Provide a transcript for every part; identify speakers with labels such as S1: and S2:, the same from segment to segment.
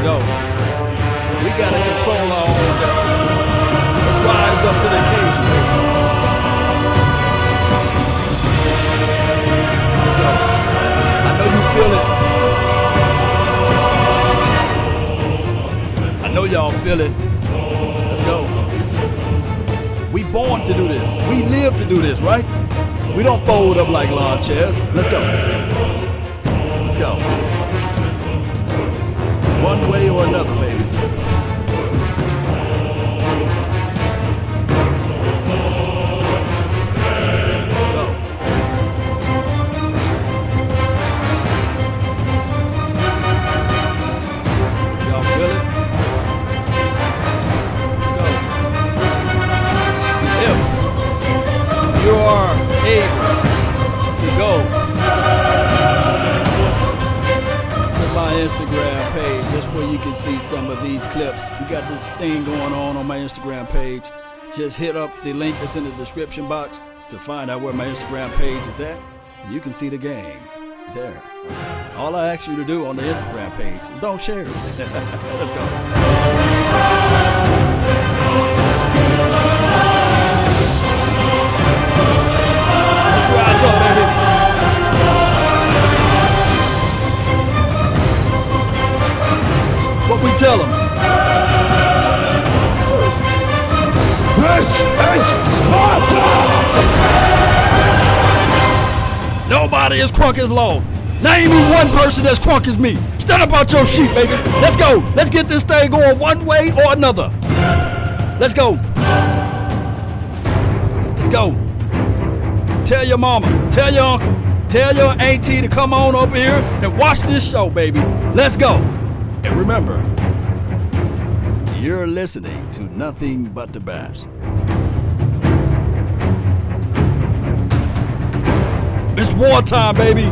S1: go. We got to control our own destiny. Let's rise up to the occasion, baby. Let's go. I know you feel it. I know y'all feel it. Let's go. We born to do this. We live to do this, right? We don't fold up like lawn chairs. Let's go. Let's go. One way or another, baby. You are able to go to my Instagram page. That's where you can see some of these clips. We got the thing going on my Instagram page. Just hit up the link that's in the description box to find out where my Instagram page is at. You can see the game there. All I ask you to do on the Instagram page is don't share it. Let's go. Rise up, baby. What we tell them?
S2: This is Sparta!
S1: Nobody is crunk as low. Name me one person that's crunk as me. Stand up out your sheet, baby. Let's go. Let's get this thing going one way or another. Let's go. Let's go. Tell your mama, tell your uncle, tell your auntie to come on over here and watch this show, baby. Let's go. And remember, you're listening to Nothing But the Bass. It's wartime, baby.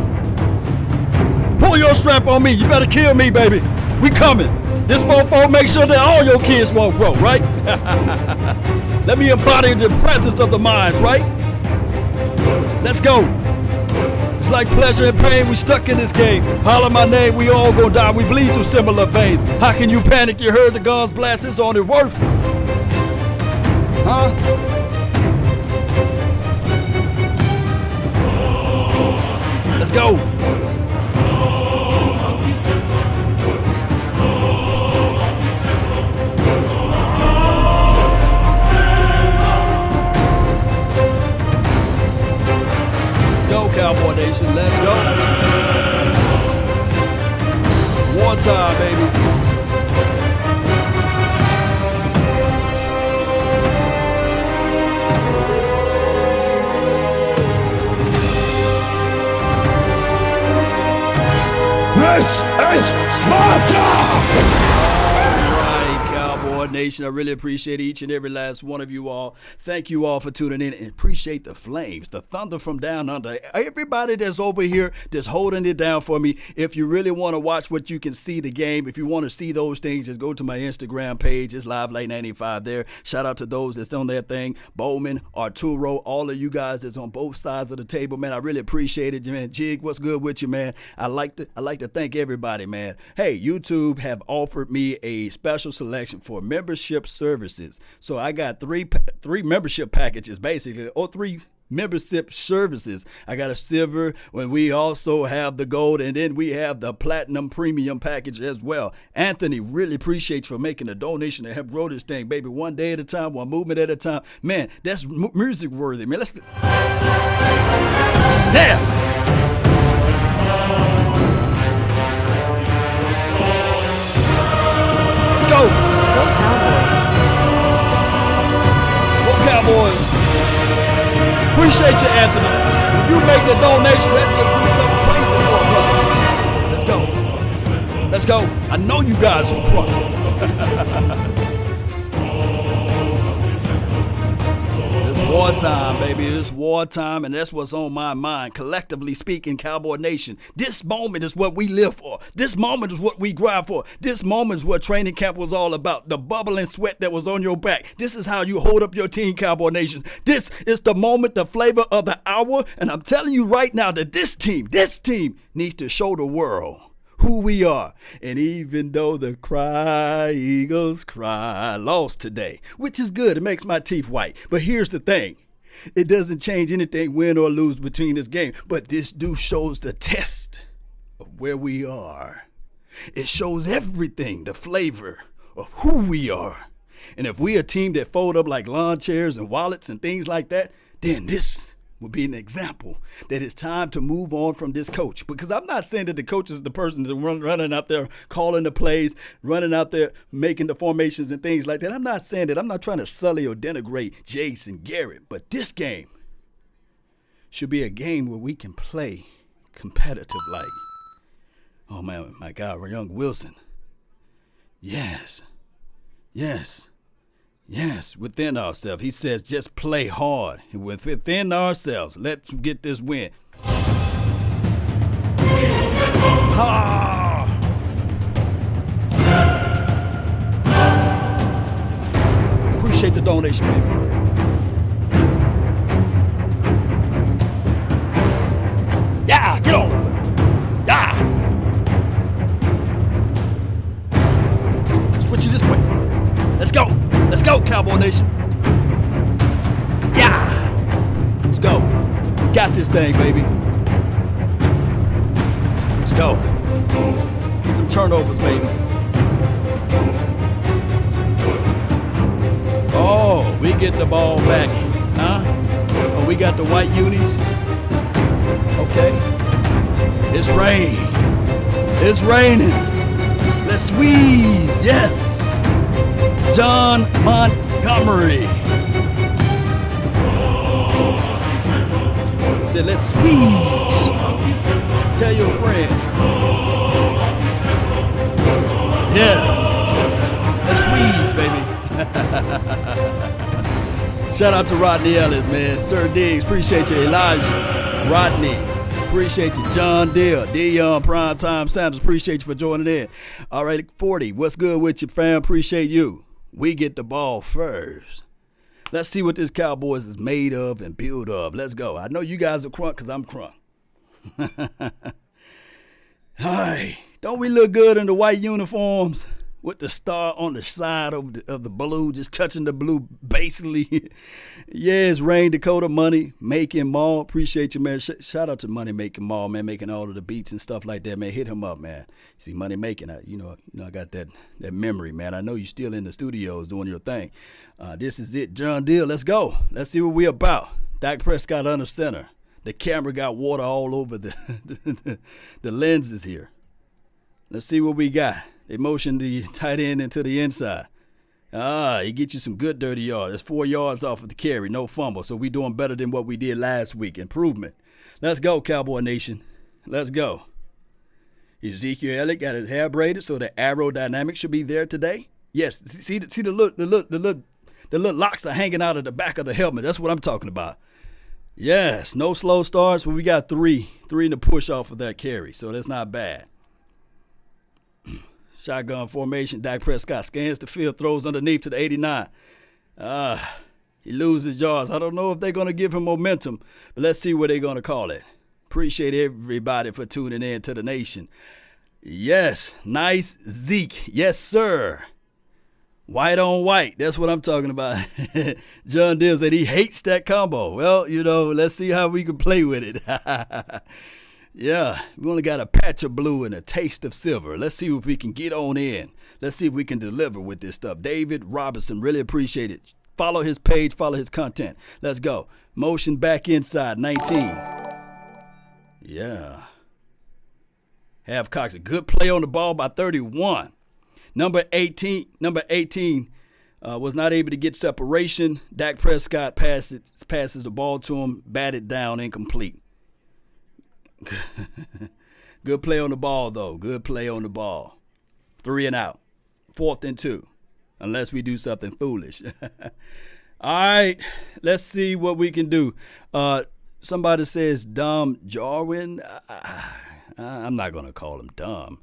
S1: Pull your strap on me. You better kill me, baby. We coming. This fofo make sure that all your kids won't grow, right? Let me embody the presence of the minds, right? Let's go. It's like pleasure and pain. We stuck in this game. Holler my name. We all gonna die. We bleed through similar veins. How can you panic? You heard the guns blast. It's on it worth. Huh? Let's go. Cowboy Nation, let's go. Wartime, baby.
S2: This is Sparta!
S1: Cowboy Nation, I really appreciate each and every last one of you all. Thank you all for tuning in and appreciate the flames, the thunder from down under. Everybody that's over here that's holding it down for me. If you really want to watch what you can see the game, if you want to see those things, just go to my Instagram page. It's Live Late 95 there. Shout out to those that's on that thing. Bowman, Arturo, all of you guys that's on both sides of the table, man. I really appreciate it, man. Jig, what's good with you, man? I like to thank everybody, man. Hey, YouTube have offered me a special selection for membership services. So I got three membership packages basically, or three membership services. I got a silver, when we also have the gold, and then we have the platinum premium package as well. Anthony, really appreciate you for making a donation to help grow this thing, baby. One day at a time, one movement at a time. Man, that's music worthy, man. Let's there. Let's go. Go Cowboys. Appreciate you, Anthony. If you make the donation, that just do something crazy for us. Let's go. Let's go. I know you guys are crunk. It's wartime, baby. It's wartime, and that's what's on my mind. Collectively speaking, Cowboy Nation, this moment is what we live for. This moment is what we grind for. This moment is what training camp was all about. The bubbling sweat that was on your back. This is how you hold up your team, Cowboy Nation. This is the moment, the flavor of the hour, and I'm telling you right now that this team needs to show the world who we are. And even though the Eagles cry, lost today, which is good. It makes my teeth white. But here's the thing. It doesn't change anything, win or lose between this game. But this shows the test of where we are. It shows everything, the flavor of who we are. And if we a team that fold up like lawn chairs and wallets and things like that, then this will be an example that it's time to move on from this coach. Because I'm not saying that the coach is the person that's running out there calling the plays, running out there making the formations and things like that. I'm not saying that. I'm not trying to sully or denigrate Jason Garrett. But this game should be a game where we can play competitive like. Oh, man, my God, young Wilson. Yes, within ourselves. He says just play hard. Within ourselves, let's get this win. Ah! Appreciate the donation, baby. Yeah, get on. Yeah. Switch it this way. Let's go. Let's go, Cowboy Nation. Yeah. Let's go. We got this thing, baby. Let's go. Get some turnovers, baby. Oh, we get the ball back. Huh? Oh, we got the white unis. Okay. It's rain. It's raining. Let's squeeze. Yes. John Montgomery said, let's squeeze. Tell your friend. Yeah. Let's squeeze, baby. Shout out to Rodney Ellis, man. Sir Diggs, appreciate you. Elijah, Rodney, appreciate you. John Deere, Dion, Primetime Sanders, appreciate you for joining in. All right, 40, what's good with you, fam? Appreciate you. We get the ball first. Let's see what this Cowboys is made of and built of. Let's go. I know you guys are crunk because I'm crunk. All right. Don't we look good in the white uniforms with the star on the side of the blue, just touching the blue basically? Yeah, it's Rain Dakota Money Making Mall. Appreciate you, man. Shout out to Money Making Mall, man, making all of the beats and stuff like that, man. Hit him up, man. See, Money Making, I got that memory, man. I know you're still in the studios doing your thing. This is it, John Deere. Let's go. Let's see what we're about. Dak Prescott under center. The camera got water all over the lenses here. Let's see what we got. They motion the tight end into the inside. He get you some good dirty yards. That's 4 yards off of the carry, no fumble. So we doing better than what we did last week. Improvement. Let's go, Cowboy Nation. Let's go. Ezekiel Elliott got his hair braided, so the aerodynamics should be there today. Yes, see the little locks are hanging out of the back of the helmet. That's what I'm talking about. Yes, no slow starts. Well, we got three in the push off of that carry, so that's not bad. Shotgun formation. Dak Prescott scans the field, throws underneath to the 89. He loses yards. I don't know if they're going to give him momentum, but let's see what they're going to call it. Appreciate everybody for tuning in to the nation. Yes, nice Zeke. Yes, sir. White on white. That's what I'm talking about. John Deere said he hates that combo. Well, let's see how we can play with it. Yeah, we only got a patch of blue and a taste of silver. Let's see if we can get on in. Let's see if we can deliver with this stuff. David Robinson, really appreciate it. Follow his page, follow his content. Let's go. Motion back inside, 19. Yeah. Half Cox, a good play on the ball by 31. Number 18 was not able to get separation. Dak Prescott passes the ball to him, batted down, incomplete. Good play on the ball, though. Good play on the ball. 3 and out. 4th and 2. Unless we do something foolish. All right. Let's see what we can do. Somebody says Dom Jarwin. I'm not going to call him dumb.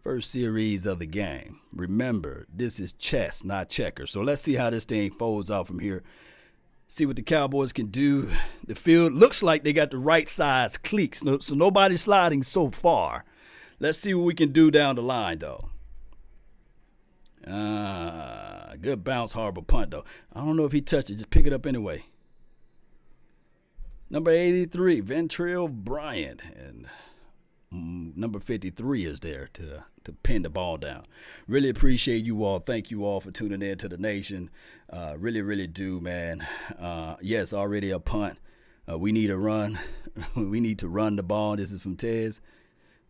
S1: First series of the game. Remember, this is chess, not checkers. So let's see how this thing folds out from here. See what the Cowboys can do. The field looks like they got the right size cleats, so nobody's sliding so far. Let's see what we can do down the line, though. Good bounce, horrible punt, though. I don't know if he touched it. Just pick it up anyway. Number 83, Ventrell Bryant. And number 53 is there to pin the ball down. Really appreciate you all. Thank you all for tuning in to the nation. Really, really do, man. Yes, already a punt. We need a run. We need to run the ball. This is from Tez.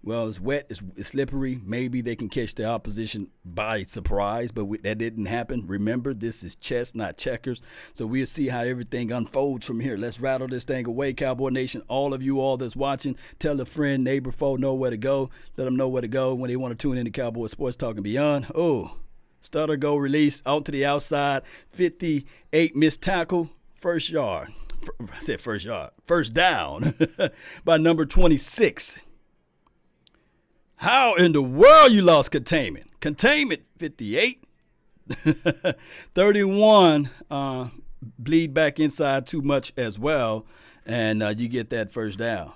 S1: Well, it's wet. It's slippery. Maybe they can catch the opposition by surprise, but that didn't happen. Remember, this is chess, not checkers. So we'll see how everything unfolds from here. Let's rattle this thing away, Cowboy Nation. All of you all that's watching, tell a friend, neighbor, foe, know where to go. Let them know where to go when they want to tune into Cowboy Sports Talk and Beyond. Oh, stutter, go, release, out to the outside. 58 missed tackle, first yard. I said first yard. First down by number 26. How in the world you lost containment? Containment, 58. 31, bleed back inside too much as well, and you get that first down.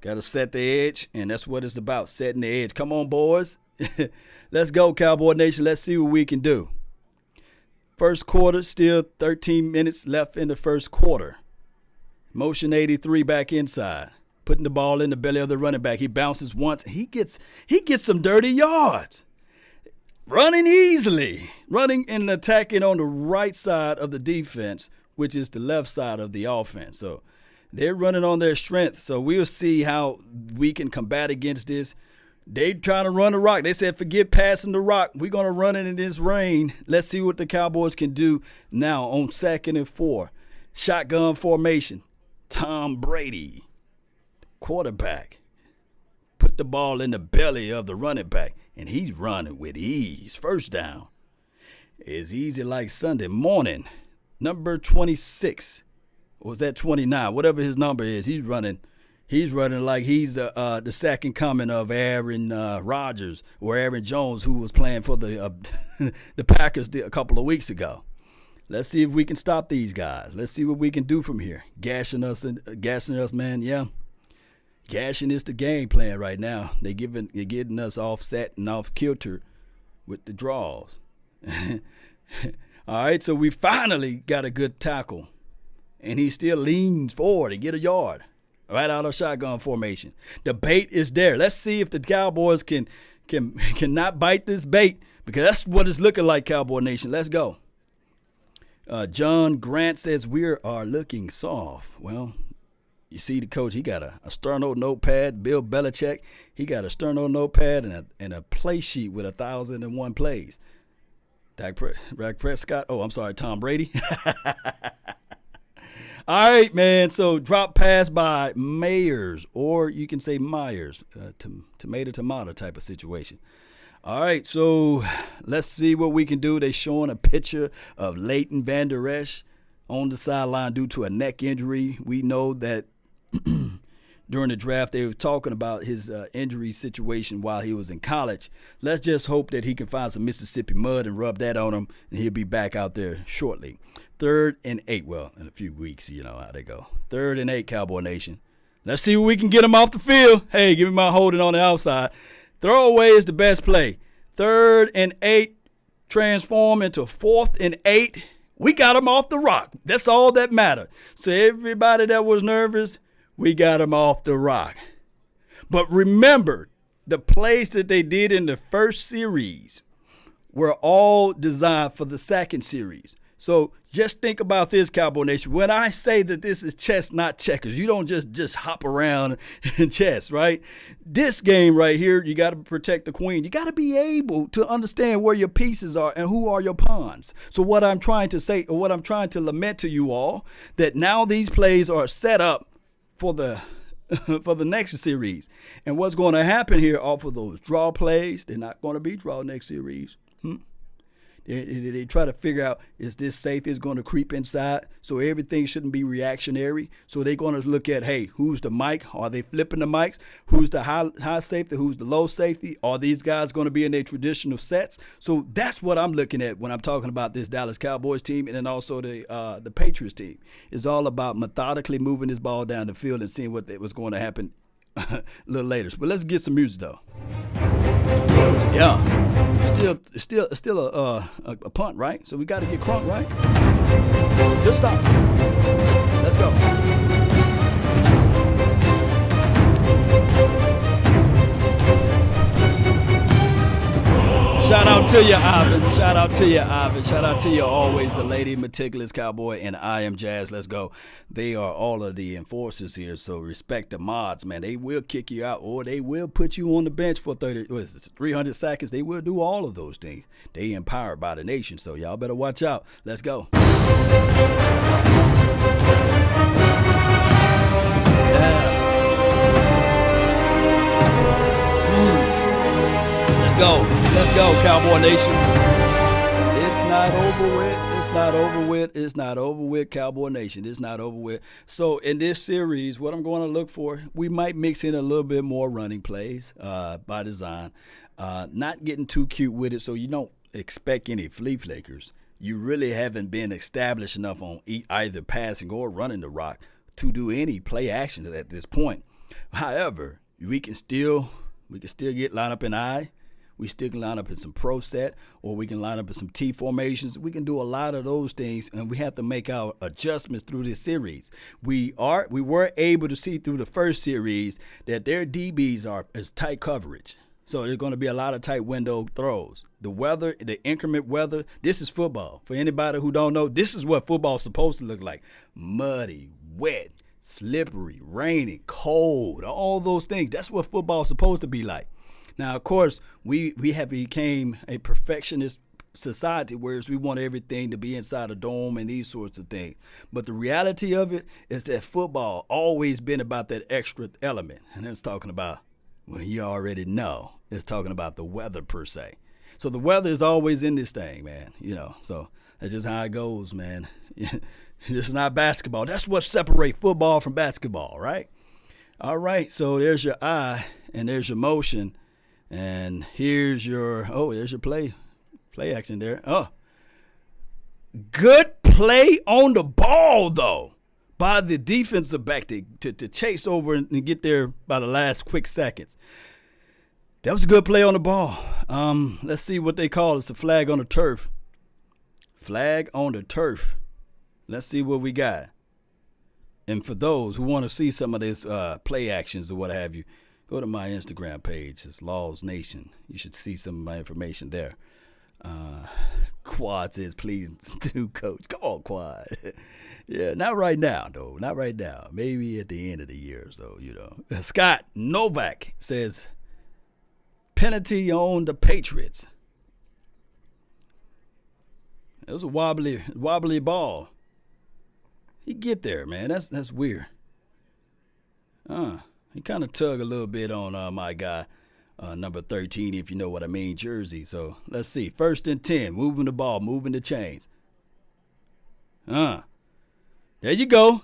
S1: Got to set the edge, and that's what it's about, setting the edge. Come on, boys. Let's go, Cowboy Nation. Let's see what we can do. First quarter, still 13 minutes left in the first quarter. Motion 83 back inside. Putting the ball in the belly of the running back. He bounces once. He gets some dirty yards. Running easily. Running and attacking on the right side of the defense, which is the left side of the offense. So they're running on their strength. So we'll see how we can combat against this. They trying to run the rock. They said, forget passing the rock. We're going to run it in this rain. Let's see what the Cowboys can do now on 2nd and 4. Shotgun formation. Tom Brady, quarterback, put the ball in the belly of the running back, and he's running with ease. First down is easy like Sunday morning. Number 26, or was that 29? Whatever his number is, he's running like he's the second coming of Aaron Rodgers or Aaron Jones, who was playing for the the Packers a couple of weeks ago. Let's see if we can stop these guys. Let's see what we can do from here. Gassing us, man. Yeah. Gashing is the game plan right now. They're getting us offset and off kilter with the draws. All right, so we finally got a good tackle. And he still leans forward to get a yard right out of shotgun formation. The bait is there. Let's see if the Cowboys can not bite this bait, because that's what it's looking like, Cowboy Nation. Let's go. John Grant says we are looking soft. Well, you see the coach, he got a sterno notepad. Bill Belichick, he got a sterno notepad and a play sheet with 1,001 plays. Dak Prescott, Tom Brady. All right, man, so drop pass by Mayers, or you can say Myers, tomato type of situation. All right, so let's see what we can do. They're showing a picture of Leighton Vander Esch on the sideline due to a neck injury. We know that during the draft they were talking about his injury situation while he was in college. Let's just hope that he can find some Mississippi mud and rub that on him, and he'll be back out there shortly. 3rd and 8. Well, in a few weeks, you know how they go. 3rd and 8, Cowboy Nation. Let's see what we can get him off the field. Hey, give me my holding on the outside. Throwaway is the best play. 3rd and 8, transform into 4th and 8. We got him off the rock. That's all that matters. So everybody that was nervous, we got him off the rock. But remember, the plays that they did in the first series were all designed for the second series. So just think about this, Cowboy Nation. When I say that this is chess, not checkers, you don't just hop around in chess, right? This game right here, you got to protect the queen. You got to be able to understand where your pieces are and who are your pawns. So what I'm trying to say, or what I'm trying to lament to you all, that now these plays are set up for the for the next series. And what's going to happen here off of those draw plays, they're not going to be draw next series. They try to figure out, is this safety is going to creep inside? So everything shouldn't be reactionary. So they're going to look at, hey, who's the mic? Are they flipping the mics? Who's the high safety? Who's the low safety? Are these guys going to be in their traditional sets? So that's what I'm looking at when I'm talking about this Dallas Cowboys team, and then also the Patriots team. It's all about methodically moving this ball down the field and seeing what was going to happen a little later. But let's get some music though. Yeah, it's still a punt, right? So we got to get crunk, right? Just stop. Let's go. Shout out to you, Ivan. Shout out to you, Ivan. Shout out to you, always a lady, meticulous cowboy, and I am Jazz. Let's go. They are all of the enforcers here, so respect the mods, man. They will kick you out, or they will put you on the bench for 300 seconds. They will do all of those things. They empowered by the nation, so y'all better watch out. Let's go. Yeah. Let's go, Cowboy Nation. It's not over with. It's not over with. It's not over with, Cowboy Nation. It's not over with. So in this series, what I'm going to look for, we might mix in a little bit more running plays by design. Not getting too cute with it, so you don't expect any flea flickers. You really haven't been established enough on either passing or running the rock to do any play actions at this point. However, we can still get lined up in I. We still can line up in some pro set, or we can line up in some T formations. We can do a lot of those things, and we have to make our adjustments through this series. We were able to see through the first series that their DBs is tight coverage. So there's going to be a lot of tight window throws. The weather, the increment weather, this is football. For anybody who don't know, this is what football is supposed to look like. Muddy, wet, slippery, raining, cold, all those things. That's what football is supposed to be like. Now, of course, we have became a perfectionist society, whereas we want everything to be inside a dome and these sorts of things. But the reality of it is that football always been about that extra element. And it's talking about, well, you already know, it's talking about the weather per se. So the weather is always in this thing, man. So that's just how it goes, man. It's not basketball. That's what separates football from basketball, right? All right, so there's your I and there's your motion. And there's your play action there. Oh, good play on the ball, though, by the defensive back to chase over and get there by the last quick seconds. That was a good play on the ball. Let's see what they call it. It's a flag on the turf. Flag on the turf. Let's see what we got. And for those who want to see some of this play actions or what have you, go to my Instagram page. It's Laws Nation. You should see some of my information there. Quad says, please do, Coach. Come on, Quad. Yeah, not right now, though. Not right now. Maybe at the end of the year, so, Scott Novak says, penalty on the Patriots. It was a wobbly ball. He get there, man. That's weird. He kind of tug a little bit on my guy, number 13, if you know what I mean, jersey. So let's see. 1st and 10, moving the ball, moving the chains. There you go.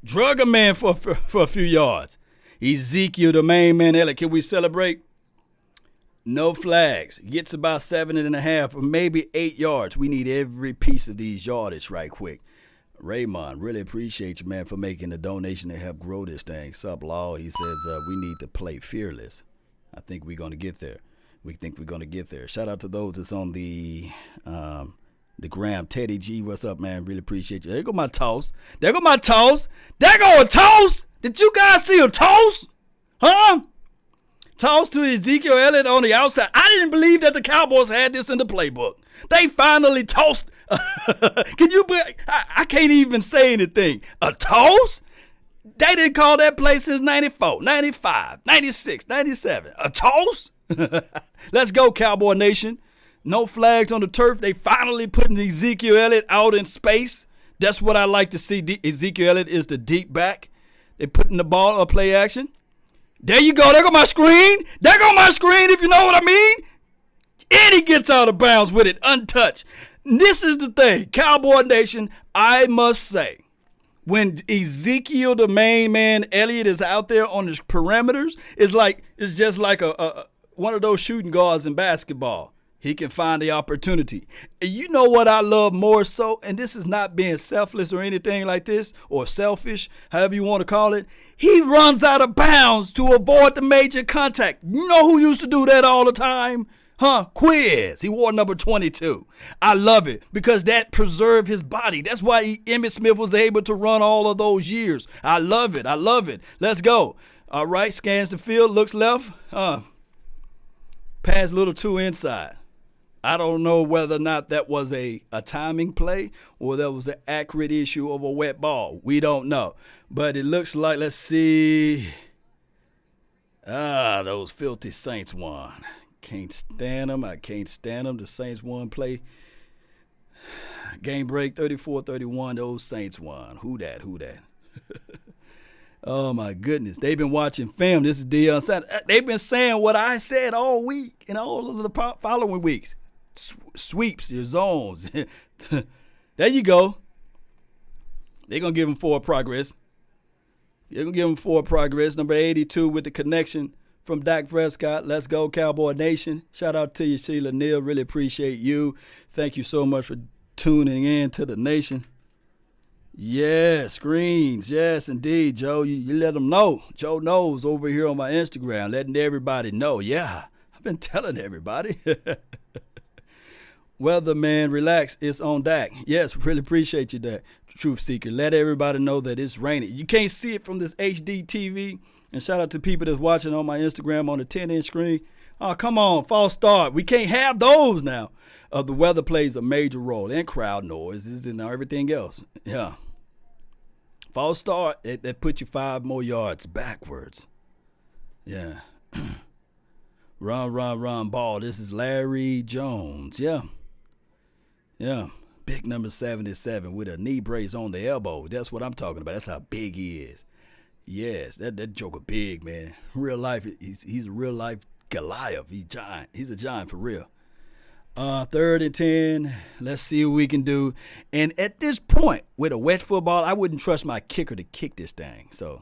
S1: Drug a man for a few yards. Ezekiel, the main man. Elliott, can we celebrate? No flags. Gets about 7.5 or maybe 8 yards. We need every piece of these yardage right quick. Raymond, really appreciate you, man, for making the donation to help grow this thing. Sup, Law? He says we need to play fearless. I think we're going to get there. We think we're going to get there. Shout out to those that's on the gram. Teddy G, what's up, man? Really appreciate you. There go my toss. There go my toss. There go a toss. Did you guys see a toss? Huh? Toss to Ezekiel Elliott on the outside. I didn't believe that the Cowboys had this in the playbook. They finally tossed. Can you believe? I can't even say anything. A toss? They didn't call that play since 94, 95, 96, 97. A toss? Let's go, Cowboy Nation. No flags on the turf. They finally putting Ezekiel Elliott out in space. That's what I like to see. Ezekiel Elliott is the deep back. They're putting the ball on play action. There you go. There go my screen. There go my screen, if you know what I mean. And he gets out of bounds with it, untouched. This is the thing. Cowboy Nation, I must say, when Ezekiel, the main man, Elliott, is out there on his perimeters, it's just like a one of those shooting guards in basketball. He can find the opportunity. And you know what I love more so? And this is not being selfless or anything like this, or selfish, however you want to call it. He runs out of bounds to avoid the major contact. You know who used to do that all the time? Quiz. He wore number 22. I love it because that preserved his body. That's why Emmitt Smith was able to run all of those years. I love it. I love it. Let's go. All right. Scans the field. Looks left. Pass little two inside. I don't know whether or not that was a timing play or that was an accurate issue of a wet ball. We don't know. But it looks like, let's see. Those filthy Saints won. Can't stand them. I can't stand them. The Saints won play. Game break 34-31. Those Saints won. Who that? Oh, my goodness. They've been watching film. This is Deion Sanders. They've been saying what I said all week and all of the following weeks. Sweeps, your zones. There you go. They're going to give him forward progress. Number 82 with the connection from Dak Prescott. Let's go, Cowboy Nation. Shout out to you, Sheila Neal. Really appreciate you. Thank you so much for tuning in to the nation. Yeah, screens. Yes, indeed, Joe. You let them know. Joe knows over here on my Instagram, letting everybody know. Yeah, I've been telling everybody. Weatherman, relax. It's on Dak. Yes, really appreciate you, Dak. Truth Seeker. Let everybody know that it's raining. You can't see it from this HD TV. And shout out to people that's watching on my Instagram on the 10-inch screen. Oh, come on, false start. We can't have those now. The weather plays a major role, and crowd noises and everything else. Yeah. False start, that put you 5 more yards backwards. Yeah. Run, ball. This is Larry Jones. Yeah. Big number 77 with a knee brace on the elbow. That's what I'm talking about. That's how big he is. Yes, that joker big, man. Real life, he's a real life Goliath. He's giant. He's a giant for real. 3rd and 10. Let's see what we can do. And at this point, with a wet football, I wouldn't trust my kicker to kick this thing. So,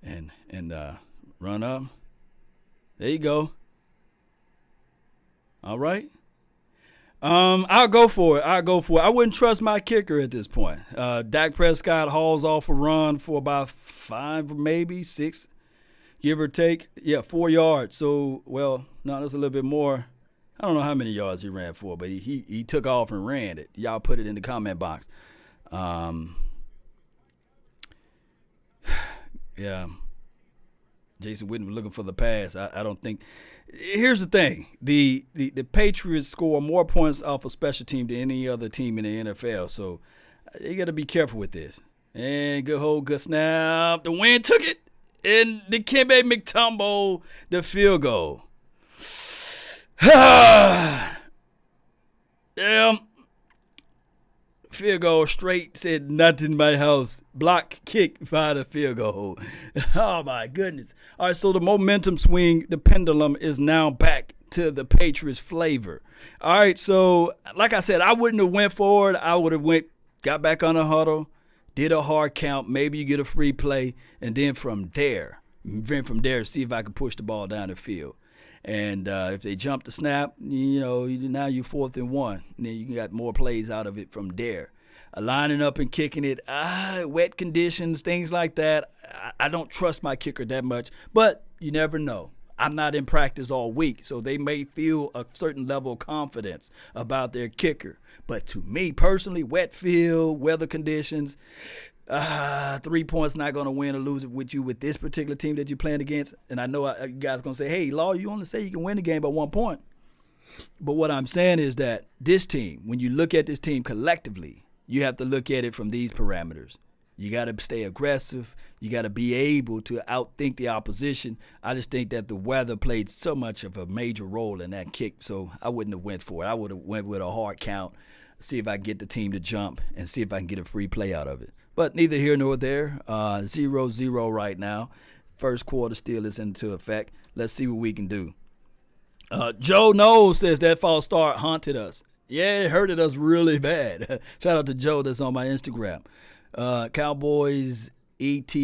S1: and run up. There you go. All right. I'll go for it. I wouldn't trust my kicker at this point. Dak Prescott hauls off a run for about 5 or maybe 6, give or take. Yeah, 4 yards. So, well, no, that's a little bit more. I don't know how many yards he ran for, but he took off and ran it. Y'all put it in the comment box. Yeah. Jason Witten was looking for the pass. I don't think. Here's the thing. The Patriots score more points off a special team than any other team in the NFL. So you got to be careful with this. And good snap. The wind took it. And the Dikembe Mutombo, the field goal. Field goal straight, said nothing in my house. Block kick by the field goal. Oh, my goodness. All right, so the momentum swing, the pendulum is now back to the Patriots flavor. All right, so like I said, I wouldn't have went forward. I would have got back on the huddle, did a hard count. Maybe you get a free play, and then from there, see if I can push the ball down the field. And if they jump the snap, now you're 4th and 1. And then you got more plays out of it from there. Lining up and kicking it, wet conditions, things like that. I don't trust my kicker that much, but you never know. I'm not in practice all week, so they may feel a certain level of confidence about their kicker. But to me personally, wet field, weather conditions, 3 points not going to win or lose it with you with this particular team that you're playing against. And I know you guys are going to say, hey, Law, you only say you can win the game by 1 point. But what I'm saying is that this team, when you look at this team collectively, you have to look at it from these parameters. You got to stay aggressive. You got to be able to outthink the opposition. I just think that the weather played so much of a major role in that kick, so I wouldn't have went for it. I would have went with a hard count, see if I can get the team to jump, and see if I can get a free play out of it. But neither here nor there. 0-0 right now. First quarter still is into effect. Let's see what we can do. Joe Knowles says that false start haunted us. Yeah, it hurted us really bad. Shout out to Joe that's on my Instagram. Cowboys ET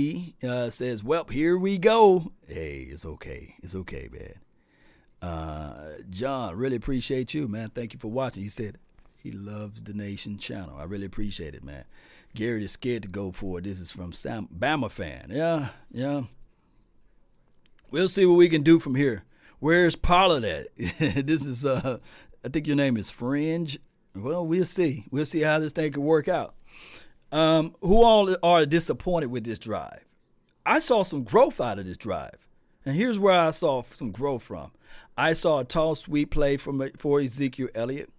S1: says, well, here we go. Hey, it's okay. It's okay, man. John, really appreciate you, man. Thank you for watching. He said he loves the Nation channel. I really appreciate it, man. Garrett is scared to go for it. This is from Sam Bama fan. Yeah. We'll see what we can do from here. Where's Pollard at? This is, I think your name is Fringe. Well, we'll see. We'll see how this thing can work out. Who all are disappointed with this drive? I saw some growth out of this drive. And here's where I saw some growth from. I saw a tall sweep play for Ezekiel Elliott.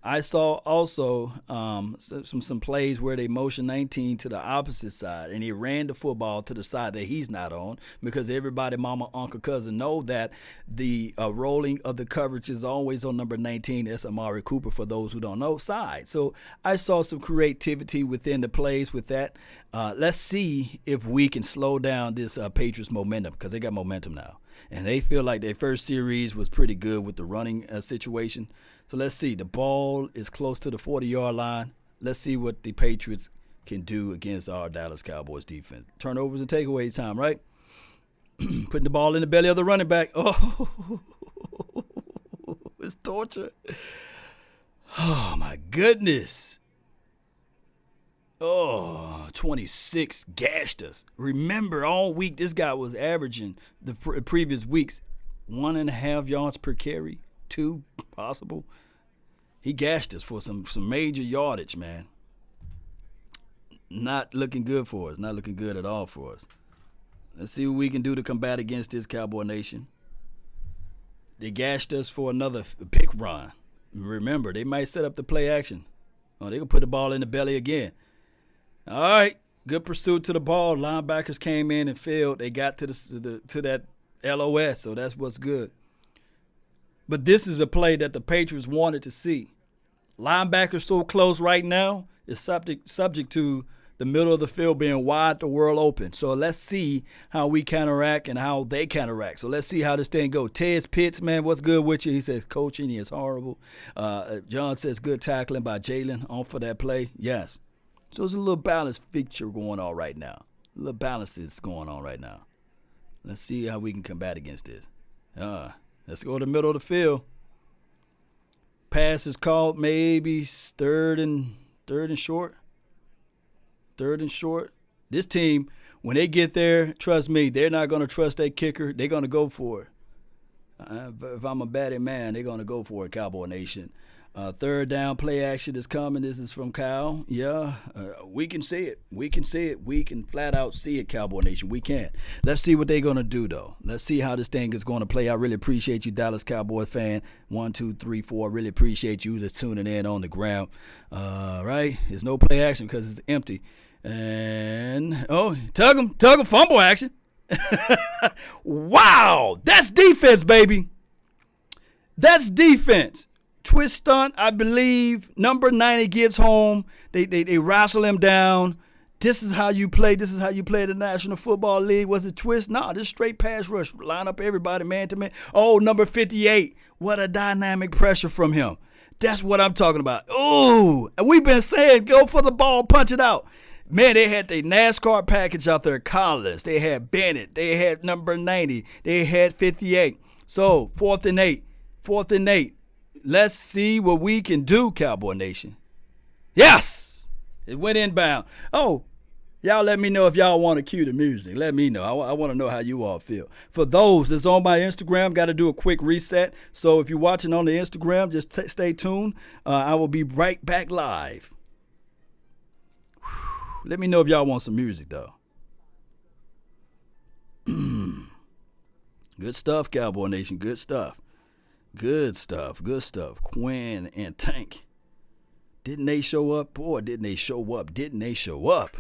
S1: I saw also some plays where they motioned 19 to the opposite side, and he ran the football to the side that he's not on, because everybody, mama, uncle, cousin, know that the rolling of the coverage is always on number 19. That's Amari Cooper, for those who don't know, side. So I saw some creativity within the plays with that. Let's see if we can slow down this Patriots momentum, because they got momentum now. And they feel like their first series was pretty good with the running situation. So let's see. The ball is close to the 40-yard line. Let's see what the Patriots can do against our Dallas Cowboys defense. Turnovers and takeaway time, right? Putting the ball in the belly of the running back. Oh, it's torture. Oh, my goodness. Oh, 26 gashed us. Remember, all week this guy was averaging the previous weeks 1.5 yards per carry, 2 possible. He gashed us for some major yardage, man. Not looking good for us. Not looking good at all for us. Let's see what we can do to combat against this Cowboy Nation. They gashed us for another big run. Remember, they might set up the play action. Oh, they can put the ball in the belly again. All right, good pursuit to the ball. Linebackers came in and failed. They got to that LOS, so that's what's good. But this is a play that the Patriots wanted to see. Linebackers so close right now is subject to the middle of the field being wide, the world open. So let's see how we counteract and how they counteract. So let's see how this thing goes. Tez Pitts, man, what's good with you? He says coaching is horrible. John says good tackling by Jalen on for that play. Yes. So there's a little balance feature going on right now. A little balance is going on right now. Let's see how we can combat against this. Let's go to the middle of the field. Pass is called maybe third and short. Third and short. This team, when they get there, trust me, they're not going to trust their kicker. They're going to go for it. If I'm a batting man, they're going to go for it, Cowboy Nation. Third down play action is coming. This is from Kyle. Yeah, we can see it. We can see it. We can flat out see it, Cowboy Nation. We can. Let's see what they're going to do, though. Let's see how this thing is going to play. I really appreciate you, Dallas Cowboys fan. 1, 2, 3, 4. Really appreciate you that's tuning in on the ground. Right? There's no play action because it's empty. And, tug him, fumble action. Wow, that's defense, baby. That's defense. Twist stunt, I believe. Number 90 gets home. They wrestle him down. This is how you play. This is how you play the National Football League. Was it twist? No, this straight pass rush. Line up everybody man to man. Oh, number 58. What a dynamic pressure from him. That's what I'm talking about. Ooh, and we've been saying go for the ball, punch it out. Man, they had the NASCAR package out there, Collins. They had Bennett. They had number 90. They had 58. So, 4th and 8. Let's see what we can do, Cowboy Nation. Yes! It went inbound. Oh, y'all let me know if y'all want to cue the music. Let me know. I want to know how you all feel. For those that's on my Instagram, got to do a quick reset. So if you're watching on the Instagram, just stay tuned. I will be right back live. Let me know if y'all want some music, though. Good stuff, Cowboy Nation. Good stuff. Good stuff. Quinn and Tank. Didn't they show up? Boy, didn't they show up.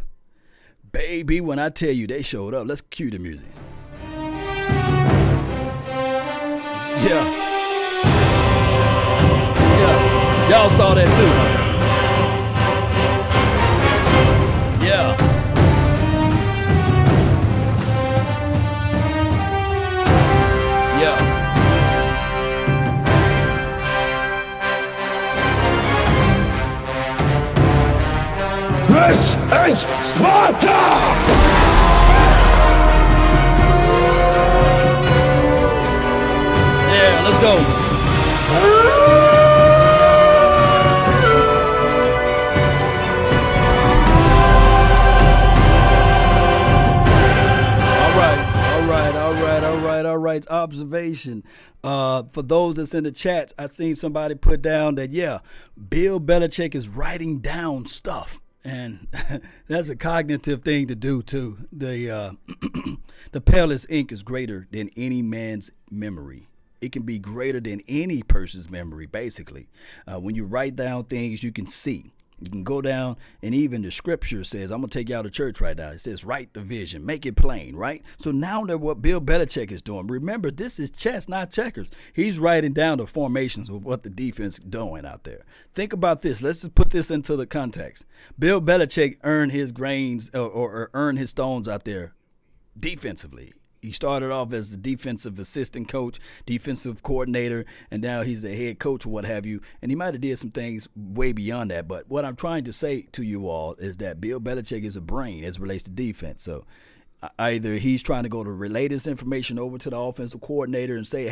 S1: Baby, when I tell you they showed up, let's cue the music. Yeah. Y'all saw that too, huh? Yeah.
S2: This is Sparta!
S1: Yeah, let's go. All right. Observation. For those that's in the chat, I seen somebody put down that, yeah, Bill Belichick is writing down stuff. And that's a cognitive thing to do, too. The palest ink is greater than any man's memory. It can be greater than any person's memory, basically. When you write down things, you can see. You can go down, and even the scripture says, I'm going to take you out of church right now. It says, write the vision, make it plain, right? So now that what Bill Belichick is doing, remember, this is chess, not checkers. He's writing down the formations of what the defense is doing out there. Think about this. Let's just put this into the context. Bill Belichick earned his grains or earned his stones out there defensively. He started off as a defensive assistant coach, defensive coordinator, and now he's a head coach or what have you. And he might have did some things way beyond that. But what I'm trying to say to you all is that Bill Belichick is a brain as it relates to defense. So either he's trying to go to relay this information over to the offensive coordinator and say,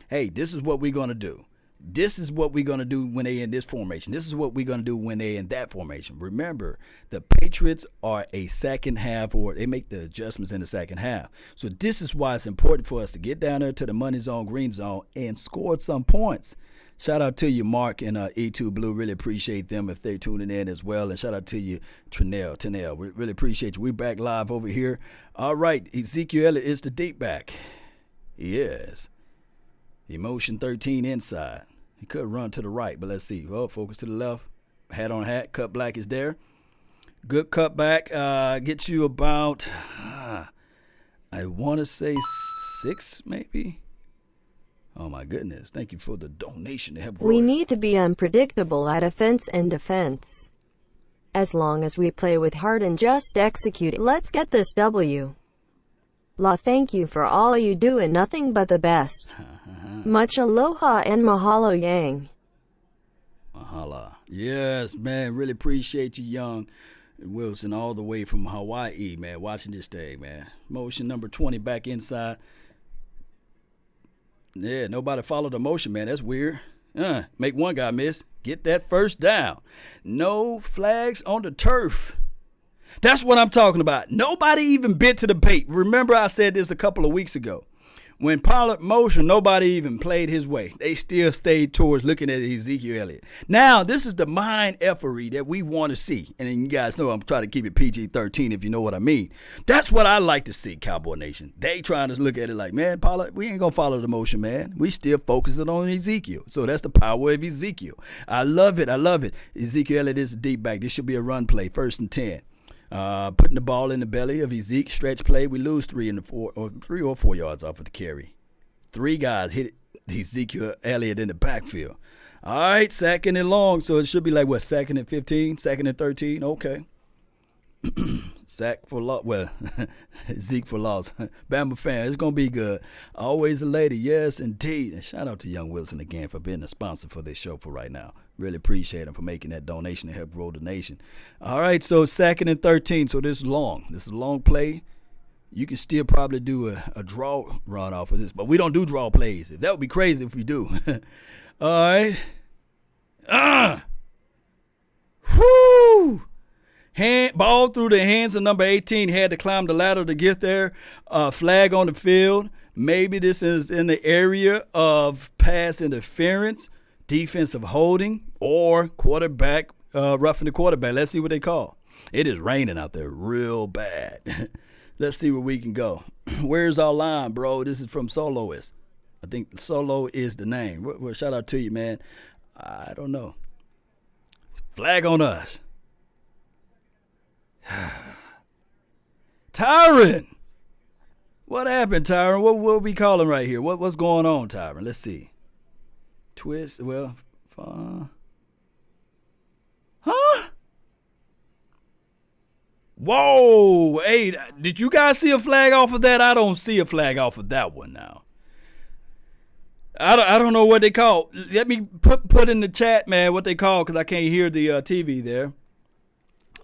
S1: hey, this is what we're going to do. This is what we're going to do when they're in this formation. This is what we're going to do when they're in that formation. Remember, the Patriots are a second half, or they make the adjustments in the second half. So this is why it's important for us to get down there to the money zone, green zone, and score some points. Shout out to you, Mark and E2 Blue. Really appreciate them if they're tuning in as well. And shout out to you, Trinell. We really appreciate you. We're back live over here. All right, Ezekiel Elliott is the deep back. He is. Emotion 13 inside. He could run to the right, but let's see. Well, focus to the left. Hat on hat. Cut black is there. Good cut back. Gets you about, I want to say 6 maybe. Oh, my goodness. Thank you for the donation to help.
S3: We need to be unpredictable at offense and defense. As long as we play with heart and just execute it, let's get this W. La, thank you for all you do and nothing but the best. Much aloha and mahalo yang.
S1: Mahala. Yes, man. Really appreciate you, Young Wilson, all the way from Hawaii, man, watching this thing, man. Motion number 20 back inside. Yeah, nobody followed the motion, man. That's weird. Make one guy miss. Get that first down. No flags on the turf. That's what I'm talking about. Nobody even bit to the bait. Remember I said this a couple of weeks ago. When Pollard motion, nobody even played his way. They still stayed towards looking at Ezekiel Elliott. Now, this is the mind effery that we want to see. And then you guys know I'm trying to keep it PG-13 if you know what I mean. That's what I like to see, Cowboy Nation. They trying to look at it like, man, Pollard, we ain't going to follow the motion, man. We still focusing on Ezekiel. So that's the power of Ezekiel. I love it. Ezekiel Elliott is a deep back. This should be a run play, 1st and 10. Putting the ball in the belly of Ezekiel, stretch play. We lose 3 or 4 yards off of the carry. 3 guys hit Ezekiel Elliott in the backfield. All right, 2nd and long. So it should be like, what, 2nd and 15, 2nd and 13? Okay. Sack for loss. Well, Zeke for loss. Bama fan, it's going to be good. Always a lady. Yes, indeed. And shout out to Young Wilson again for being a sponsor for this show for right now. Really appreciate him for making that donation to help grow the nation. All right, so 2nd and 13. So this is long. This is a long play. You can still probably do a draw run off of this, but we don't do draw plays. That would be crazy if we do. All right. Whoo! Ball through the hands of number 18. Had to climb the ladder to get there. Flag on the field. Maybe this is in the area of pass interference, defensive holding, or quarterback, roughing the quarterback. Let's see what they call. It is raining out there real bad. Let's see where we can go. Where's our line, bro? This is from Soloist. I think Solo is the name. Well, shout out to you, man. I don't know. Flag on us. Tyron. What happened, Tyron? What we calling right here? What's going on, Tyron? Let's see. Twist. Well, huh? Whoa. Hey, did you guys see a flag off of that? I don't see a flag off of that one now. I don't know what they call. Let me put in the chat, man, what they call, because I can't hear the TV there.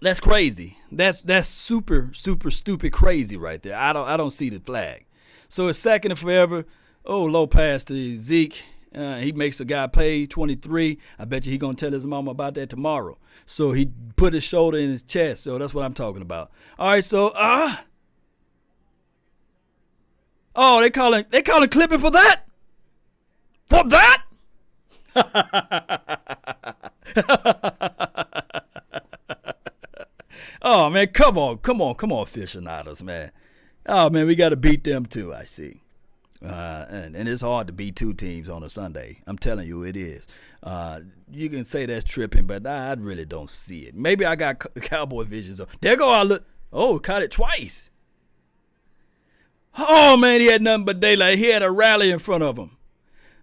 S1: That's crazy. That's super, super stupid crazy right there. I don't see the flag. So it's 2nd and forever. Oh, low pass to Zeke. He makes a guy pay 23. I bet you he going to tell his mama about that tomorrow. So he put his shoulder in his chest. So that's what I'm talking about. All right, so oh, they calling clipping for that? For that? Oh man, come on, aficionados, man. Oh man, we got to beat them too. I see. And it's hard to beat two teams on a Sunday. I'm telling you, it is. You can say that's tripping, but I really don't see it. Maybe I got Cowboy visions. There go I look. Oh, caught it twice. Oh man, he had nothing but daylight. He had a rally in front of him.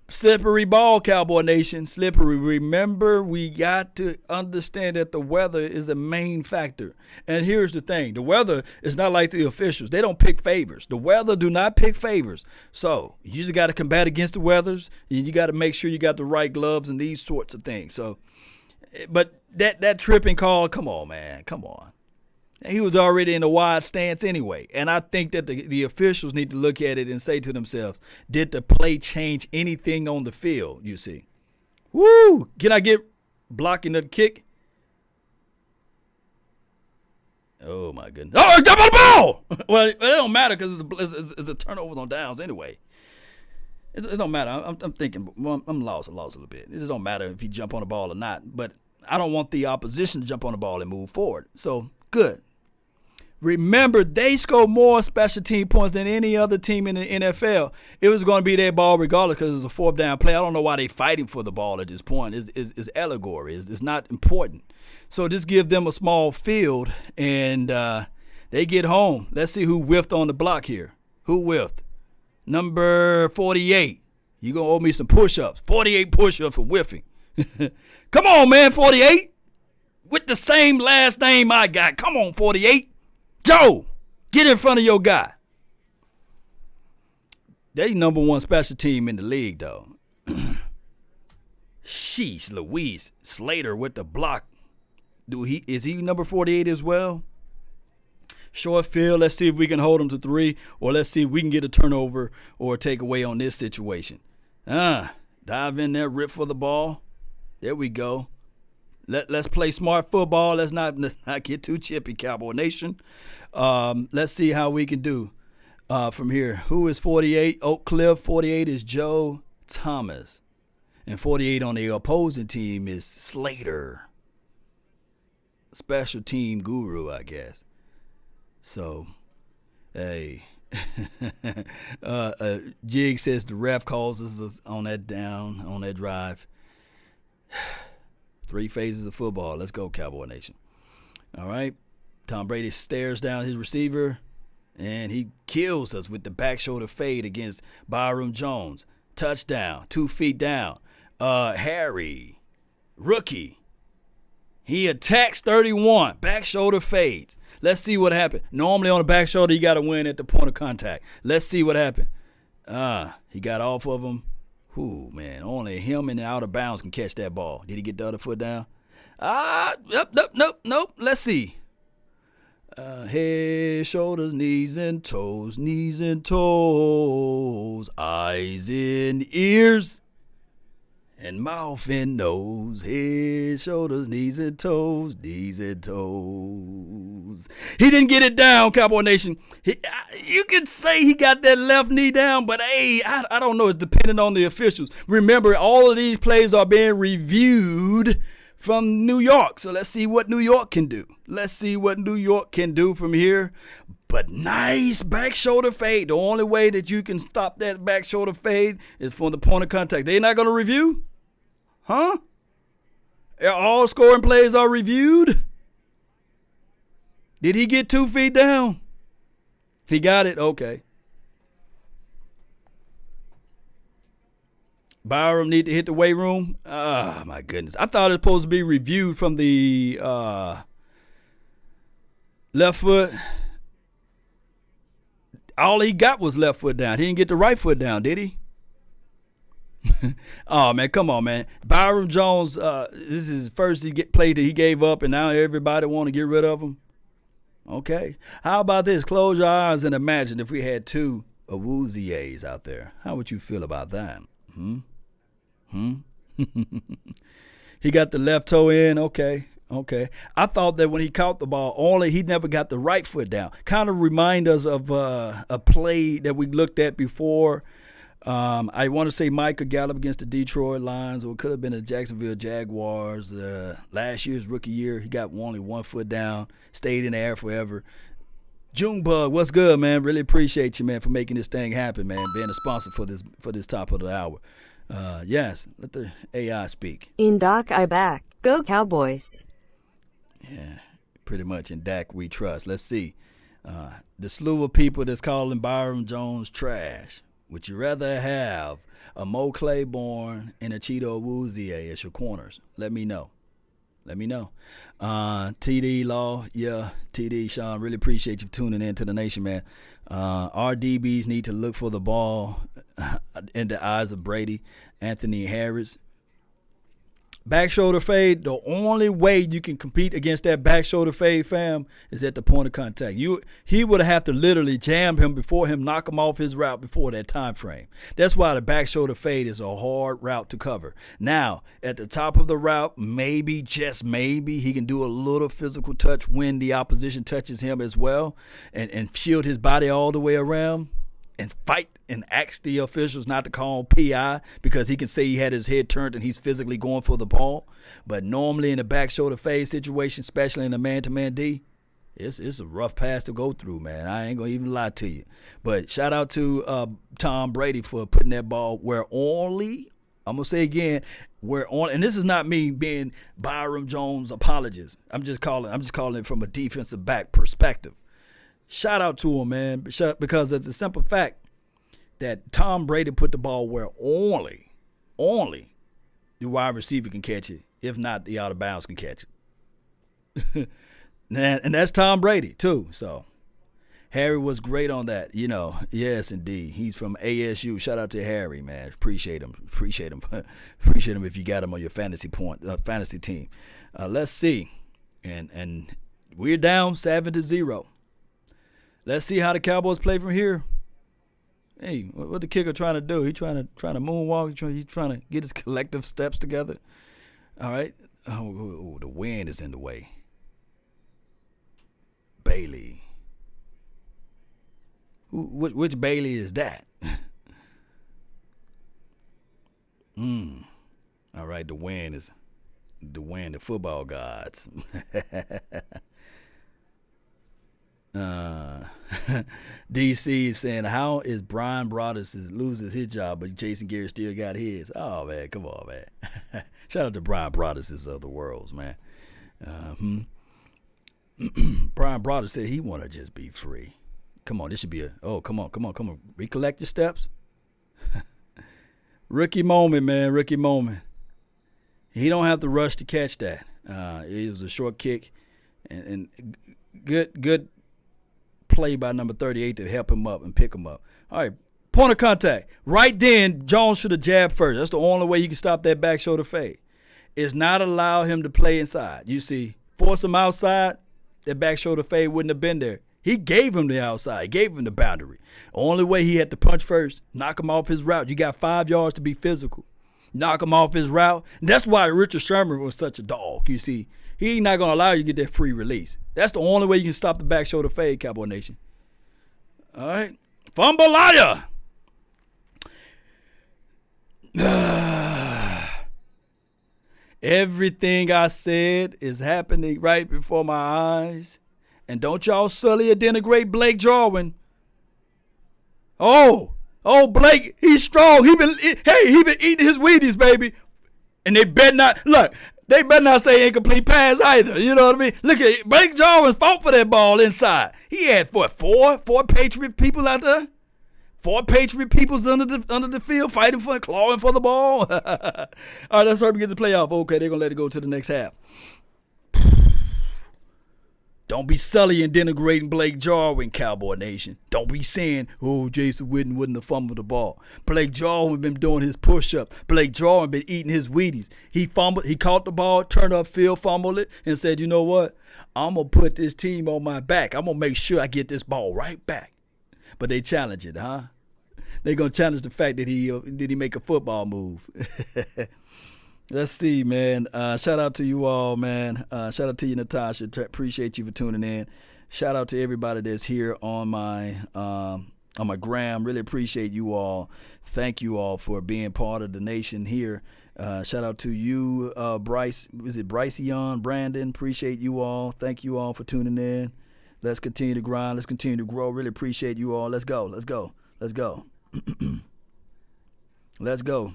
S1: Slippery ball, Cowboy Nation. Slippery. Remember, we got to understand that the weather is a main factor. And here's the thing. The weather is not like the officials. They don't pick favors. The weather do not pick favors. So you just got to combat against the weathers. And you got to make sure you got the right gloves and these sorts of things. So, but that tripping call, come on, man. Come on. He was already in a wide stance anyway. And I think that the officials need to look at it and say to themselves, did the play change anything on the field, you see? Woo! Can I get blocking the kick? Oh, my goodness. Oh, jump on the ball! Well, it don't matter because it's a turnover on downs anyway. It don't matter. I'm thinking, well, I'm lost a little bit. It just don't matter if you jump on the ball or not. But I don't want the opposition to jump on the ball and move forward. So, good. Remember, they scored more special team points than any other team in the NFL. It was going to be their ball regardless because it was a fourth down play. I don't know why they're fighting for the ball at this point. It's allegory. It's not important. So just give them a small field, and they get home. Let's see who whiffed on the block here. Who whiffed? Number 48. You're going to owe me some push-ups. 48 push-ups for whiffing. Come on, man, 48. With the same last name I got. Come on, 48. Joe, get in front of your guy. They number one special team in the league, though. Sheesh, Louise. Slater with the block. Is he number 48 as well? Short field, let's see if we can hold him to 3, or let's see if we can get a turnover or a takeaway on this situation. Dive in there, rip for the ball. There we go. Let's play smart football. Let's not get too chippy, Cowboy Nation. Let's see how we can do from here. Who is 48? Oak Cliff. 48 is Joe Thomas. And 48 on the opposing team is Slater. Special team guru, I guess. So, hey. Jig says the ref calls us on that drive. 3 phases of football. Let's go, Cowboy Nation. All right. Tom Brady stares down his receiver, and he kills us with the back shoulder fade against Byron Jones. Touchdown. 2 feet down. Harry, rookie. He attacks 31. Back shoulder fades. Let's see what happened. Normally on the back shoulder, you got to win at the point of contact. Let's see what happened. He got off of him. Ooh, man, only him in the out of bounds can catch that ball. Did he get the other foot down? Nope. Let's see. Head, shoulders, knees and toes, eyes and ears, and mouth and nose. Head, shoulders, knees and toes. He didn't get it down, Cowboy Nation. You could say he got that left knee down, but hey, I don't know. It's depending on the officials. Remember, all of these plays are being reviewed from New York. So let's see what New York can do. From here. But nice back shoulder fade. The only way that you can stop that back shoulder fade is from the point of contact. They're not going to review? Huh? All scoring plays are reviewed? Did he get 2 feet down? He got it? Okay. Byram need to hit the weight room? Ah, my goodness. I thought it was supposed to be reviewed from the left foot. All he got was left foot down. He didn't get the right foot down, did he? Oh, man, come on, man. Byron Jones, this is his first play that he gave up, and now everybody want to get rid of him? Okay. How about this? Close your eyes and imagine if we had 2 Awuzies out there. How would you feel about that? He got the left toe in. Okay. I thought that when he caught the ball, he never got the right foot down. Kind of remind us of a play that we looked at before. I want to say Micah Gallup against the Detroit Lions, or it could have been the Jacksonville Jaguars. Last year's rookie year, he got only 1 foot down, stayed in the air forever. Junebug, what's good, man? Really appreciate you, man, for making this thing happen, man, being a sponsor for this top of the hour. Yes, let the AI speak.
S3: In Doc, I back. Go Cowboys.
S1: Yeah, pretty much in Dak we trust. Let's see. The slew of people that's calling Byron Jones trash. Would you rather have a Mo Claiborne and a Cheeto Awuzie as your corners? Let me know. TD Law, yeah, TD Sean, really appreciate you tuning in to the nation, man. Our DBs need to look for the ball in the eyes of Brady, Anthony Harris. Back shoulder fade, the only way you can compete against that back shoulder fade, fam, is at the point of contact. He would have to literally jam him before him, knock him off his route before that time frame. That's why the back shoulder fade is a hard route to cover. Now, at the top of the route, maybe, just maybe, he can do a little physical touch when the opposition touches him as well and shield his body all the way around and fight and ask the officials not to call PI because he can say he had his head turned and he's physically going for the ball. But normally in a back shoulder fade situation, especially in a man-to-man D, it's a rough pass to go through, man. I ain't going to even lie to you. But shout out to Tom Brady for putting that ball where only, I'm going to say again, where on, and this is not me being Byron Jones apologist. I'm just calling it from a defensive back perspective. Shout out to him, man, because it's a simple fact that Tom Brady put the ball where only the wide receiver can catch it. If not, the out of bounds can catch it. And that's Tom Brady, too. So Harry was great on that, Yes, indeed. He's from ASU. Shout out to Harry, man. Appreciate him. Appreciate him if you got him on your fantasy team. Let's see. And we're down 7-0. Let's see how the Cowboys play from here. Hey, what the kicker trying to do? He trying to moonwalk. He's trying to get his collective steps together. All right. Oh, the wind is in the way. Bailey. Which Bailey is that? All right. The wind, the football gods. DC is saying, how is Brian Broaddus loses his job, but Jason Garrett still got his? Oh, man, come on, man. Shout out to Brian Broaddus of the worlds, man. Brian Broaddus said he want to just be free. Come on, this should be come on. Recollect your steps. Rookie moment, man, rookie moment. He don't have to rush to catch that. It was a short kick and good play by number 38 to help him up and pick him up. All right, point of contact. Right then, Jones should have jabbed first. That's the only way you can stop that back shoulder fade. Is not allow him to play inside. You see, force him outside, that back shoulder fade wouldn't have been there. He gave him the outside. He gave him the boundary. Only way he had to punch first, knock him off his route. You got 5 yards to be physical. Knock him off his route. And that's why Richard Sherman was such a dog, you see. He ain't not going to allow you to get that free release. That's the only way you can stop the back shoulder fade, Cowboy Nation. All right. Fumble-aya. Everything I said is happening right before my eyes. And don't y'all sully or denigrate Blake Jarwin. Oh, Blake, he's strong. He been eating his Wheaties, baby. And they better not say incomplete pass either. You know what I mean? Look at it. Blake Jarwin fought for that ball inside. He had four Patriot people out there. 4 Patriot peoples under the field fighting for clawing for the ball. All right, let's hurry get the playoff. Okay, they're gonna let it go to the next half. Don't be sully and denigrating Blake Jarwin, Cowboy Nation. Don't be saying, Jason Witten wouldn't have fumbled the ball. Blake Jarwin been doing his push-up. Blake Jarwin been eating his Wheaties. He fumbled. He caught the ball, turned upfield, fumbled it, and said, you know what? I'm going to put this team on my back. I'm going to make sure I get this ball right back. But they challenge it, huh? They're gonna challenge the fact that he did he make a football move. Let's see, man. Shout out to you all, man. Shout out to you, Natasha. Appreciate you for tuning in. Shout out to everybody that's here on my gram. Really appreciate you all. Thank you all for being part of the nation here. Shout out to you, Bryce. Is it Bryce Young, Brandon? Appreciate you all. Thank you all for tuning in. Let's continue to grind. Let's continue to grow. Really appreciate you all. Let's go. Let's go. Let's go. Let's go.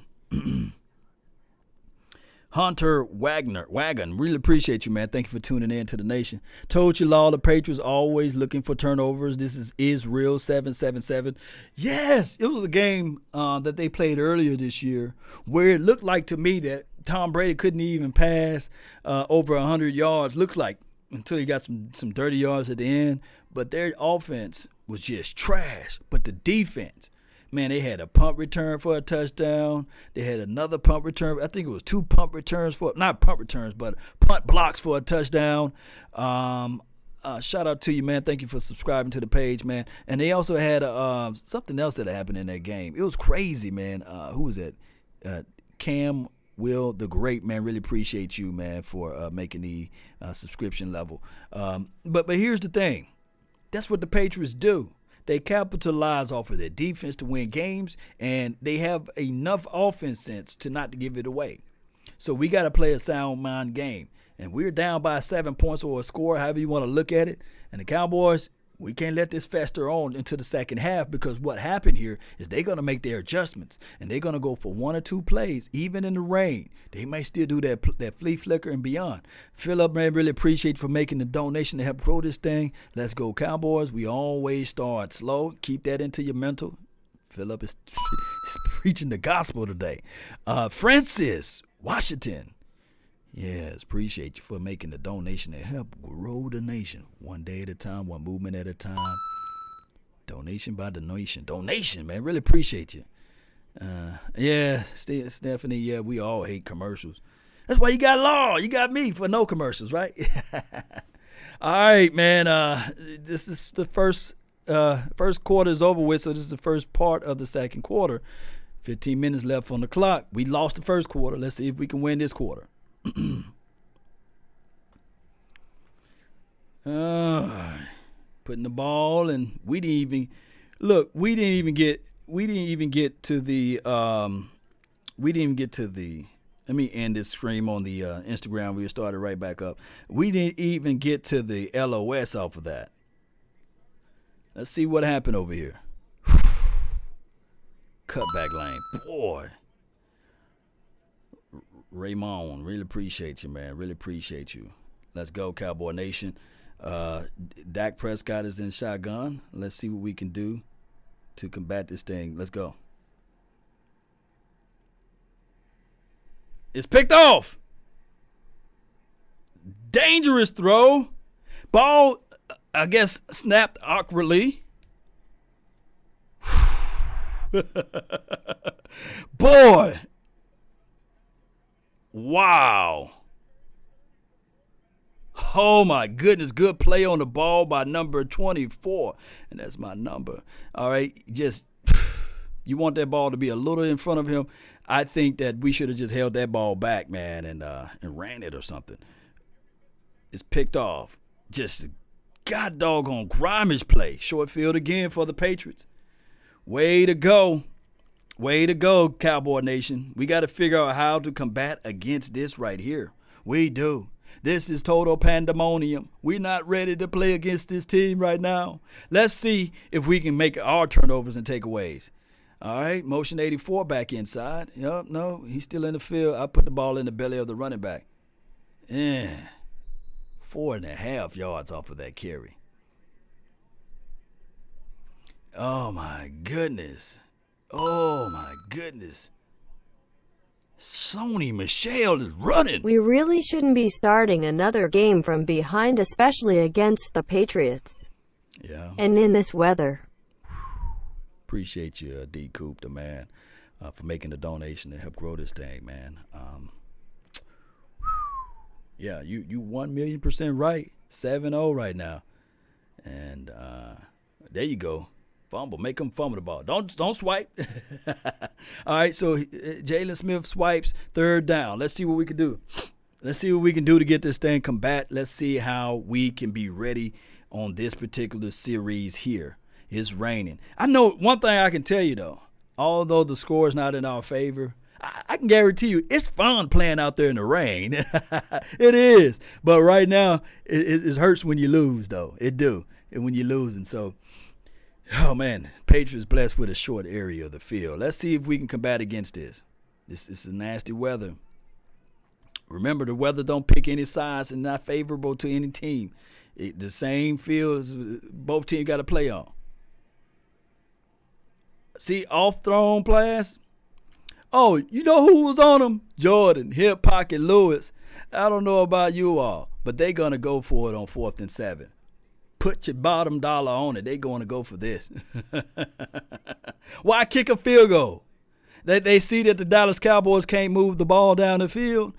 S1: Hunter Wagon, really appreciate you, man. Thank you for tuning in to the nation. Told you, Law, the Patriots always looking for turnovers. This is Israel 777. Yes, it was a game that they played earlier this year where it looked like to me that Tom Brady couldn't even pass over 100 yards. Looks like until he got some dirty yards at the end. But their offense was just trash. But the defense, man, they had a punt return for a touchdown. They had another punt return. I think it was 2 punt returns not punt returns, but punt blocks for a touchdown. Shout out to you, man. Thank you for subscribing to the page, man. And they also had something else that happened in that game. It was crazy, man. Who was that? Cam Will the Great, man. Really appreciate you, man, for making the subscription level. But here's the thing. That's what the Patriots do. They capitalize off of their defense to win games, and they have enough offense sense to not to give it away. So we got to play a sound mind game. And we're down by 7 points or a score, however you want to look at it. And the Cowboys, we can't let this fester on into the second half, because what happened here is they're going to make their adjustments, and they're going to go for 1 or 2 plays, even in the rain. They may still do that flea flicker and beyond. Philip, man, really appreciate you for making the donation to help grow this thing. Let's go, Cowboys. We always start slow. Keep that into your mental. Philip is preaching the gospel today. Francis Washington. Yes, appreciate you for making the donation to help grow the nation. One day at a time, one movement at a time. Donation by donation. Donation, man. Really appreciate you. Yeah, Stephanie, yeah, we all hate commercials. That's why you got Law. You got me for no commercials, right? All right, man. This is the first quarter is over with, so this is the first part of the second quarter. 15 minutes left on the clock. We lost the first quarter. Let's see if we can win this quarter. Putting the ball, and we didn't even get to the let me end this stream on the Instagram. We started right back up. We didn't even get to the LOS off of that. Let's see what happened over here. Cutback lane, boy. Raymond, really appreciate you, man. Really appreciate you. Let's go, Cowboy Nation. Dak Prescott is in shotgun. Let's see what we can do to combat this thing. Let's go. It's picked off. Dangerous throw. Ball, I guess, snapped awkwardly. Boy. Wow. Oh, my goodness. Good play on the ball by number 24. And that's my number. All right. Just, you want that ball to be a little in front of him. I think that we should have just held that ball back, man, and ran it or something. It's picked off. Just god doggone grimish play. Short field again for the Patriots. Way to go. Way to go, Cowboy Nation. We got to figure out how to combat against this right here. We do. This is total pandemonium. We're not ready to play against this team right now. Let's see if we can make our turnovers and takeaways. All right, motion 84 back inside. Yep, no, he's still in the field. I put the ball in the belly of the running back. 4.5 yards off of that carry. Oh, my goodness. Oh, my goodness. Sony Michel is running.
S3: We really shouldn't be starting another game from behind, especially against the Patriots.
S1: Yeah.
S3: And in this weather.
S1: Appreciate you, D. Coop, the man, for making the donation to help grow this thing, man. Yeah, you 1,000,000% right. 7-0 right now. And there you go. Fumble. Make them fumble the ball. Don't swipe. All right, so Jalen Smith swipes, third down. Let's see what we can do. Let's see what we can do to get this thing combat. Let's see how we can be ready on this particular series here. It's raining. I know one thing I can tell you, though. Although the score is not in our favor, I can guarantee you it's fun playing out there in the rain. It is. But right now, it hurts when you lose, though. It do. And when you're losing. So, oh, man, Patriots blessed with a short area of the field. Let's see if we can combat against this. This is nasty weather. Remember, the weather don't pick any sides and not favorable to any team. The same field as both teams got to play on. See, off-thrown pass. Oh, you know who was on them? Jordan, Hip Pocket, Lewis. I don't know about you all, but they're going to go for it on 4th and 7. Put your bottom dollar on it. They're going to go for this. Why kick a field goal? They see that the Dallas Cowboys can't move the ball down the field.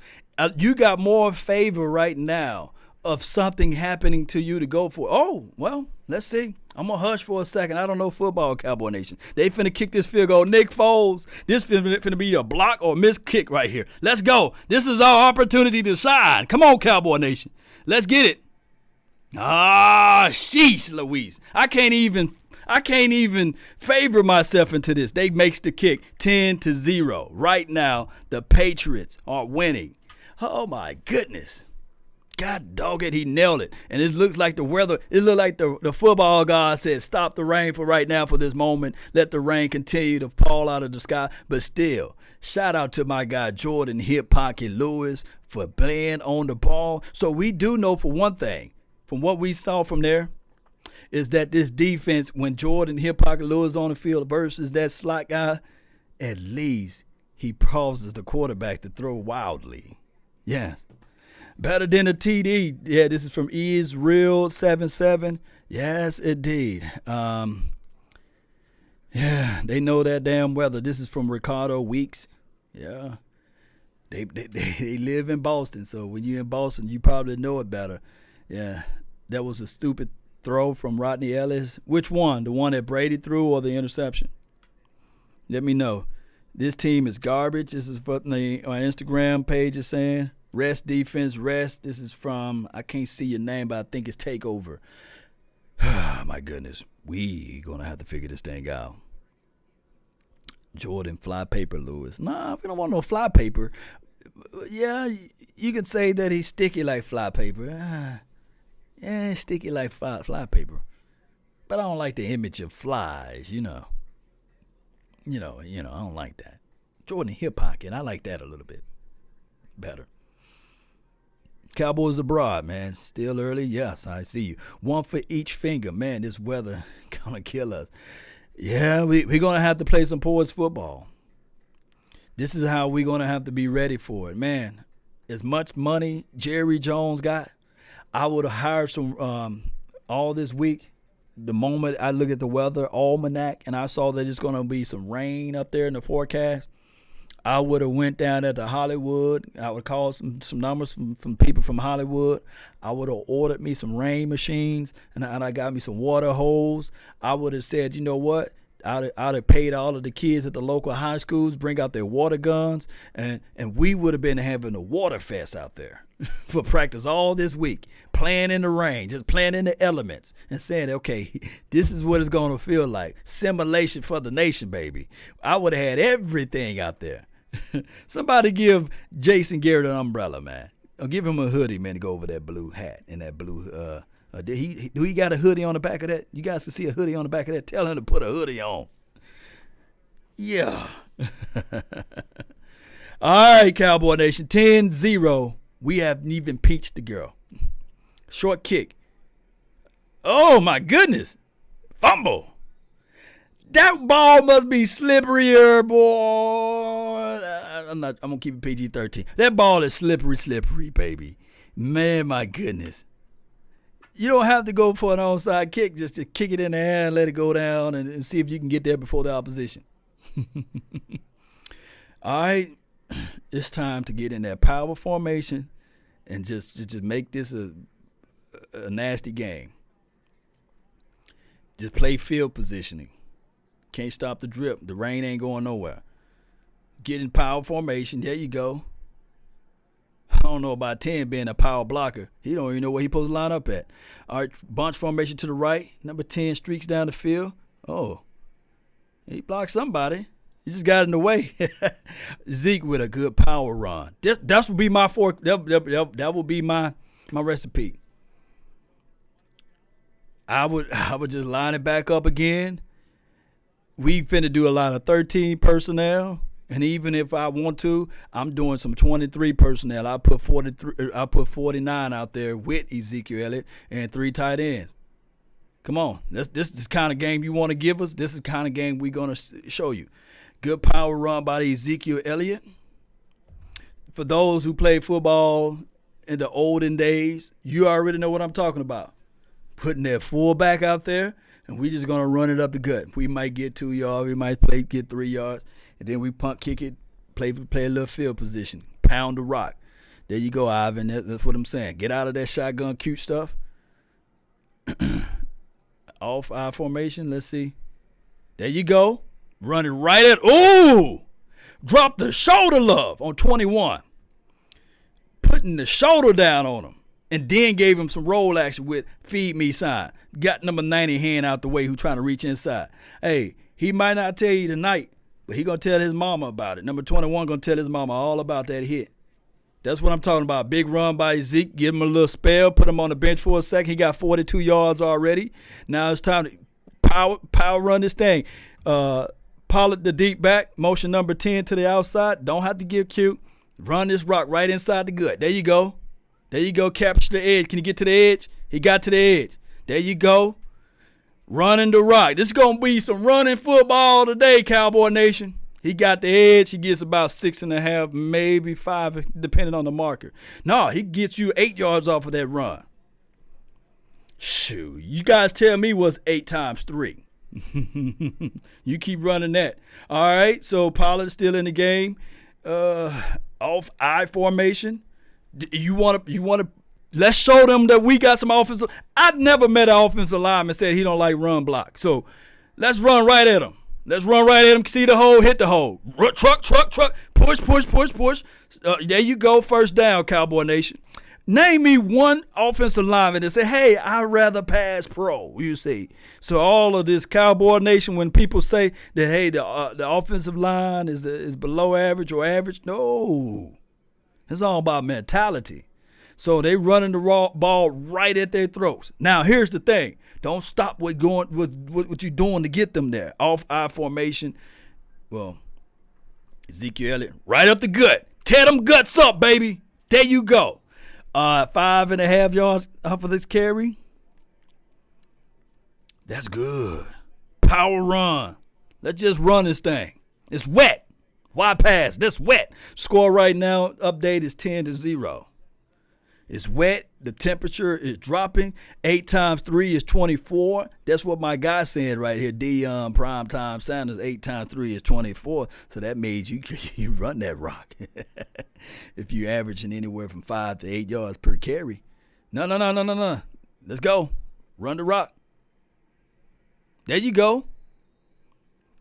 S1: You got more favor right now of something happening to you to go for it. Oh, well, let's see. I'm going to hush for a second. I don't know football, Cowboy Nation. They finna kick this field goal. Nick Foles, this finna be a block or a missed kick right here. Let's go. This is our opportunity to shine. Come on, Cowboy Nation. Let's get it. Ah, sheesh, Louise. I can't even favor myself into this. They makes the kick 10-0. Right now, the Patriots are winning. Oh, my goodness. God dog it, he nailed it. And it looks like the weather, it looked like the football god said, stop the rain for right now for this moment. Let the rain continue to fall out of the sky. But still, shout out to my guy Jordan Hip Pocket Lewis for playing on the ball. So we do know for one thing, from what we saw from there, is that this defense, when Jordan Hip Pocket Lewis on the field versus that slot guy, at least he pauses the quarterback to throw wildly. Yes. Better than a TD. Yeah, this is from Israel77. Yes, indeed. Yeah, they know that damn weather. This is from Ricardo Weeks. Yeah. They live in Boston, so when you're in Boston, you probably know it better. Yeah, that was a stupid throw from Rodney Ellis. Which one? The one that Brady threw or the interception? Let me know. This team is garbage. This is what the Instagram page is saying. Rest defense, rest. This is from, I can't see your name, but I think it's Takeover. My goodness. We going to have to figure this thing out. Jordan, fly paper, Lewis. Nah, we don't want no fly paper. Yeah, you could say that he's sticky like fly paper. Yeah, sticky like fly paper. But I don't like the image of flies, you know. I don't like that. Jordan Hip Pocket, I like that a little bit better. Cowboys abroad, man. Still early. Yes, I see you. One for each finger. Man, this weather going to kill us. Yeah, we're going to have to play some poets football. This is how we're going to have to be ready for it. Man, as much money Jerry Jones got, I would have hired some all this week. The moment I look at the weather almanac and I saw that it's going to be some rain up there in the forecast, I would have went down there to Hollywood. I would call some numbers from people from Hollywood. I would have ordered me some rain machines, and I got me some water hose. I would have said, you know what? I'd have paid all of the kids at the local high schools, bring out their water guns, and we would have been having a water fest out there for practice all this week, playing in the rain, just playing in the elements, and saying, okay, this is what it's going to feel like. Simulation for the nation, baby. I would have had everything out there. Somebody give Jason Garrett an umbrella, man. Or give him a hoodie, man, to go over that blue hat and that blue. Do he got a hoodie on the back of that? You guys can see a hoodie on the back of that. Tell him to put a hoodie on. Yeah. All right, Cowboy Nation. 10-0. We haven't even peached the girl. Short kick. Oh, my goodness. Fumble. That ball must be slipperier, boy. I'm gonna keep it PG-13. That ball is slippery, baby. Man, my goodness. You don't have to go for an onside kick. Just to kick it in the air and let it go down and see if you can get there before the opposition. All right, it's time to get in that power formation and just make this a nasty game. Just play field positioning. Can't stop the drip. The rain ain't going nowhere. Get in power formation. There you go. I don't know about 10 being a power blocker. He don't even know where he's supposed to line up at. All right, bunch formation to the right. Number 10 streaks down the field. Oh, he blocked somebody. He just got in the way. Zeke with a good power run. That would be my that would be my recipe. I would just line it back up again. We finna do a lot of 13 personnel. And even if I want to, I'm doing some 23 personnel. I put 49 out there with Ezekiel Elliott and 3 tight ends. Come on, this is the kind of game you want to give us. This is the kind of game we're gonna show you. Good power run by Ezekiel Elliott. For those who played football in the olden days, you already know what I'm talking about. Putting that fullback out there, and we just gonna run it up the gut. We might get 2 yards, we might get 3 yards. And then we punt, kick it, play a little field position, pound the rock. There you go, Ivan. That's what I'm saying. Get out of that shotgun cute stuff. Off I formation. Let's see. There you go. Run it right at. Ooh! Drop the shoulder love on 21. Putting the shoulder down on him. And then gave him some roll action with feed me sign. Got number 90 hand out the way who trying to reach inside. Hey, he might not tell you tonight, but he going to tell his mama about it. Number 21 going to tell his mama all about that hit. That's what I'm talking about. Big run by Zeke. Give him a little spell. Put him on the bench for a second. He got 42 yards already. Now it's time to power run this thing. Pollard the deep back. Motion number 10 to the outside. Don't have to get cute. Run this rock right inside the gut. There you go. There you go. Capture the edge. Can you get to the edge? He got to the edge. There you go. Running the rock. This is going to be some running football today, Cowboy Nation. He got the edge. He gets about 6.5, maybe 5, depending on the marker. No, he gets you 8 yards off of that run. Shoot, you guys tell me what's 8 times 3. You keep running that. All right, so Pollard still in the game. Off I formation. You want to let's show them that we got some offensive. I've never met an offensive lineman said he don't like run block. So let's run right at him. Let's run right at him. See the hole, hit the hole. Truck. Push. There you go. First down, Cowboy Nation. Name me one offensive lineman that say, hey, I'd rather pass pro, you see. So all of this Cowboy Nation, when people say that, hey, the offensive line is below average or average, no. It's all about mentality. So they running the ball right at their throats. Now, here's the thing. Don't stop what you're doing to get them there. Off I formation. Well, Ezekiel Elliott, right up the gut. Tear them guts up, baby. There you go. 5.5 yards off of this carry. That's good. Power run. Let's just run this thing. It's wet. Why pass? That's wet. Score right now, update is 10-0. It's wet. The temperature is dropping. 8 times 3 is 24. That's what my guy said right here. Dion Primetime Sanders. 8 times 3 is 24. So that means you run that rock. If you're averaging anywhere from 5 to 8 yards per carry. No. Let's go. Run the rock. There you go.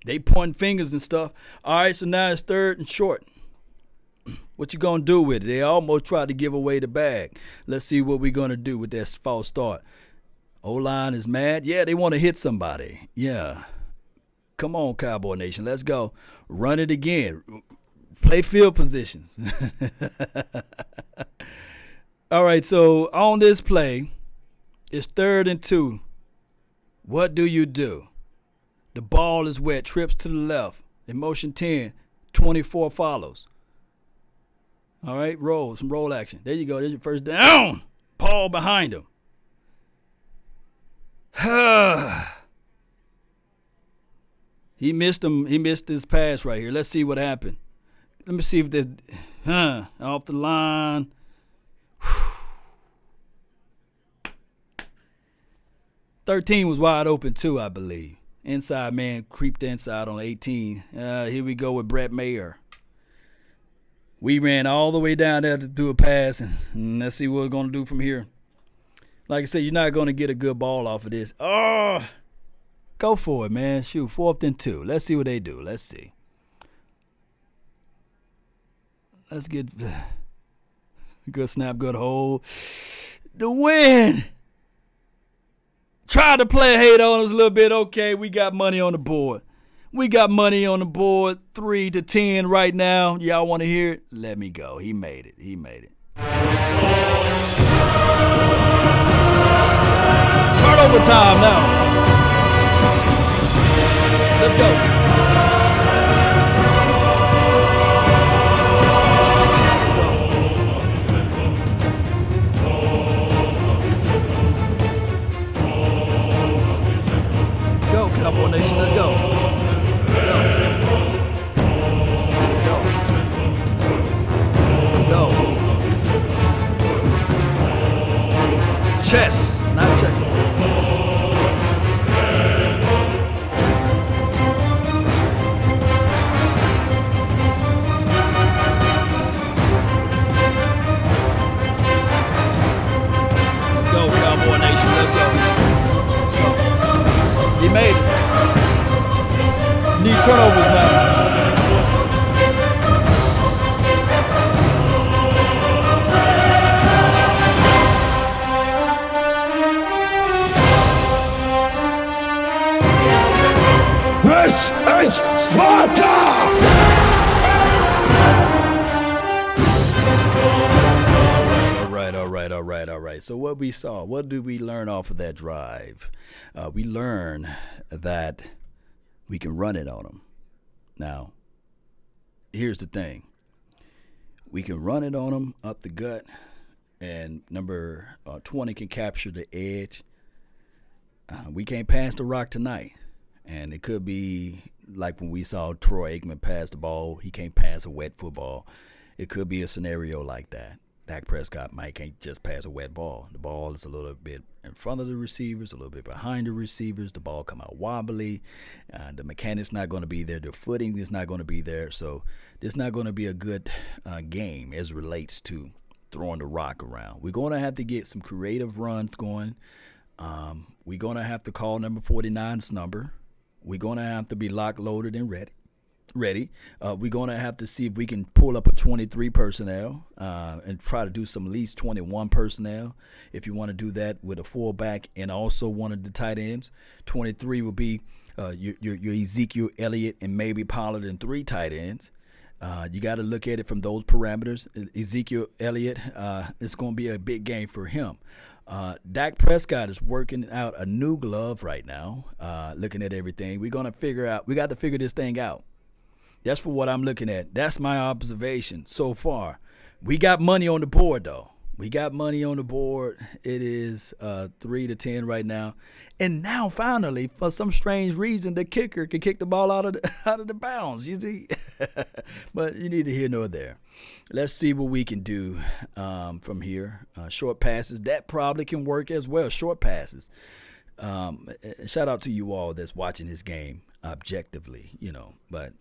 S1: They point fingers and stuff. All right, so now it's 3rd and short. What you going to do with it? They almost tried to give away the bag. Let's see what we're going to do with that false start. O-line is mad. Yeah, they want to hit somebody. Yeah. Come on, Cowboy Nation. Let's go. Run it again. Play field positions. All right, so on this play, it's 3rd and 2. What do you do? The ball is wet. Trips to the left. In motion 10. 24 follows. All right, some roll action. There you go. There's your first down. Paul behind him. He missed him. He missed this pass right here. Let's see what happened. Let me see if there's off the line. 13 was wide open too, I believe. Inside man creeped inside on 18. Here we go with Brett Mayer. We ran all the way down there to do a pass, and let's see what we're going to do from here. Like I said, you're not going to get a good ball off of this. Oh, Go for it, man. Shoot, 4th and 2. Let's see what they do. Let's see. Let's get good snap, good hold. The win. Try to play hate on us a little bit. Okay, we got money on the board. 3-10 right now. Y'all want to hear it? Let me go. He made it. Turnover time now. Let's go. Let's go, Cowboy Nation. Let's go. Let's go. Chess, not check. Let's go, Cowboy Nation. Let's go. He made it. Need turnovers now.
S2: This is Sparta!
S1: All right. So what we saw, what did we learn off of that drive? We learned that we can run it on them. Now, here's the thing. We can run it on them up the gut, and number 20 can capture the edge. We can't pass the rock tonight. And it could be like when we saw Troy Aikman pass the ball, he can't pass a wet football. It could be a scenario like that. Dak Prescott can't just pass a wet ball. The ball is a little bit in front of the receivers, a little bit behind the receivers. The ball come out wobbly. The mechanics not going to be there. The footing is not going to be there. So this is not going to be a good game as relates to throwing the rock around. We're going to have to get some creative runs going. We're going to have to call number 49's number. We're going to have to be locked, loaded, and ready. We're going to have to see if we can pull up a 23 personnel and try to do some at least 21 personnel. If you want to do that with a fullback and also one of the tight ends, 23 will be your Ezekiel Elliott and maybe Pollard and 3 tight ends. You got to look at it from those parameters. Ezekiel Elliott, it's going to be a big game for him. Dak Prescott is working out a new glove right now, looking at everything. We got to figure this thing out. That's for what I'm looking at. That's my observation so far. We got money on the board, though. It is 3-10 right now. And now, finally, for some strange reason, the kicker can kick the ball out of the bounds. You see? But you need to hear nor there. Let's see what we can do from here. Short passes, that probably can work as well. Short passes. Shout out to you all that's watching this game objectively, but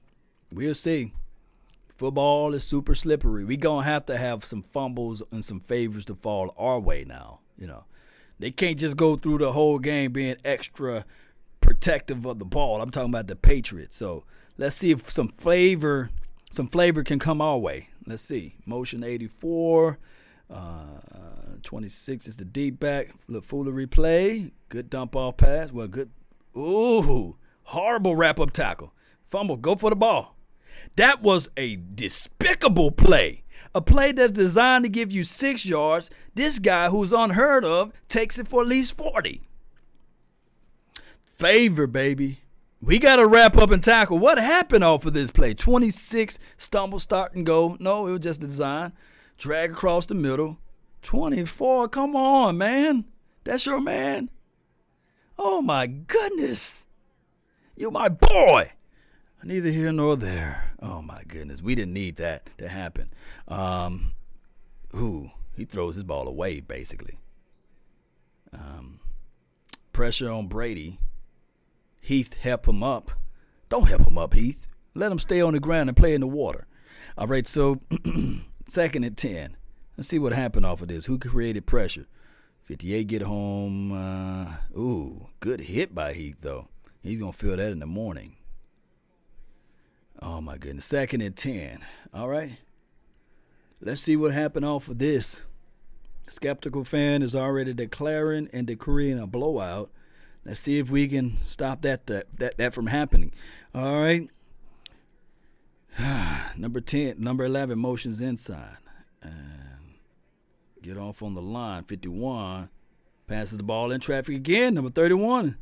S1: we'll see. Football is super slippery. We're going to have some fumbles and some favors to fall our way now. They can't just go through the whole game being extra protective of the ball. I'm talking about the Patriots. So let's see if some flavor can come our way. Let's see. Motion 84. 26 is the deep back. Foolery play. Good dump off pass. Well, good. Ooh, horrible wrap up tackle. Fumble. Go for the ball. That was a despicable play. A play that's designed to give you 6 yards. This guy, who's unheard of, takes it for at least 40. Favor, baby. We got to wrap up and tackle. What happened off of this play? 26, stumble, start, and go. No, it was just a design. Drag across the middle. 24, come on, man. That's your man. Oh, my goodness. You my boy. Neither here nor there. Oh, my goodness. We didn't need that to happen. He throws his ball away, basically. Pressure on Brady. Heath, help him up. Don't help him up, Heath. Let him stay on the ground and play in the water. All right, so 2nd and 10. Let's see what happened off of this. Who created pressure? 58 get home. Good hit by Heath, though. He's going to feel that in the morning. Oh, my goodness. 2nd and 10. All right. Let's see what happened off of this. Skeptical fan is already declaring and decreeing a blowout. Let's see if we can stop that from happening. All right. Number 11, motions inside. And get off on the line. 51. Passes the ball in traffic again. Number 31.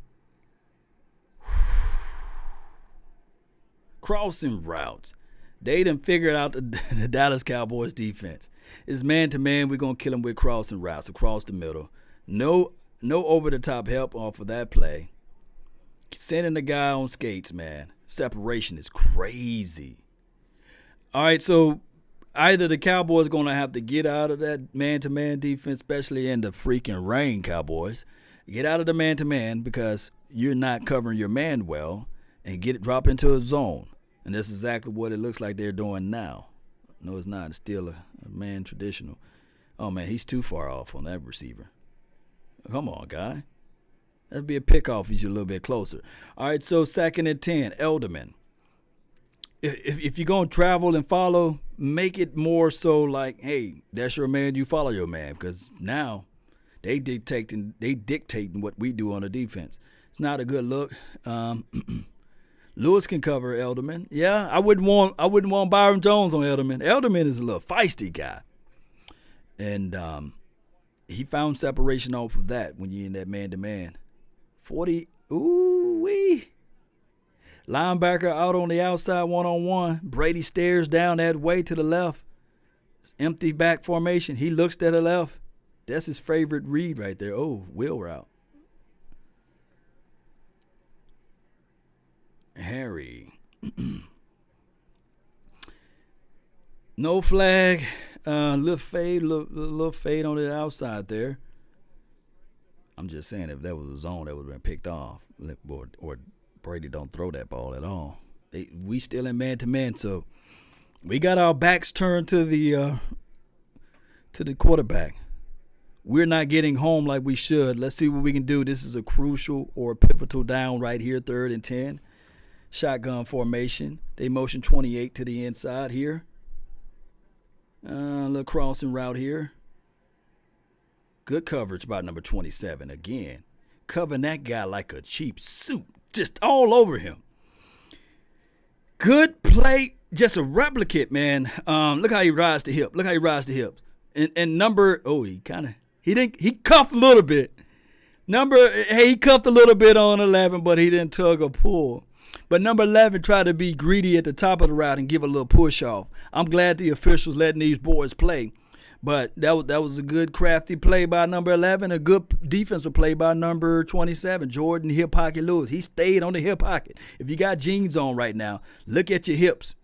S1: Crossing routes. They done figured out the Dallas Cowboys defense. It's man-to-man. We're going to kill them with crossing routes across the middle. No over-the-top help off of that play. Sending the guy on skates, man. Separation is crazy. All right, so either the Cowboys are going to have to get out of that man-to-man defense, especially in the freaking rain, Cowboys. Get out of the man-to-man because you're not covering your man well, and drop into a zone. And that's exactly what it looks like they're doing now. No, it's not. It's still a man traditional. Oh, man, he's too far off on that receiver. Come on, guy. That'd be a pickoff if you're a little bit closer. All right, so 2nd and 10, Elderman. If you're going to travel and follow, make it more so like, hey, that's your man, you follow your man. Because now they dictating what we do on the defense. It's not a good look. Lewis can cover Elderman. Yeah, I wouldn't want Byron Jones on Elderman. Elderman is a little feisty guy. And he found separation off of that when you're in that man-to-man. 40, ooh-wee. Linebacker out on the outside one-on-one. Brady stares down that way to the left. It's empty back formation. He looks to the left. That's his favorite read right there. Oh, wheel route. Harry. No flag. Little fade on the outside there. I'm just saying if that was a zone that would have been picked off. Or Brady don't throw that ball at all. We still in man-to-man, so we got our backs turned to the quarterback. We're not getting home like we should. Let's see what we can do. This is a crucial or pivotal down right here, 3rd and 10. Shotgun formation. They motion 28 to the inside here. A little crossing route here. Good coverage by number 27 again. Covering that guy like a cheap suit. Just all over him. Good play. Just a replicate, man. Look how he rides the hip. And number, he cuffed a little bit. He cuffed a little bit on 11, but he didn't tug or pull. But number 11 tried to be greedy at the top of the route and give a little push off. I'm glad the officials letting these boys play. But that was a good crafty play by number 11, a good defensive play by number 27, Jordan Hip Pocket Lewis. He stayed on the hip pocket. If you got jeans on right now, look at your hips.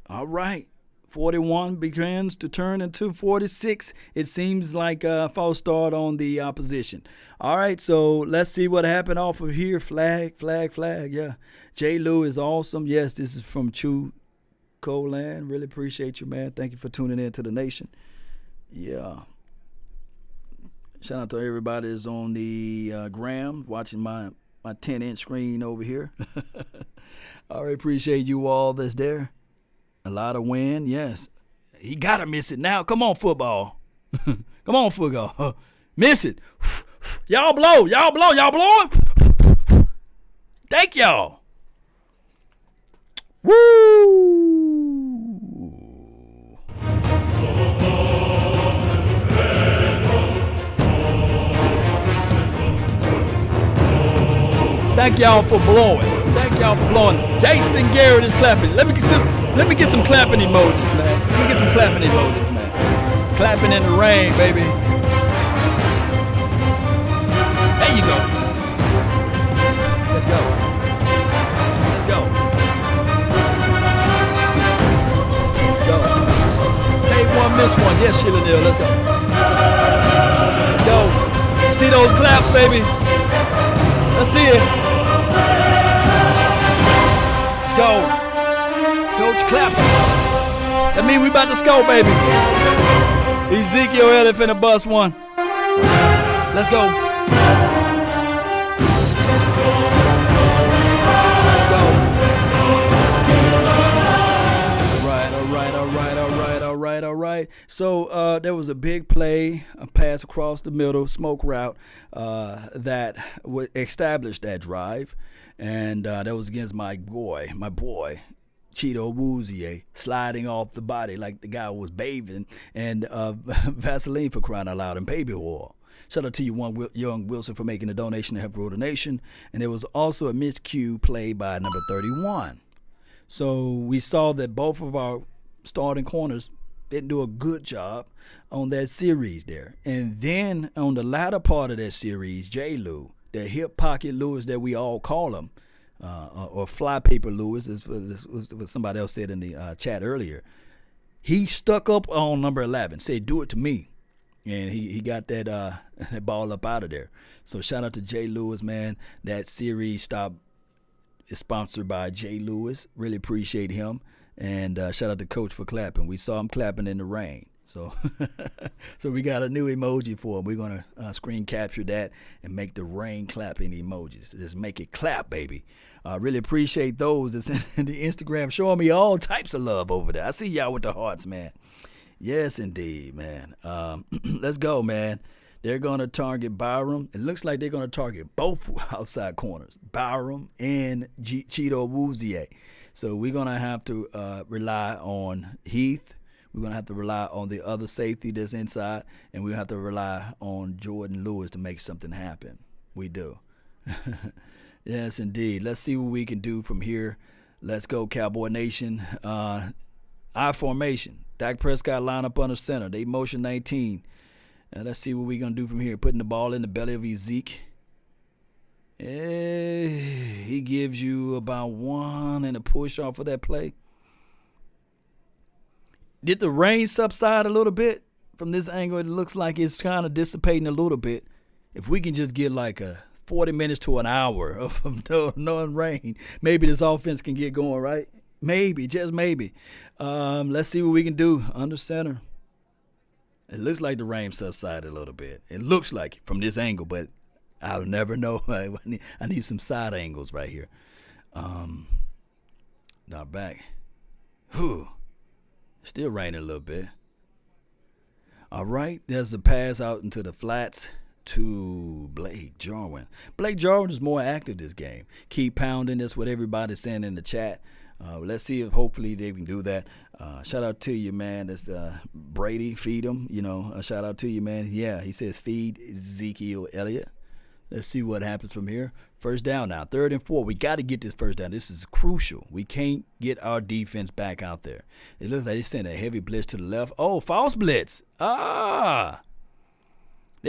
S1: All right. 41 begins to turn into 46. It seems like a false start on the opposition. All right, so let's see what happened off of here. Flag. Yeah. J. Lou is awesome. Yes, this is from Chu Coland. Really appreciate you, man. Thank you for tuning in to the nation. Yeah. Shout out to everybody that's on the gram watching my 10-inch screen over here. All right, appreciate you all that's there. A lot of wind, yes. He got to miss it now. Come on, football. Come on, football. Miss it. Y'all blow. Y'all blowing? Thank y'all. Woo! Thank y'all for blowing. Jason Garrett is clapping. Let me get some clapping emojis, man. Clapping in the rain, baby. There you go. Let's go. Hey, one, miss one. Yes, Sheila Neal. Let's go. See those claps, baby? Let's see it. Let's go. Coach clapping. That means we about to score, baby. Ezekiel Elliott finna bust one. Let's go. All right. So there was a big play, a pass across the middle, smoke route that established that drive, and that was against my boy, Cheeto Woozier, sliding off the body like the guy was bathing, and Vaseline for crying out loud, and baby oil. Shout out to you, Young Wilson, for making a donation to help grow the nation. And there was also a miscue play by number 31. So we saw that both of our starting corners didn't do a good job on that series there. And then on the latter part of that series, J. Lou, the hip pocket Lewis that we all call him, or fly paper Lewis, as what somebody else said in the chat earlier, he stuck up on number 11, said, "Do it to me." And he got that that ball up out of there. So shout out to Jay Lewis, man. That series stop is sponsored by Jay Lewis. Really appreciate him. And shout out to Coach for clapping. We saw him clapping in the rain. So so we got a new emoji for him. We're going to screen capture that and make the rain clapping emojis. Just make it clap, baby. Really appreciate those that's in the Instagram showing me all types of love over there. I see y'all with the hearts, man. Yes, indeed, man. Let's go, man. They're going to target Byram. It looks like they're going to target both outside corners, Byram and Cheeto Woozier. So we're going to have to rely on Heath. We're going to have to rely on the other safety that's inside, and we have to rely on Jordan Lewis to make something happen. We do. Yes, indeed. Let's see what we can do from here. Let's go, Cowboy Nation. I formation. Dak Prescott line up under center. They motion 19. Let's see what we're going to do from here. Putting the ball in the belly of Zeke. He gives you about one and a push off of that play. Did the rain subside a little bit? From this angle, it looks like it's kind of dissipating a little bit. If we can just get like a 40 minutes to an hour of no rain, maybe this offense can get going, right? Maybe, just maybe. Let's see what we can do under center. It looks like the rain subsided a little bit. It looks like it from this angle, but I'll never know. I need some side angles right here. Not back. Whew. Still raining a little bit. All right, there's a pass out into the flats to Blake Jarwin. Blake Jarwin is more active this game. Keep pounding. That's what everybody's saying in the chat. Let's see if hopefully they can do that. Shout out to you, man. That's Brady. Feed him. Shout out to you, man. Yeah, he says feed Ezekiel Elliott. Let's see what happens from here. First down now. 3rd and 4. We got to get this first down. This is crucial. We can't get our defense back out there. It looks like they sent a heavy blitz to the left. Oh, false blitz. They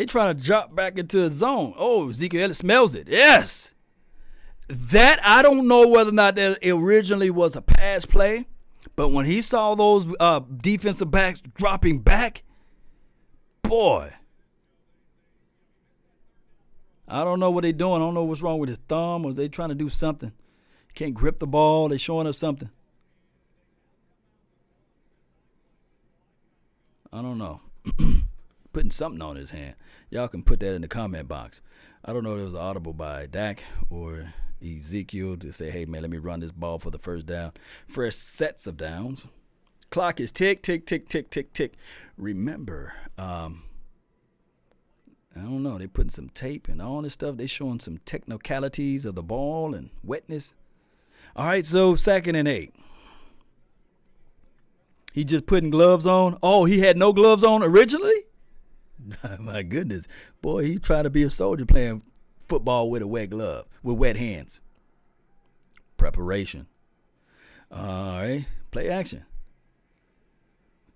S1: trying to drop back into a zone. Oh, Ezekiel Elliott smells it. Yes. That, I don't know whether or not that originally was a pass play, but when he saw those defensive backs dropping back, boy, I don't know what they're doing. I don't know what's wrong with his thumb. Or they trying to do something? Can't grip the ball. They showing us something. I don't know. Putting something on his hand. Y'all can put that in the comment box. I don't know if it was audible by Dak or Ezekiel to say, hey, man, let me run this ball for the first down. Fresh sets of downs. Clock is tick, tick, tick, tick, tick, tick. Remember, I don't know. They're putting some tape and all this stuff. They're showing some technicalities of the ball and wetness. All right, so 2nd and 8. He just putting gloves on. Oh, he had no gloves on originally? My goodness. Boy, he trying to be a soldier playing football with a wet glove, with wet hands. Preparation. All right, play action.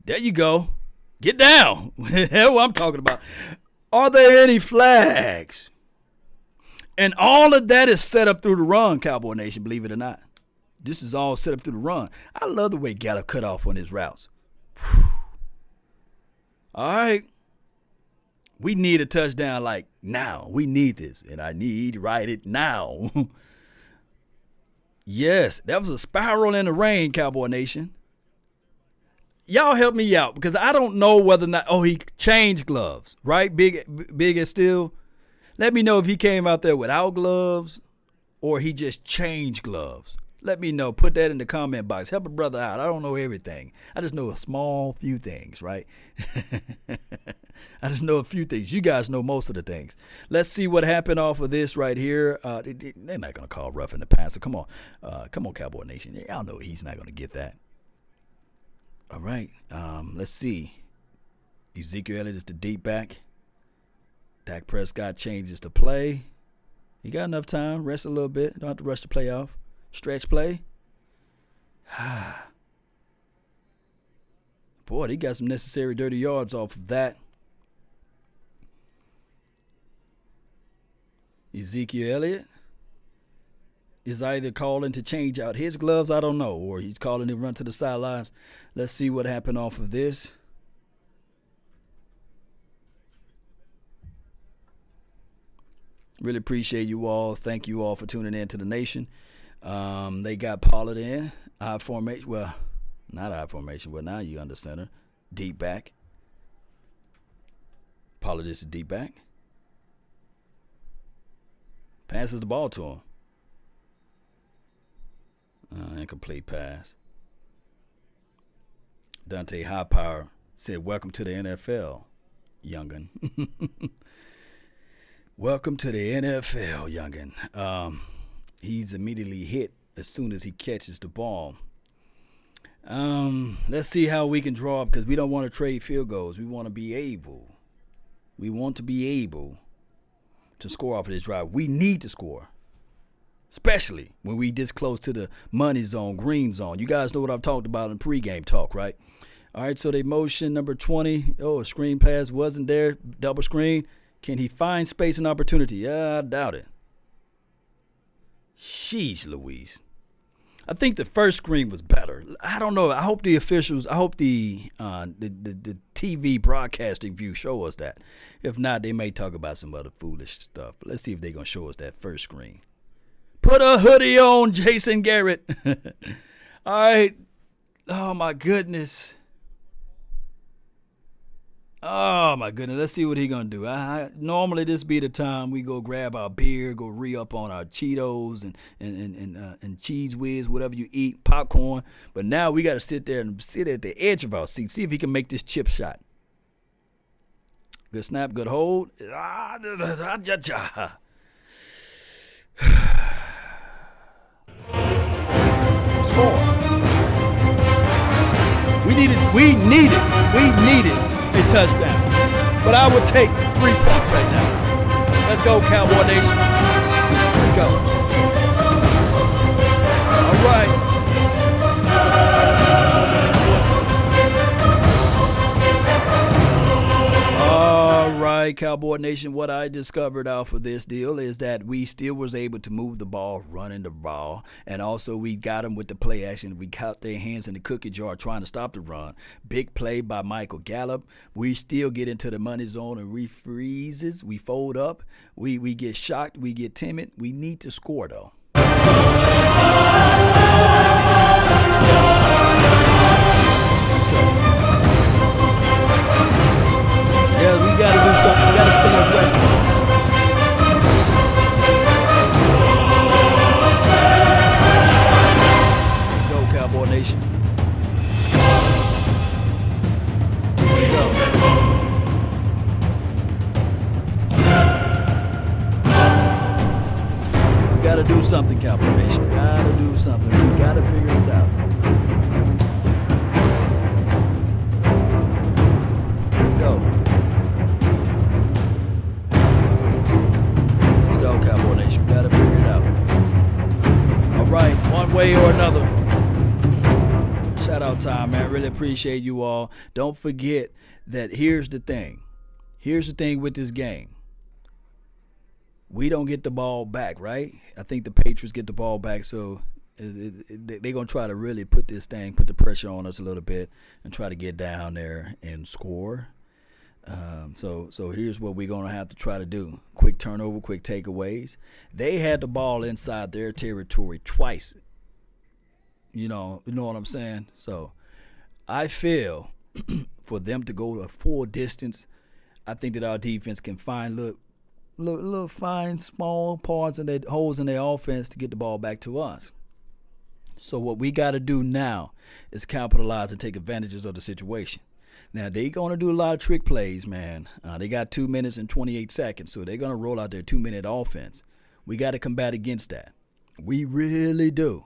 S1: There you go. Get down. That's what I'm talking about. Are there any flags? And all of that is set up through the run, Cowboy Nation, believe it or not. This is all set up through the run. I love the way Gallup cut off on his routes. Whew. All right. We need a touchdown like now. We need this, and I need to write it now. Yes, that was a spiral in the rain, Cowboy Nation. Y'all help me out because I don't know whether or not, he changed gloves, right? Big as still. Let me know if he came out there without gloves or he just changed gloves. Let me know. Put that in the comment box. Help a brother out. I don't know everything. I just know a small few things, right? I just know a few things. You guys know most of the things. Let's see what happened off of this right here. They're not going to call roughing the passer. Come on. Come on, Cowboy Nation. Y'all know he's not going to get that. All right. Let's see. Ezekiel Elliott is the deep back. Dak Prescott changes to play. He got enough time. Rest a little bit. Don't have to rush the play off. Stretch play. Boy, he got some necessary dirty yards off of that. Ezekiel Elliott is either calling to change out his gloves, I don't know, or he's calling to run to the sidelines. Let's see what happened off of this. Really appreciate you all. Thank you all for tuning in to the nation. They got Pollard in. I formation. Well, not I formation. Well, now you under center. Deep back. Pollard is the deep back. Passes the ball to him. Incomplete pass. Dante Highpower said, "Welcome to the NFL, youngin." Welcome to the NFL, youngin. He's immediately hit as soon as he catches the ball. Let's see how we can draw up, because we don't want to trade field goals. We want to be able. To score off of this drive. We need to score, especially when we this close to the money zone, green zone. You guys know what I've talked about in pregame talk, right? All right, so they motion number 20. Oh, a screen pass wasn't there. Double screen. Can he find space and opportunity? I doubt it. Sheesh Louise. I think the first screen was better. I don't know. I hope the officials, I hope the TV broadcasting view show us that. If not, they may talk about some other foolish stuff. But let's see if they're going to show us that first screen. Put a hoodie on, Jason Garrett. All right. Oh, my goodness. Oh, my goodness. Let's see what he's going to do. Normally, this be the time we go grab our beer, go re-up on our Cheetos and Cheese Whiz, whatever you eat, popcorn. But now we got to sit there and sit at the edge of our seat, see if he can make this chip shot. Good snap, good hold. Score. We needed a touchdown. But I would take 3 points right now. Let's go, Cowboy Nation. Let's go. All right. All right, Cowboy Nation, what I discovered off of this deal is that we still was able to move the ball, running the ball, and also we got them with the play action. We caught their hands in the cookie jar trying to stop the run. Big play by Michael Gallup. We still get into the money zone and refreezes. We fold up. We get shocked. We get timid. We need to score, though. Yeah, we got to do something. We got to stay aggressive. Let's go, Cowboy Nation. Let's go. We got to do something, Cowboy Nation. Got to do something. We got to figure this out. Let's go. Cowboy Nation, we gotta figure it out. All right, one way or another. Shout out time, man. Really appreciate you all. Don't forget that here's the thing. Here's the thing with this game. We don't get the ball back, right? I think the Patriots get the ball back, so they're going to try to really put the pressure on us a little bit and try to get down there and score. So here's what we're going to have to try to do. Quick turnover, quick takeaways. They had the ball inside their territory twice. You know what I'm saying? So I feel for them to go a full distance, I think that our defense can find little fine, small parts and holes in their offense to get the ball back to us. So what we got to do now is capitalize and take advantages of the situation. Now, they're going to do a lot of trick plays, man. They got 2 minutes and 28 seconds, so they're going to roll out their 2-minute offense. We got to combat against that. We really do.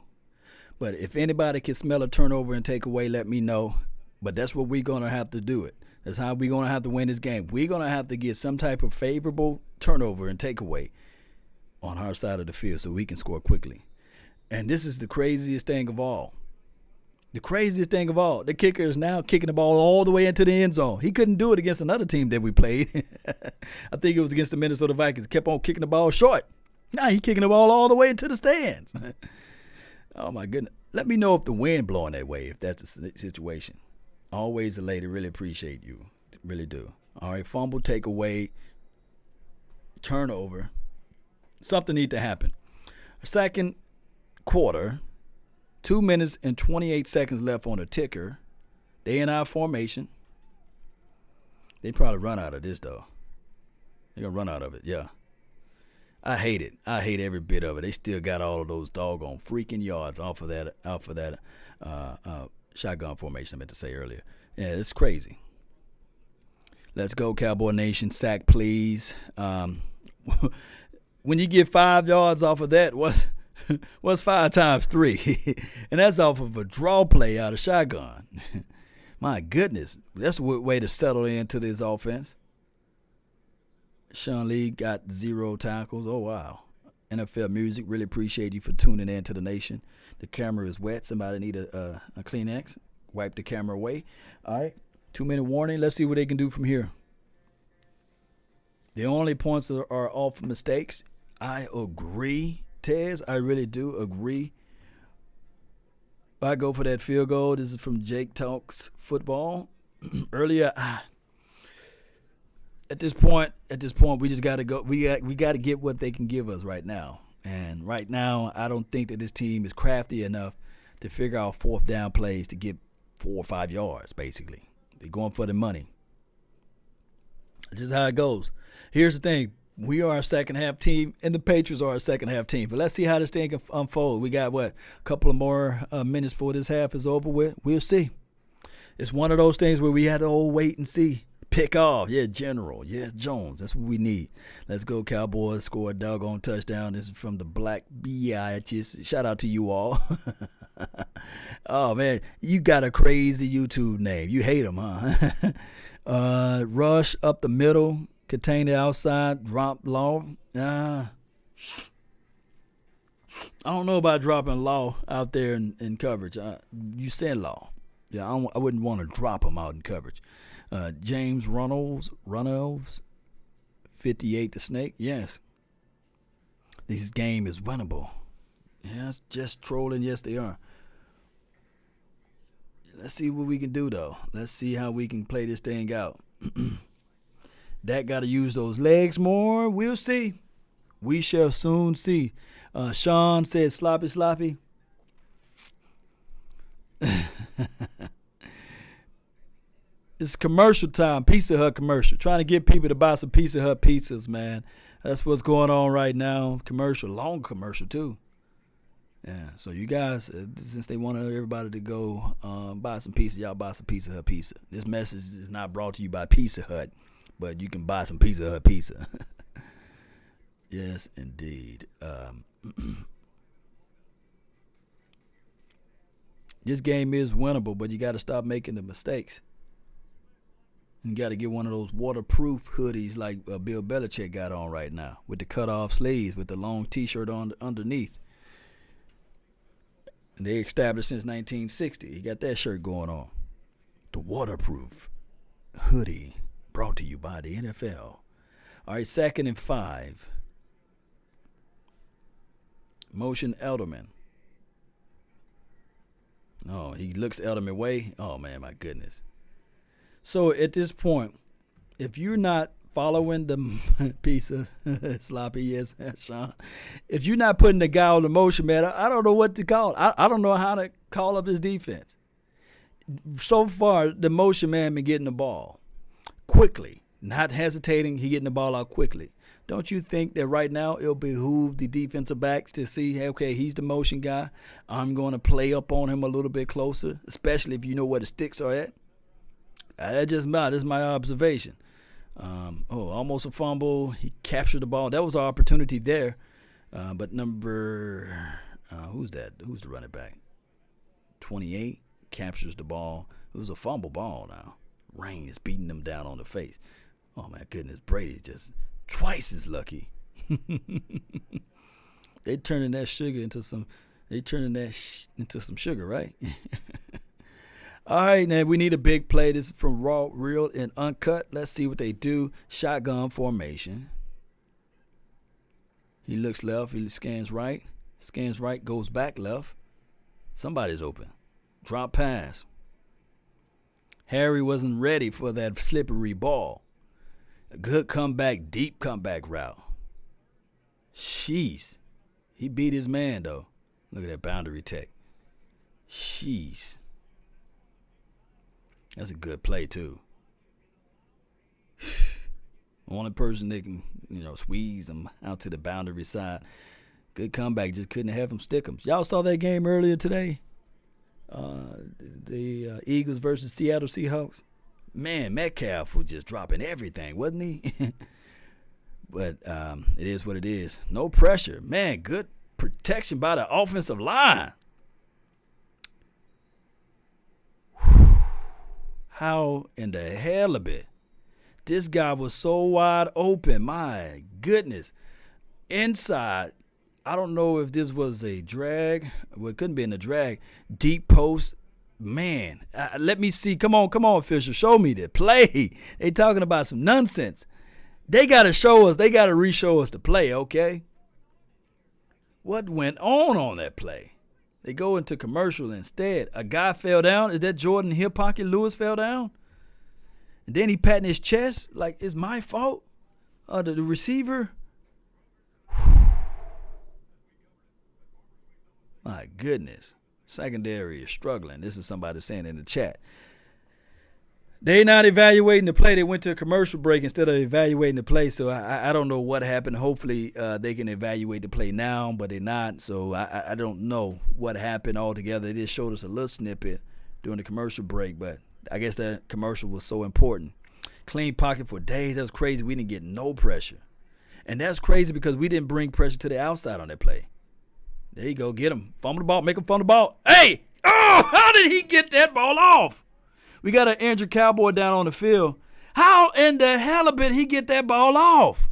S1: But if anybody can smell a turnover and take away, let me know. But that's what we're going to have to do it. That's how we're going to have to win this game. We're going to have to get some type of favorable turnover and takeaway on our side of the field so we can score quickly. And this is the craziest thing of all. The craziest thing of all, the kicker is now kicking the ball all the way into the end zone. He couldn't do it against another team that we played. I think it was against the Minnesota Vikings. Kept on kicking the ball short. Now he's kicking the ball all the way into the stands. Oh, my goodness. Let me know if the wind blowing that way, if that's the situation. Always a lady. Really appreciate you. Really do. All right, fumble, takeaway, turnover. Something needs to happen. Second quarter, 2 minutes and 28 seconds left on the ticker. They in our formation. They probably run out of this, though. They're going to run out of it, yeah. I hate it. I hate every bit of it. They still got all of those doggone freaking yards off of that shotgun formation I meant to say earlier. Yeah, it's crazy. Let's go, Cowboy Nation. Sack, please. When you get 5 yards off of that, what's 5 times 3? And that's off of a draw play out of shotgun. My goodness. That's a way to settle into this offense. Sean Lee got 0 tackles. Oh, wow. NFL Music, really appreciate you for tuning in to the nation. The camera is wet. Somebody need a Kleenex. Wipe the camera away. All right. 2-minute warning. Let's see what they can do from here. The only points are off mistakes. I agree, Tez. I really do agree. I go for that field goal. This is from Jake Talks Football. Earlier, At this point, we just got to go. We got to get what they can give us right now. And right now, I don't think that this team is crafty enough to figure out 4th down plays to get 4 or 5 yards, basically. They're going for the money. That's just how it goes. Here's the thing. We are a second-half team, and the Patriots are a second-half team. But let's see how this thing can unfold. We got, a couple of more minutes before this half is over with. We'll see. It's one of those things where we had to wait and see. Pick off. Yeah, General. Yes, Jones. That's what we need. Let's go, Cowboys. Score a doggone touchdown. This is from the Black Biatches. Shout out to you all. Oh, man. You got a crazy YouTube name. You hate them, huh? Rush up the middle. Contain the outside. Drop Law. I don't know about dropping Law out there in coverage. You said Law. Yeah, I wouldn't want to drop him out in coverage. James Runnels, 58 the Snake. Yes. This game is winnable. Yes, just trolling. Yes, they are. Let's see what we can do, though. Let's see how we can play this thing out. Dak got to use those legs more. We'll see. We shall soon see. Sean said sloppy. It's commercial time, Pizza Hut commercial. Trying to get people to buy some Pizza Hut pizzas, man. That's what's going on right now. Commercial, long commercial too. Yeah, so you guys, since they want everybody to go buy some pizza, y'all buy some Pizza Hut pizza. This message is not brought to you by Pizza Hut, but you can buy some Pizza Hut pizza. Yes, indeed. This game is winnable, but you got to stop making the mistakes. You got to get one of those waterproof hoodies like Bill Belichick got on right now with the cut-off sleeves with the long T-shirt on underneath. And they established since 1960. He got that shirt going on. The waterproof hoodie brought to you by the NFL. All right, 2nd and 5. Motion Elderman. Oh, he looks Elderman way. Oh, man, my goodness. So at this point, if you're not following the piece of sloppy, yes, Sean, if you're not putting the guy on the motion, man, I don't know what to call. I don't know how to call up this defense. So far, the motion man been getting the ball quickly, not hesitating. He getting the ball out quickly. don't you think that right now it'll behoove the defensive backs to see, hey, okay, he's the motion guy. I'm going to play up on him a little bit closer, especially if you know where the sticks are at. That's my observation. Almost a fumble. He captured the ball. That was our opportunity there. But who's that? Who's the running back? 28 captures the ball. It was a fumble ball now. Rain is beating them down on the face. Oh, my goodness. Brady just twice as lucky. They turning that into some sugar, right? All right, now we need a big play. This is from Raw, Real, and Uncut. Let's see what they do. Shotgun formation. He looks left. He scans right. Scans right. Goes back left. Somebody's open. Drop pass. Harry wasn't ready for that slippery ball. A good comeback, deep comeback route. Jeez. He beat his man, though. Look at that boundary tech. Jeez. That's a good play, too. Only person that can, squeeze them out to the boundary side. Good comeback. Just couldn't have them stick them. Y'all saw that game earlier today? The Eagles versus Seattle Seahawks. Man, Metcalf was just dropping everything, wasn't he? But it is what it is. No pressure. Man, good protection by the offensive line. How in the hell of it? This guy was so wide open. My goodness. Inside, I don't know if this was a drag. Well, it couldn't be in a drag. Deep post. Man, let me see. Come on, Fisher. Show me the play. They talking about some nonsense. They got to show us. They got to re-show us the play, okay? What went on that play? They go into commercial instead. A guy fell down. Is that Jordan Hip Pocket Lewis fell down? And then he patting his chest like it's my fault. The receiver. My goodness. Secondary is struggling. This is somebody saying in the chat. They not evaluating the play. They went to a commercial break instead of evaluating the play. So I don't know what happened. Hopefully they can evaluate the play now, but they're not. So I don't know what happened altogether. They just showed us a little snippet during the commercial break, but I guess that commercial was so important. Clean pocket for days. That was crazy. We didn't get no pressure. And that's crazy because we didn't bring pressure to the outside on that play. There you go. Get him. Fumble the ball. Make him fumble the ball. Hey! Oh, how did he get that ball off? We got an injured Cowboy down on the field. How in the hell did he get that ball off?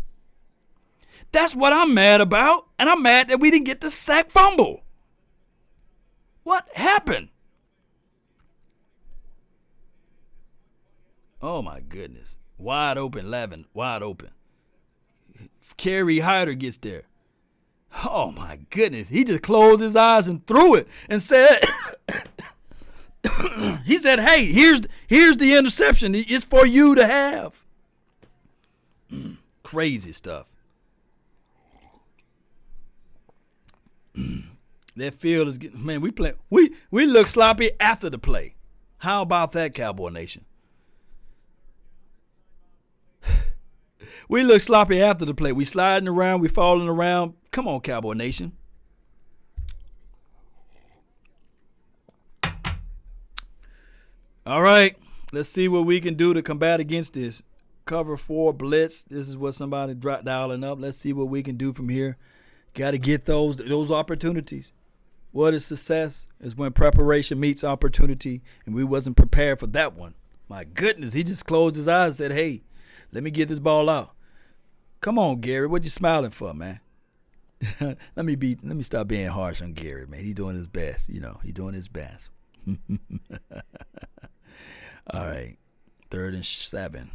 S1: That's what I'm mad about. And I'm mad that we didn't get the sack fumble. What happened? Oh, my goodness. Wide open, Lavin. Wide open. Kerry Hyder gets there. Oh, my goodness. He just closed his eyes and threw it and said, he said, hey, here's the interception. It's for you to have. Crazy stuff. That field is getting, man, we look sloppy after the play. How about that, Cowboy Nation? We look sloppy after the play. We sliding around. We falling around. Come on, Cowboy Nation. All right. Let's see what we can do to combat against this. Cover 4 blitz. This is what somebody dropped dialing up. Let's see what we can do from here. Got to get those opportunities. What is success is when preparation meets opportunity, and we wasn't prepared for that one. My goodness, he just closed his eyes and said, hey, let me get this ball out. Come on, Gary. What you smiling for, man? Let me stop being harsh on Gary, man. He's doing his best. He's doing his best. All right. 3rd and 7.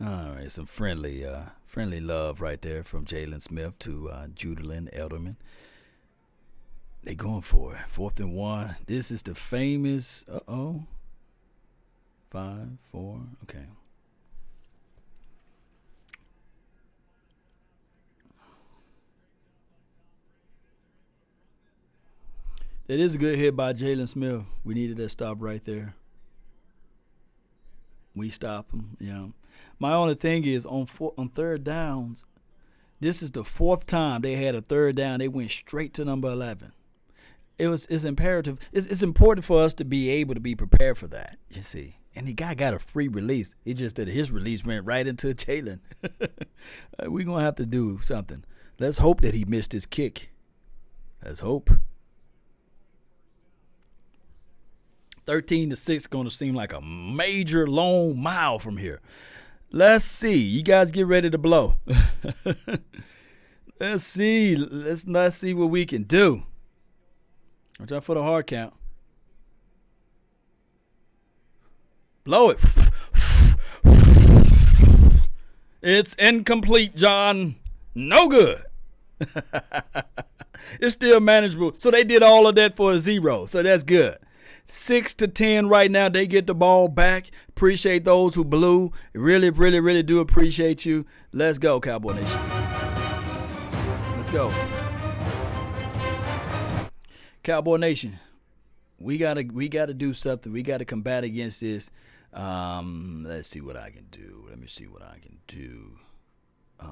S1: All right. Some friendly love right there from Jalen Smith to Judalyn Elderman. They going for it. 4th and 1. This is the famous. 5, 4. Okay. It is a good hit by Jalen Smith. We needed that stop right there. We stop him. Yeah. My only thing is on third downs, this is the fourth time they had a third down. They went straight to number 11. It's imperative. It's important for us to be able to be prepared for that, you see. And the guy got a free release. It's just that his release went right into Jalen. We're going to have to do something. Let's hope that he missed his kick. Let's hope. 13-6 going to seem like a major long mile from here. Let's see. You guys get ready to blow. Let's see. Let's see what we can do. Watch out for the hard count. Blow it. It's incomplete, John. No good. It's still manageable. So they did all of that for a 0. So that's good. 6-10 right now. They get the ball back. Appreciate those who blew. Really, really, really do appreciate you. Let's go, Cowboy Nation. Let's go. Cowboy Nation. We gotta do something. We gotta combat against this. Let's see what I can do. Let me see what I can do.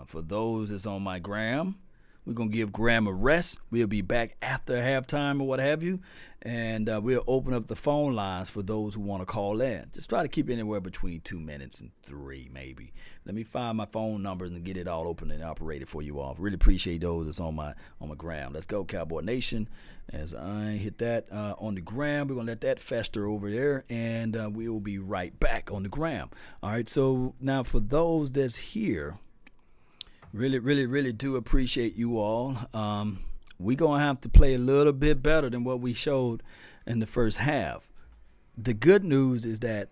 S1: For those that's on my gram, we're going to give Graham a rest. We'll be back after halftime or what have you. And we'll open up the phone lines for those who want to call in. Just try to keep it anywhere between 2 minutes and 3 maybe. Let me find my phone numbers and get it all open and operated for you all. Really appreciate those that's on my gram. Let's go, Cowboy Nation. As I hit that on the gram, we're going to let that fester over there. And we will be right back on the gram. All right, so now for those that's here, really, really, really do appreciate you all. We're going to have to play a little bit better than what we showed in the first half. The good news is that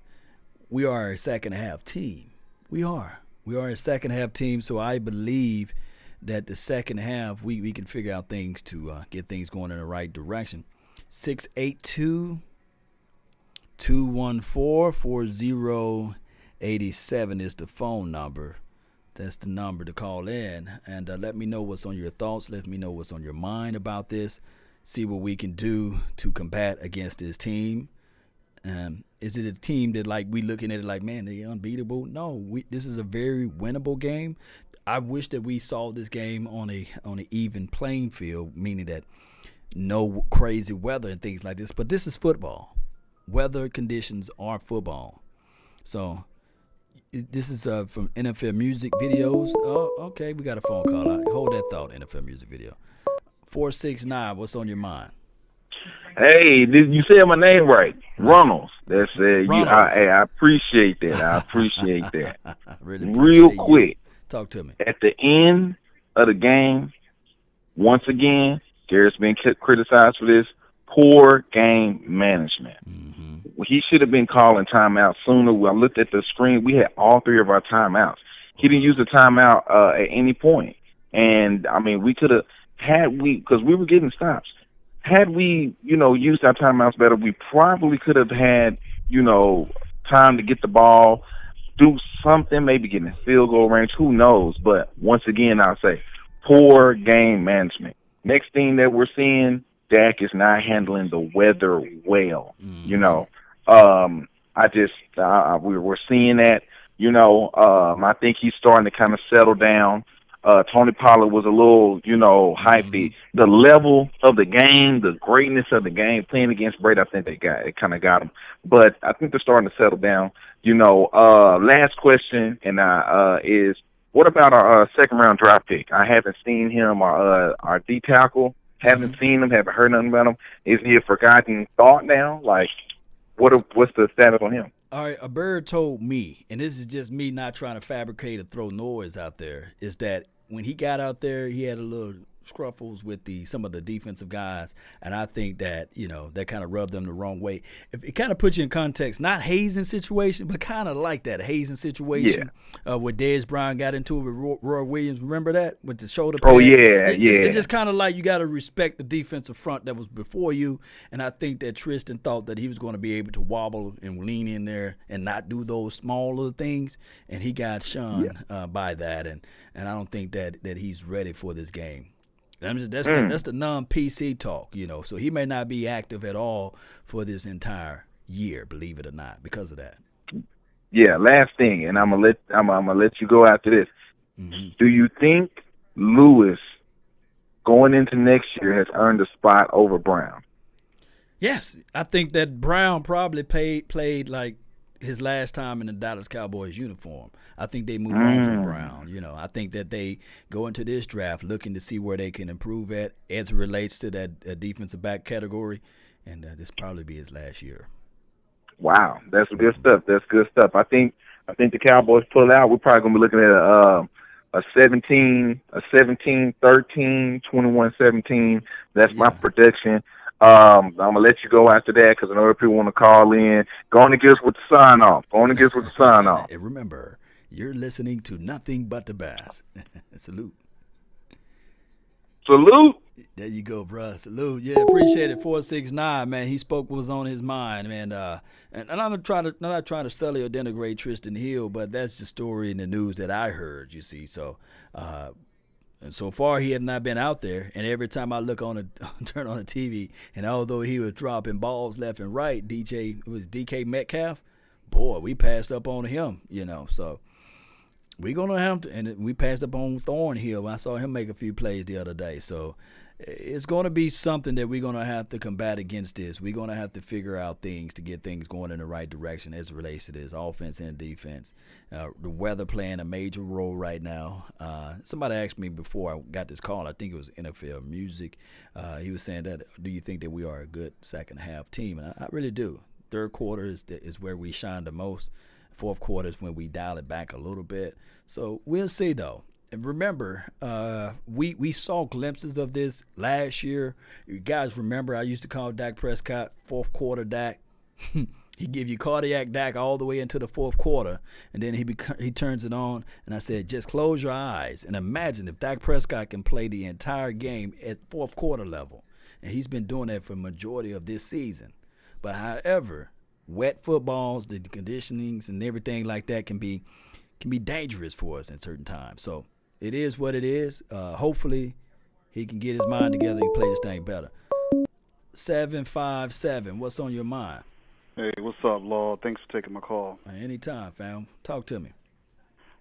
S1: we are a second-half team. We are. We are a second-half team, so I believe that the second half we can figure out things to get things going in the right direction. 682-214-4087 is the phone number. That's the number to call in. And let me know what's on your thoughts. Let me know what's on your mind about this. See what we can do to combat against this team. Is it a team that, like, we looking at it like, man, they're unbeatable? No, this is a very winnable game. I wish that we saw this game on a even playing field, meaning that no crazy weather and things like this. But this is football. Weather conditions are football. So this is from NFL music videos. Oh, okay, we got a phone call. Hold that thought, NFL music video. 469, what's on your mind?
S4: Hey, you said my name right. Ronalds. That's I appreciate that. I appreciate that.
S1: Really
S4: Real quick.
S1: Talk to me.
S4: At the end of the game, once again, Garrett's been criticized for this poor game management. Mm-hmm. He should have been calling timeout sooner. When I looked at the screen, we had all 3 of our timeouts. He didn't use the timeout at any point. And, I mean, we could have because we were getting stops. Had we, used our timeouts better, we probably could have had, time to get the ball, do something, maybe get in a field goal range. Who knows? But once again, I'll say poor game management. Next thing that we're seeing, Dak is not handling the weather well. Mm-hmm. We're seeing that. I think he's starting to kind of settle down. Tony Pollard was a little, hypey. The level of the game, the greatness of the game, playing against Brady, I think it kind of got him. But I think they're starting to settle down. Last question, and is what about our second-round draft pick? I haven't seen him, our D tackle. Haven't seen him, haven't heard nothing about him. Is he a forgotten thought now? Like, what's the status on him?
S1: All right, a bird told me, and this is just me not trying to fabricate or throw noise out there, is that when he got out there, he had a little scruffles with some of the defensive guys, and I think that, that kind of rubbed them the wrong way. If it kind of puts you in context, not hazing situation, but kind of like that hazing situation where Dez Bryant got into it with Roy Williams. Remember that with the shoulder pad?
S4: Oh, yeah,
S1: It's just kind of like you got to respect the defensive front that was before you, and I think that Tristan thought that he was going to be able to wobble and lean in there and not do those small little things, and he got shunned by that, and I don't think that he's ready for this game. That's the non-PC talk, So he may not be active at all for this entire year, believe it or not, because of that.
S4: Yeah, last thing, and I'm gonna let you go after this.
S1: Mm-hmm.
S4: Do you think Lewis going into next year has earned a spot over Brown?
S1: Yes, I think that Brown probably played like his last time in the Dallas Cowboys uniform. I think they move on from Brown. I think that they go into this draft looking to see where they can improve at as it relates to that defensive back category, and this probably be his last year.
S4: Wow, that's good stuff. That's good stuff. I think the Cowboys pull out. We're probably gonna be looking at a 17, 13, 21, 17. That's my prediction. I'm gonna let you go after that because I know people want to call in. Go on and give us with the sign off.
S1: And remember, you're listening to nothing but the Bass. Salute. There you go, bro. Salute. Yeah, appreciate it. 469, man. He spoke what was on his mind, man. And I'm not trying to sully or denigrate Tristan Hill, but that's the story in the news that I heard. You see, so. And so far, he has not been out there. And every time I look turn on the TV, and although he was dropping balls left and right, DK Metcalf, boy, we passed up on him, So we're going to have to, and we passed up on Thornhill. I saw him make a few plays the other day. So it's going to be something that we're going to have to combat against this. We're going to have to figure out things to get things going in the right direction as it relates to this offense and defense. The weather playing a major role right now. Somebody asked me before I got this call, I think it was NFL Music. He was saying that, do you think that we are a good second half team? And I really do. Third quarter is where we shine the most. Fourth quarter is when we dial it back a little bit. So we'll see, though. And remember, we saw glimpses of this last year. You guys remember I used to call Dak Prescott fourth quarter Dak. He give you cardiac Dak all the way into the fourth quarter, and then he turns it on. And I said, just close your eyes and imagine if Dak Prescott can play the entire game at fourth quarter level. And he's been doing that for the majority of this season. But however, wet footballs, the conditionings and everything like that can be dangerous for us at certain times. So it is what it is. Hopefully he can get his mind together and play this thing better. 757, what's on your mind?
S5: Hey, what's up, Law? Thanks for taking my call.
S1: Anytime, fam. Talk to me.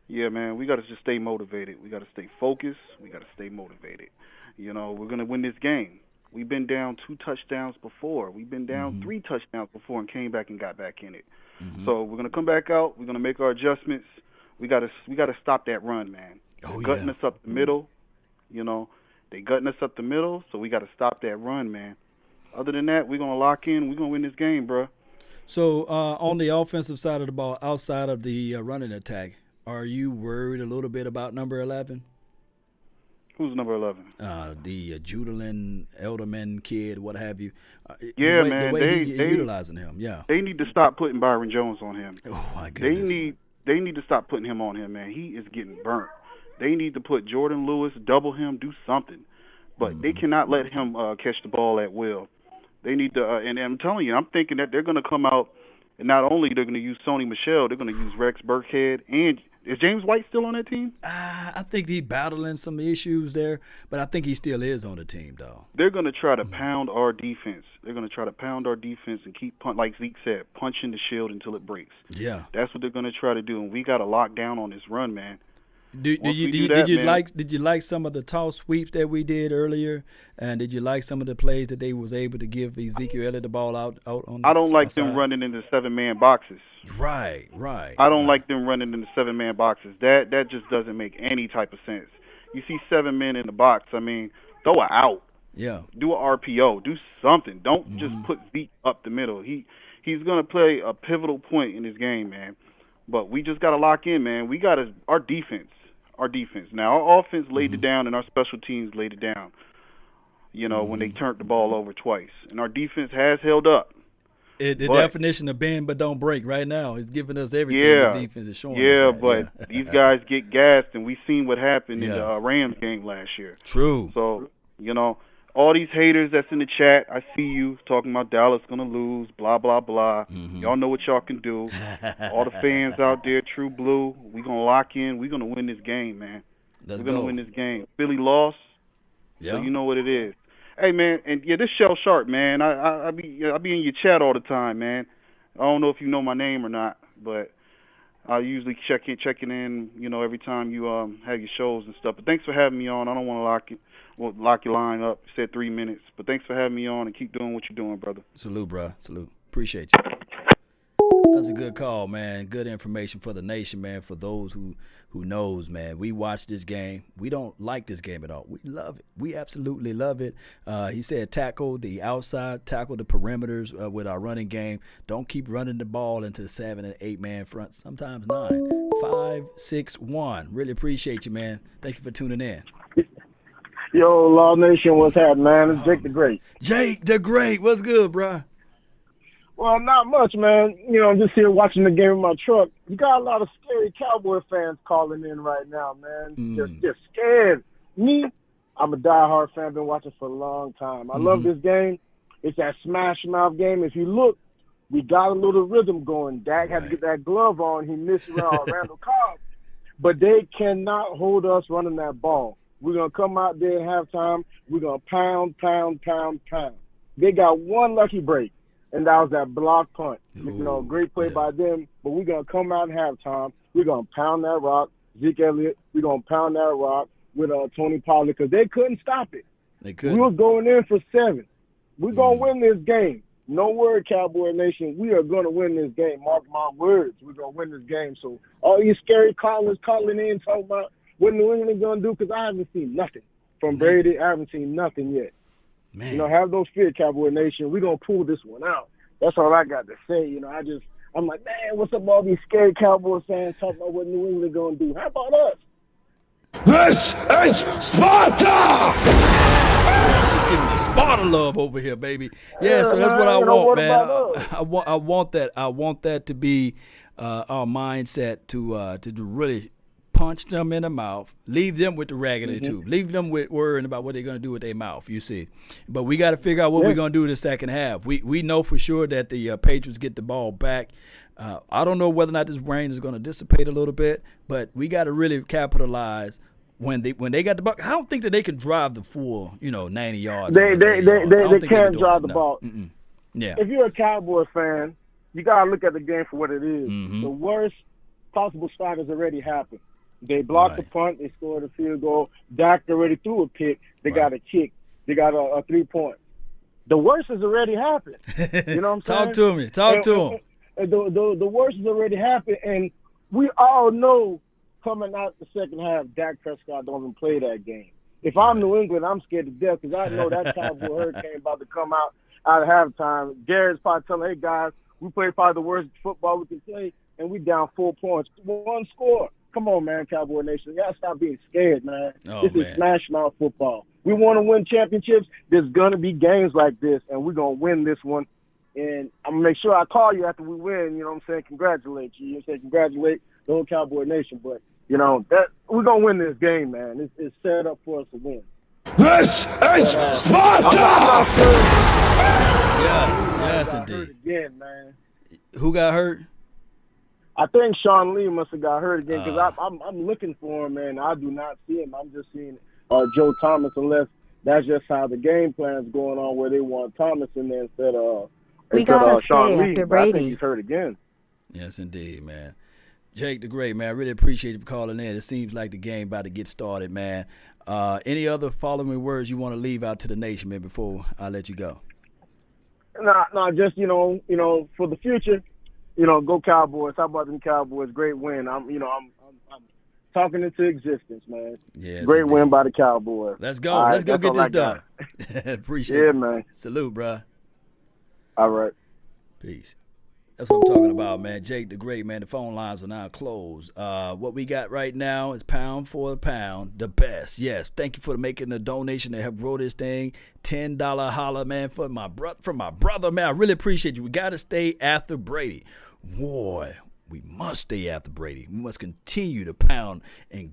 S5: Yeah, man, we got to just stay motivated. We got to stay focused. We got to stay motivated. We're going to win this game. We've been down 2 touchdowns before. We've been down 3 touchdowns before and came back and got back in it. So we're going to come back out. We're going to make our adjustments. We got to stop that run, man. They're gutting us up the middle. They gutting us up the middle, so we got to stop that run, man. Other than that, we're going to lock in. We're going to win this game, bro.
S1: So on the offensive side of the ball, outside of the running attack, are you worried a little bit about number 11?
S5: Who's number 11?
S1: The Judalin, Elderman kid, what have you.
S5: Yeah,
S1: the way they're utilizing him, yeah.
S5: They need to stop putting Byron Jones on him.
S1: Oh, my goodness.
S5: They need to stop putting him on him, man. He is getting burnt. They need to put Jordan Lewis, double him, do something. But they cannot let him catch the ball at will. They need to, and I'm telling you, I'm thinking that they're going to come out, and not only they're going to use Sony Michel, they're going to use Rex Burkhead. And is James White still on that team?
S1: I think he's battling some issues there, but I think he still is on the team, though.
S5: They're going to try to pound our defense. They're going to try to pound our defense and keep, like Zeke said, punching the shield until it breaks.
S1: Yeah.
S5: That's what they're going to try to do, and we got to lock down on this run, man.
S1: Did you like some of the toss sweeps that we did earlier, and did you like some of the plays that they was able to give Ezekiel Elliott the ball out on?
S5: I don't like them running into 7-man boxes.
S1: Right.
S5: I don't like them running into 7-man boxes. That just doesn't make any type of sense. You see 7 men in the box. I mean, throw it out.
S1: Yeah.
S5: Do an RPO. Do something. Don't just put Zeke up the middle. He's gonna play a pivotal point in this game, man. But we just gotta lock in, man. We gotta our defense. Now, our offense laid it down and our special teams laid it down, when they turned the ball over twice. And our defense has held up.
S1: The definition of bend but don't break right now is giving us everything this defense is showing us.
S5: But these guys get gassed, and we've seen what happened in the Rams game last year.
S1: True.
S5: So, all these haters that's in the chat, I see you talking about Dallas going to lose, blah, blah, blah. Y'all know what y'all can do. All the fans out there, True Blue, we're going to lock in. We're going to win this game, man.
S1: We're
S5: going to win this game. Philly lost.
S1: Yeah.
S5: So you know what it is. Hey man, and yeah, this Shell Sharp, man. I be in your chat all the time, man. I don't know if you know my name or not, but I usually checking in, every time you have your shows and stuff. But thanks for having me on. I don't want to lock your line up. You said 3 minutes, but thanks for having me on and keep doing what you're doing, brother.
S1: Salute, bro. Salute. Appreciate you. That's a good call, man. Good information for the nation, man. For those who knows, man. We watch this game. We don't like this game at all. We love it. We absolutely love it. He said tackle the outside, tackle the perimeters with our running game. Don't keep running the ball into the 7 and 8 man front. Sometimes 9, 5, 6, 1. Really appreciate you, man. Thank you for tuning in.
S6: Yo, Law Nation, what's happening, man? It's Jake the Great.
S1: Jake the Great. What's good, bro?
S6: Well, not much, man. I'm just here watching the game in my truck. You got a lot of scary Cowboy fans calling in right now, man. Just scared. Me, I'm a diehard fan. Been watching for a long time. I love this game. It's that smash mouth game. If you look, we got a little rhythm going. Dak had to get that glove on. He missed Randall Cobb. But they cannot hold us running that ball. We're going to come out there at halftime. We're going to pound. They got one lucky break. And that was that block punt. Great play by them. But we're going to come out in halftime. We're going to pound that rock. Zeke Elliott, we're going to pound that rock with Tony Pollard because they couldn't stop it.
S1: They couldn't.
S6: We was going in for 7. We're going to win this game. No word, Cowboy Nation. We are going to win this game. Mark my words. We're going to win this game. So all you scary callers calling in talking about what New England going to do because I haven't seen nothing from Brady. I haven't seen nothing yet.
S1: Man.
S6: Have those fear, Cowboy Nation. We're going to pull this one out. That's all I got to say. I'm like, man, what's up all these scary Cowboy fans talking about what New England going to do? How about us?
S2: This is Sparta!
S1: Just giving the Sparta love over here, baby. Yeah, so that's what I want, man. I want that. I want that to be our mindset to really punch them in the mouth, leave them with the raggedy tooth, leave them with worrying about what they're going to do with their mouth, you see. But we got to figure out what we're going to do in the second half. We know for sure that the Patriots get the ball back. I don't know whether or not this rain is going to dissipate a little bit, but we got to really capitalize when they got the ball. I don't think that they can drive the full, 90 yards.
S6: They can't drive the ball.
S1: Yeah.
S6: If you're a Cowboy fan, you got to look at the game for what it is. The worst possible start has already happened. They blocked the punt. They scored a field goal. Dak already threw a pick. They got a kick. They got a 3-point. The worst has already happened. You know what I'm saying?
S1: Talk to him.
S6: The worst has already happened, and we all know coming out the second half, Dak Prescott don't even play that game. If I'm New England, I'm scared to death because I know that Cowboy hurricane about to come out of halftime. Garrett's probably telling, hey, guys, we played probably the worst football we can play, and we down 4 points. 1 score. Come on, man, Cowboy Nation. You got to stop being scared, man. This is smash mouth football. We want to win championships. There's going to be games like this, and we're going to win this one. And I'm going to make sure I call you after we win, you know what I'm saying, congratulate you. You know what I'm saying, congratulate the whole Cowboy Nation. But, that we're going to win this game, man. It's set up for us to win.
S2: This is Sparta!
S1: Yes, indeed.
S6: Again, man.
S1: Who got hurt?
S6: I think Sean Lee must have got hurt again because I'm looking for him, man. I do not see him. I'm just seeing Joe Thomas, unless that's just how the game plan's going on, where they want Thomas in there instead of Sean Lee.
S3: After
S6: But I think
S3: Brady.
S6: he's hurt again.
S1: Yes, indeed, man. Jake the Great, man. I really appreciate you for calling in. It seems like the game about to get started, man. Any other following words you want to leave out to the nation, man, before I let you go?
S6: No, just for the future. Go Cowboys. How about them Cowboys? Great win. I'm talking into existence, man.
S1: Yes,
S6: great
S1: indeed.
S6: win by the Cowboys.
S1: Let's go.
S6: All right,
S1: Let's go get
S6: that's
S1: this
S6: all I
S1: done.
S6: got.
S1: Appreciate it.
S6: Yeah, man.
S1: Salute, bro.
S6: All right.
S1: Peace. That's what I'm talking about, man. Jake the Great, man. The phone lines are now closed. What we got right now is pound for pound, the best. Yes. Thank you for making the donation to help grow this thing. $10 holla, man, from my brother, man. I really appreciate you. We got to stay after Brady. Boy, we must stay after Brady. We must continue to pound and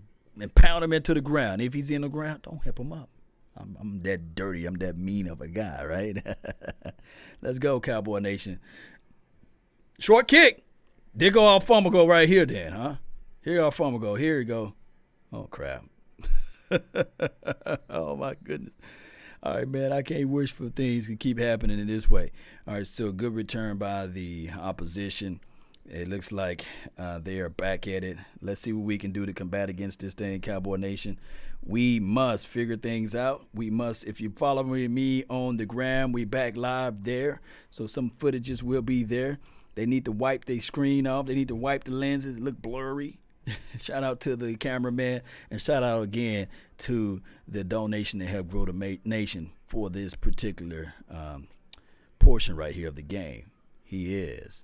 S1: pound him into the ground. If he's in the ground, don't help him up. I'm that dirty. I'm that mean of a guy, right? Let's go, Cowboy Nation. Short kick. There go our fumble go right here then, huh? Here our fumble go. Here we go. Oh, crap. Oh, my goodness. All right, man, I can't wish for things to keep happening in this way. All right, so good return by the opposition. It looks like they are back at it. Let's see what we can do to combat against this thing, Cowboy Nation. We must figure things out. We must, if you follow me on the gram, we back live there. So some footages will be there. They need to wipe their screen off. They need to wipe the lenses. It look blurry. Shout out to the cameraman, and shout out again to the donation to help grow the nation for this particular portion right here of the game. He is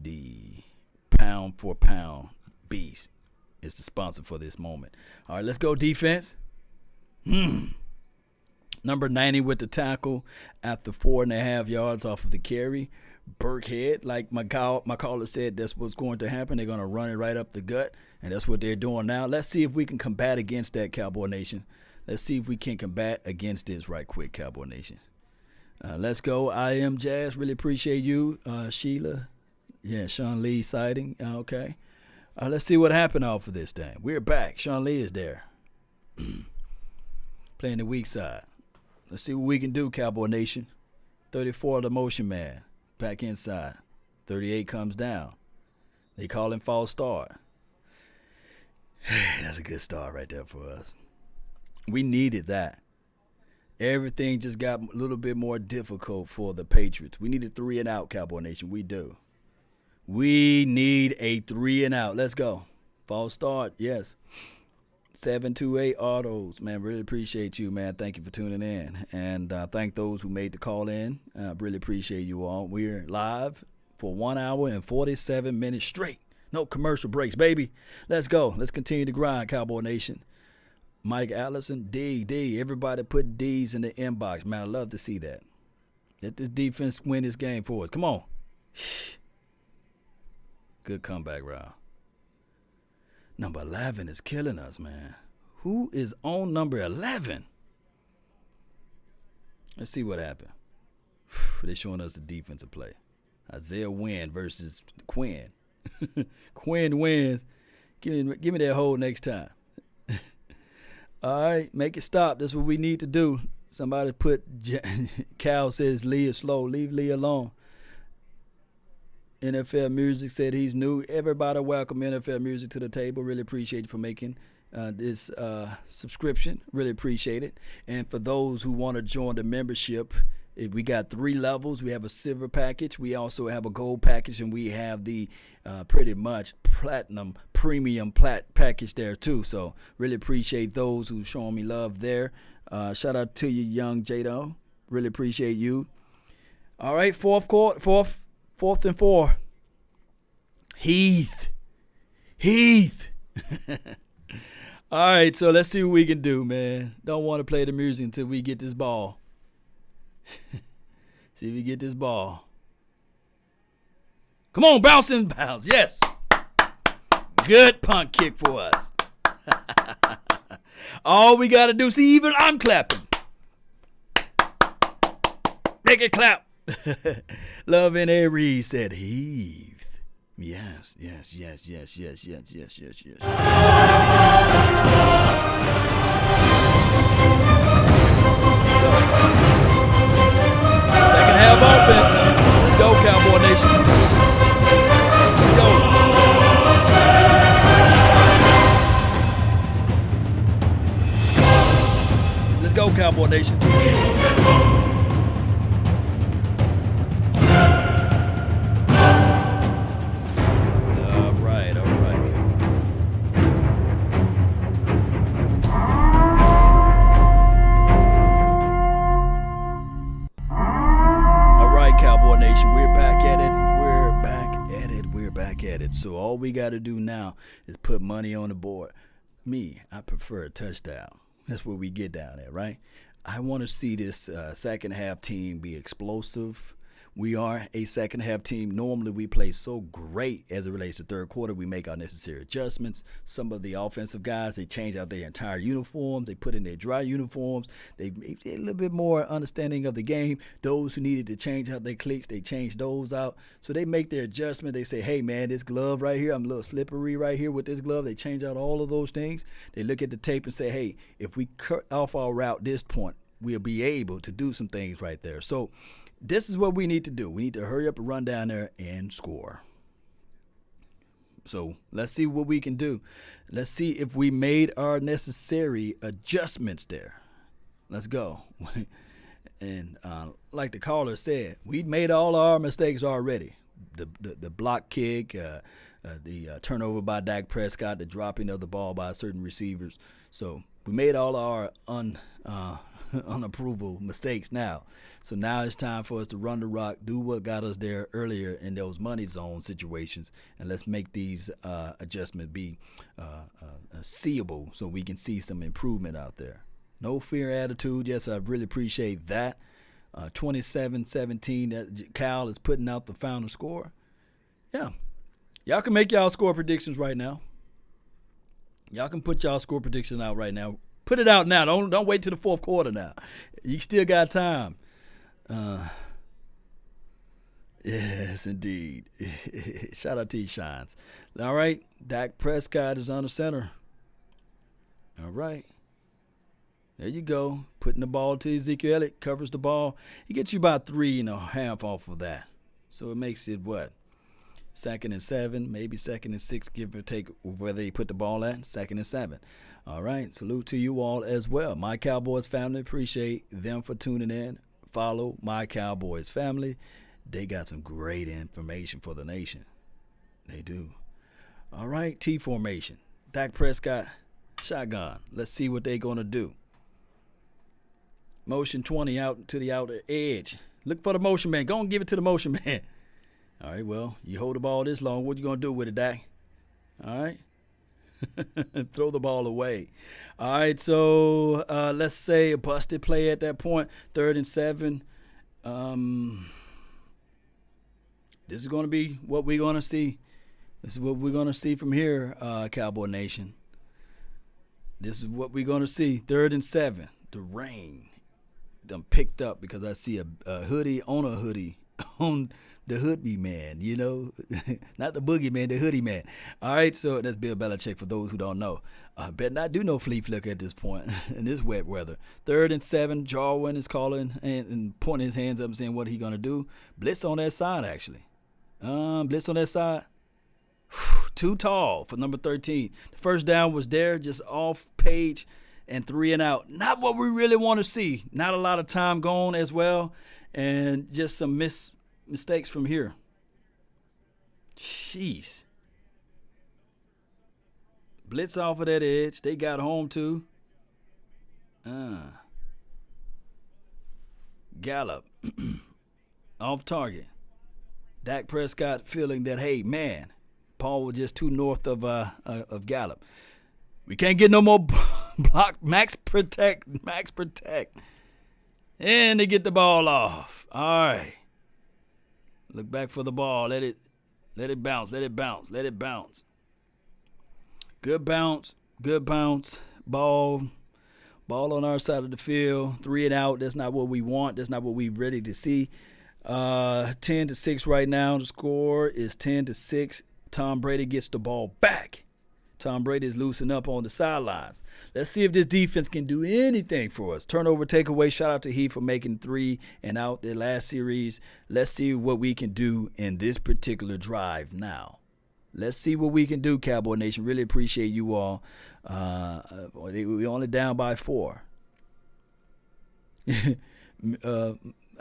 S1: the pound for pound beast. Is the sponsor for this moment. All right, let's go defense. Number 90 with the tackle after 4.5 yards off of the carry. Burkhead, like my caller said, that's what's going to happen. They're going to run it right up the gut, and that's what they're doing now. Let's see if we can combat against that, Cowboy Nation. Let's see if we can combat against this right quick, Cowboy Nation. Let's go. I am Jazz. Really appreciate you, Sheila. Yeah, Sean Lee sighting. Okay. Let's see what happened off of this thing. We're back. Sean Lee is there. Playing the weak side. Let's see what we can do, Cowboy Nation. 34, the motion man. Back inside. 38 comes down. They call him false start. That's a good start right there for us. We needed that. Everything just got a little bit more difficult for the Patriots. We need a 3 and out, Cowboy Nation. We do. We need a 3 and out. Let's go. False start, yes. 728 Autos, man, really appreciate you, man. Thank you for tuning in. And thank those who made the call in. Really appreciate you all. We're live for 1 hour and 47 minutes straight. No commercial breaks, baby. Let's go. Let's continue to grind, Cowboy Nation. Mike Allison, D. Everybody put D's in the inbox. Man, I love to see that. Let this defense win this game for us. Come on. Good comeback, Rob. Number 11 is killing us, man. Who is on number 11? Let's see what happened. They're showing us the defensive play. Isaiah Wynn versus Quinn. Quinn wins. Give me that hold next time. All right, make it stop. That's what we need to do. Somebody put, Cal says Lee is slow. Leave Lee alone. NFL Music said he's new. Everybody welcome NFL Music to the table. Really appreciate you for making this subscription. Really appreciate it. And for those who want to join the membership, we got 3 levels. We have a silver package. We also have a gold package, and we have the pretty much platinum premium package there too. So really appreciate those who showing me love there. Shout out to you, young Jado. Really appreciate you. All right, fourth and 4. Heath. All right, so let's see what we can do, man. Don't want to play the music until we get this ball. See if we get this ball. Come on, bounce and bounce. Yes. Good punt kick for us. All we got to do, see, even I'm clapping. Make it clap. Love in Aries said heave. Yes. Second half offense. Let's go, Cowboy Nation. Let's go, Cowboy Nation. So all we got to do now is put money on the board. I prefer a touchdown. That's where we get down there, right? I want to see this second half team be explosive. We are a second half team. Normally we play so great as it relates to third quarter. We make our necessary adjustments. Some of the offensive guys, they change out their entire uniforms. They put in their dry uniforms. They make a little bit more understanding of the game. Those who needed to change out their cleats, they change those out. So they make their adjustment. They say, hey, man, this glove right here, I'm a little slippery right here with this glove. They change out all of those things. They look at the tape and say, hey, if we cut off our route this point, we'll be able to do some things right there. So this is what we need to do. We need to hurry up and run down there and score. So let's see what we can do. Let's see if we made our necessary adjustments there. Let's go. And like the caller said, we made all our mistakes already. The block kick, the turnover by Dak Prescott, the dropping of the ball by certain receivers. So we made all our unapprovable mistakes now. So now it's time for us to run the rock, do what got us there earlier in those money zone situations, and let's make these adjustments be seeable so we can see some improvement out there. No fear attitude. Yes, I really appreciate that. 27-17, that Cal is putting out the final score. Yeah. Y'all can make y'all score predictions right now. Y'all can put y'all score prediction out right now. Put it out now. Don't wait till the fourth quarter now. You still got time. Yes, indeed. Shout out to you, Shines. All right. Dak Prescott is on the center. All right. There you go. Putting the ball to Ezekiel Elliott. Covers the ball. He gets you about 3.5 off of that. So it makes it what? 2nd and 7, maybe 2nd and 6, give or take where they put the ball at. 2nd and 7. All right. Salute to you all as well. My Cowboys family, appreciate them for tuning in. Follow My Cowboys family. They got some great information for the nation. They do. All right. T formation. Dak Prescott, shotgun. Let's see what they're going to do. Motion 20 out to the outer edge. Look for the motion man. Go and give it to the motion man. All right, well, you hold the ball this long. What you going to do with it, Dak? All right. Throw the ball away. All right, so let's say a busted play at that point, 3rd and 7. This is going to be what we're going to see. This is what we're going to see from here, Cowboy Nation. This is what we're going to see. 3rd and 7. The rain done picked up because I see a hoodie on the hoodie man, you know, not the boogie man, the hoodie man. All right, so that's Bill Belichick for those who don't know. Better not do no flea flicker at this point in this wet weather. 3rd and 7, Jarwin is calling and pointing his hands up and saying what he going to do. Blitz on that side, actually. Blitz on that side. Too tall for number 13. The first down was there, just off page and 3 and out. Not what we really want to see. Not a lot of time gone as well, and just some mistakes from here. Jeez. Blitz off of that edge. They got home too. Gallup. Off target. Dak Prescott feeling that, hey, man, Paul was just too north of Gallup. We can't get no more block. Max protect. And they get the ball off. All right. Look back for the ball. Let it bounce. Good bounce. Ball on our side of the field. 3 and out. That's not what we want. That's not what we're ready to see. 10-6 right now. The score is 10-6. Tom Brady gets the ball back. Tom Brady is loosening up on the sidelines. Let's see if this defense can do anything for us. Turnover, takeaway. Shout out to Heath for making 3 and out their last series. Let's see what we can do in this particular drive now. Let's see what we can do, Cowboy Nation. Really appreciate you all. We're only down by 4.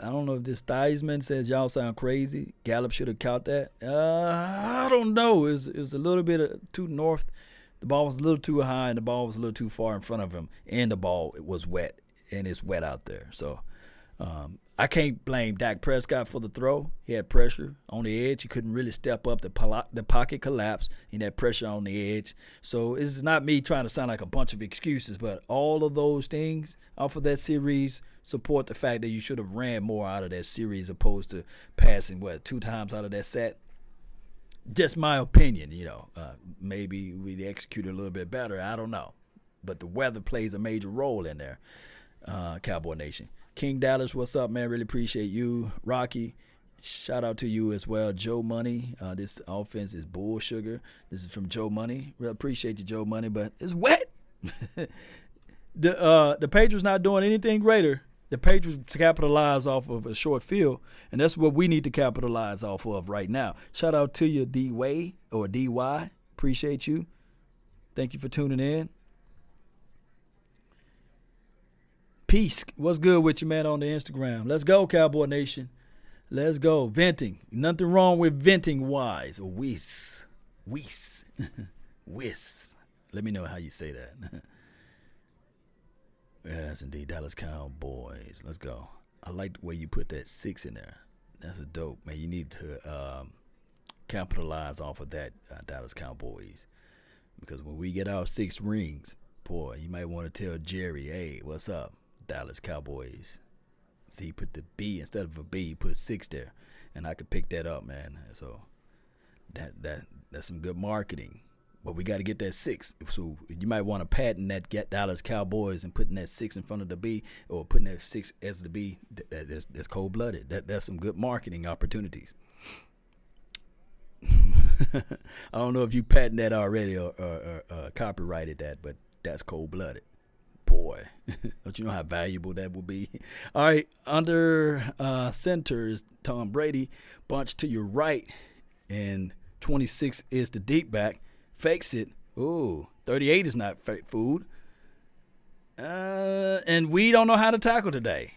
S1: I don't know if this Theismann says y'all sound crazy. Gallup should have caught that. I don't know. It was a little bit too north. The ball was a little too high, and the ball was a little too far in front of him. And the ball was wet, and it's wet out there. So I can't blame Dak Prescott for the throw. He had pressure on the edge. He couldn't really step up. The pocket collapsed. He had pressure on the edge. So it's not me trying to sound like a bunch of excuses, but all of those things off of that series support the fact that you should have ran more out of that series opposed to passing, 2 times out of that set. Just my opinion, maybe we executed a little bit better. I don't know. But the weather plays a major role in there, Cowboy Nation. King Dallas, what's up, man? Really appreciate you. Rocky, shout out to you as well. Joe Money, this offense is bull sugar. This is from Joe Money. Really appreciate you, Joe Money, but it's wet. The Patriots not doing anything greater. The Patriots capitalize off of a short field, and that's what we need to capitalize off of right now. Shout out to you, D-Way or D-Y. Appreciate you. Thank you for tuning in. Peace. What's good with you, man, on the Instagram? Let's go, Cowboy Nation. Let's go. Venting. Nothing wrong with venting wise. Or whiz. Whiz. Whiz. Let me know how you say that. Yes, indeed. Dallas Cowboys. Let's go. I like the way you put that 6 in there. That's a dope, man. You need to capitalize off of that, Dallas Cowboys. Because when we get our 6 rings, boy, you might want to tell Jerry, hey, what's up? Dallas Cowboys. See, he put the B instead of a B, he put 6 there, and I could pick that up, man. So that's some good marketing. But we got to get that 6. So you might want to patent that get Dallas Cowboys and putting that 6 in front of the B, or putting that 6 as the B. That's cold-blooded. That's some good marketing opportunities. I don't know if you patent that already or copyrighted that, but that's cold-blooded. Boy, don't you know how valuable that will be? All right, under center is Tom Brady. Bunch to your right, and 26 is the deep back. Fakes it. Ooh, 38 is not fake food. And we don't know how to tackle today.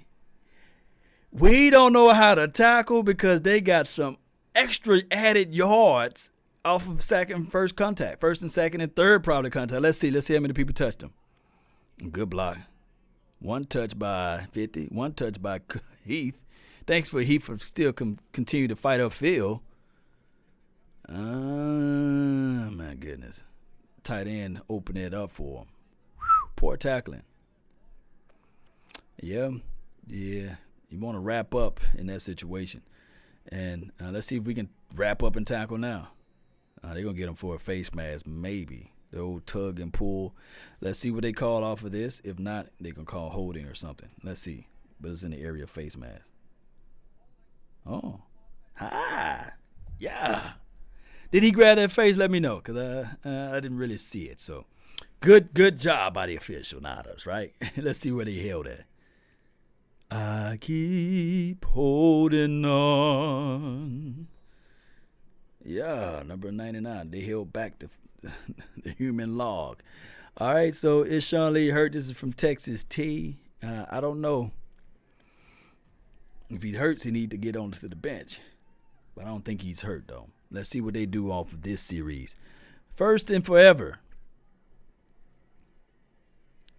S1: We don't know how to tackle because they got some extra added yards off of first contact. First and second and third probably contact. Let's see how many people touched them. Good block. 1 touch by 50. 1 touch by Heath. Thanks for Heath for still continue to fight upfield. My goodness. Tight end opened it up for him. Poor tackling. Yeah. You want to wrap up in that situation. And let's see if we can wrap up and tackle now. They're going to get him for a face mask, maybe. The old tug and pull. Let's see what they call off of this. If not, they can call holding or something. Let's see. But it's in the area of face mask. Oh. Hi. Yeah. Did he grab that face? Let me know, because I didn't really see it. So good job by the official, not us, right? Let's see where they held at. I keep holding on. Yeah, number 99. They held back the human log. All right, so is Sean Lee hurt? This is from Texas T. I don't know. If he hurts, he need to get onto the bench. But I don't think he's hurt, though. Let's see what they do off of this series. First and forever.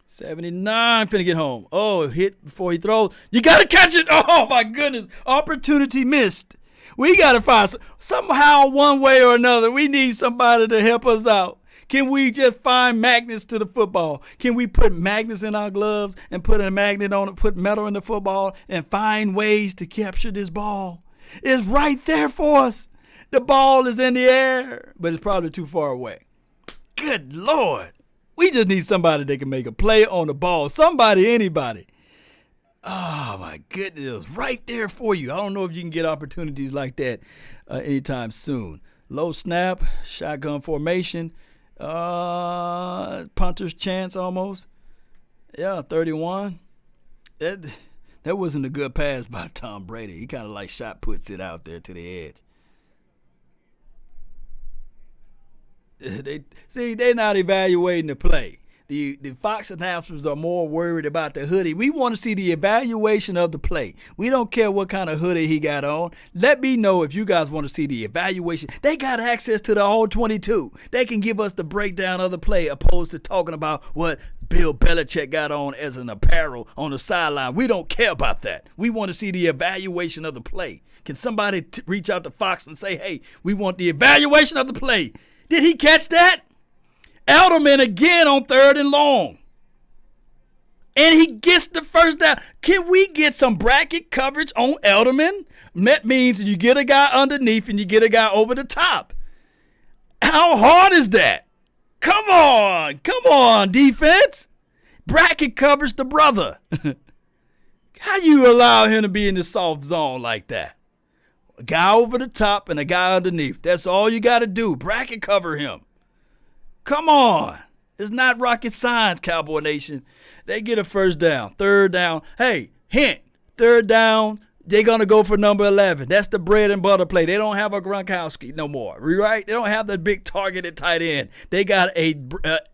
S1: 79 finna get home. Oh, hit before he throws. You got to catch it. Oh, my goodness. Opportunity missed. We got to find somehow, one way or another, we need somebody to help us out. Can we just find magnets to the football? Can we put magnets in our gloves and put a magnet on it, put metal in the football, and find ways to capture this ball? It's right there for us. The ball is in the air, but it's probably too far away. Good Lord. We just need somebody that can make a play on the ball. Somebody, anybody. Oh, my goodness. Right there for you. I don't know if you can get opportunities like that anytime soon. Low snap, shotgun formation, punter's chance almost. Yeah, 31. That wasn't a good pass by Tom Brady. He kind of like shot puts it out there to the edge. They're not evaluating the play. The Fox announcers are more worried about the hoodie. We want to see the evaluation of the play. We don't care what kind of hoodie he got on. Let me know if you guys want to see the evaluation. They got access to the all 22. They can give us the breakdown of the play opposed to talking about what Bill Belichick got on as an apparel on the sideline. We don't care about that. We want to see the evaluation of the play. Can somebody reach out to Fox and say, hey, we want the evaluation of the play? Did he catch that? Edelman again on 3rd and long. And he gets the first down. Can we get some bracket coverage on Edelman? That means you get a guy underneath and you get a guy over the top. How hard is that? Come on, defense. Bracket covers the brother. How you allow him to be in the soft zone like that? A guy over the top and a guy underneath. That's all you got to do. Bracket cover him. Come on. It's not rocket science, Cowboy Nation. They get a first down, 3rd down. Hey, hint, 3rd down, they're going to go for number 11. That's the bread and butter play. They don't have a Gronkowski no more, right? They don't have the big targeted tight end. They got a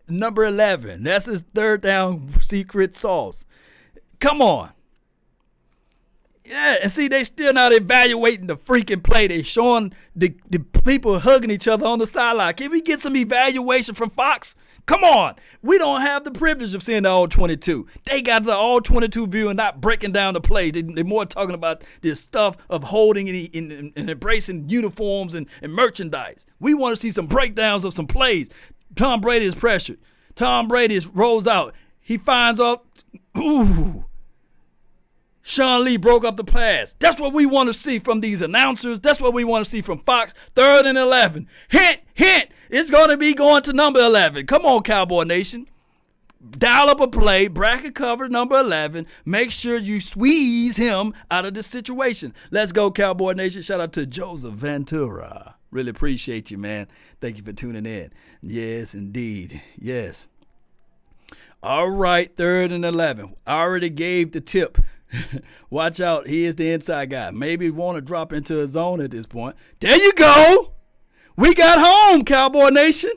S1: number 11. That's his 3rd down secret sauce. Come on. Yeah, and see, they still not evaluating the freaking play. They showing the people hugging each other on the sideline. Can we get some evaluation from Fox? Come on. We don't have the privilege of seeing the all-22. They got the all-22 view and not breaking down the plays. They're more talking about this stuff of holding and embracing uniforms and merchandise. We want to see some breakdowns of some plays. Tom Brady is pressured. Tom Brady rolls out. He finds out, ooh, Sean Lee broke up the pass. That's what we want to see from these announcers. That's what we want to see from Fox. 3rd and 11. Hint, hint. It's going to be going to number 11. Come on, Cowboy Nation. Dial up a play. Bracket cover number 11. Make sure you squeeze him out of this situation. Let's go, Cowboy Nation. Shout out to Joseph Ventura. Really appreciate you, man. Thank you for tuning in. Yes, indeed. Yes. All right, 3rd and 11. I already gave the tip. Watch out. He is the inside guy. Maybe want to drop into a zone at this point. There you go. We got home, Cowboy Nation.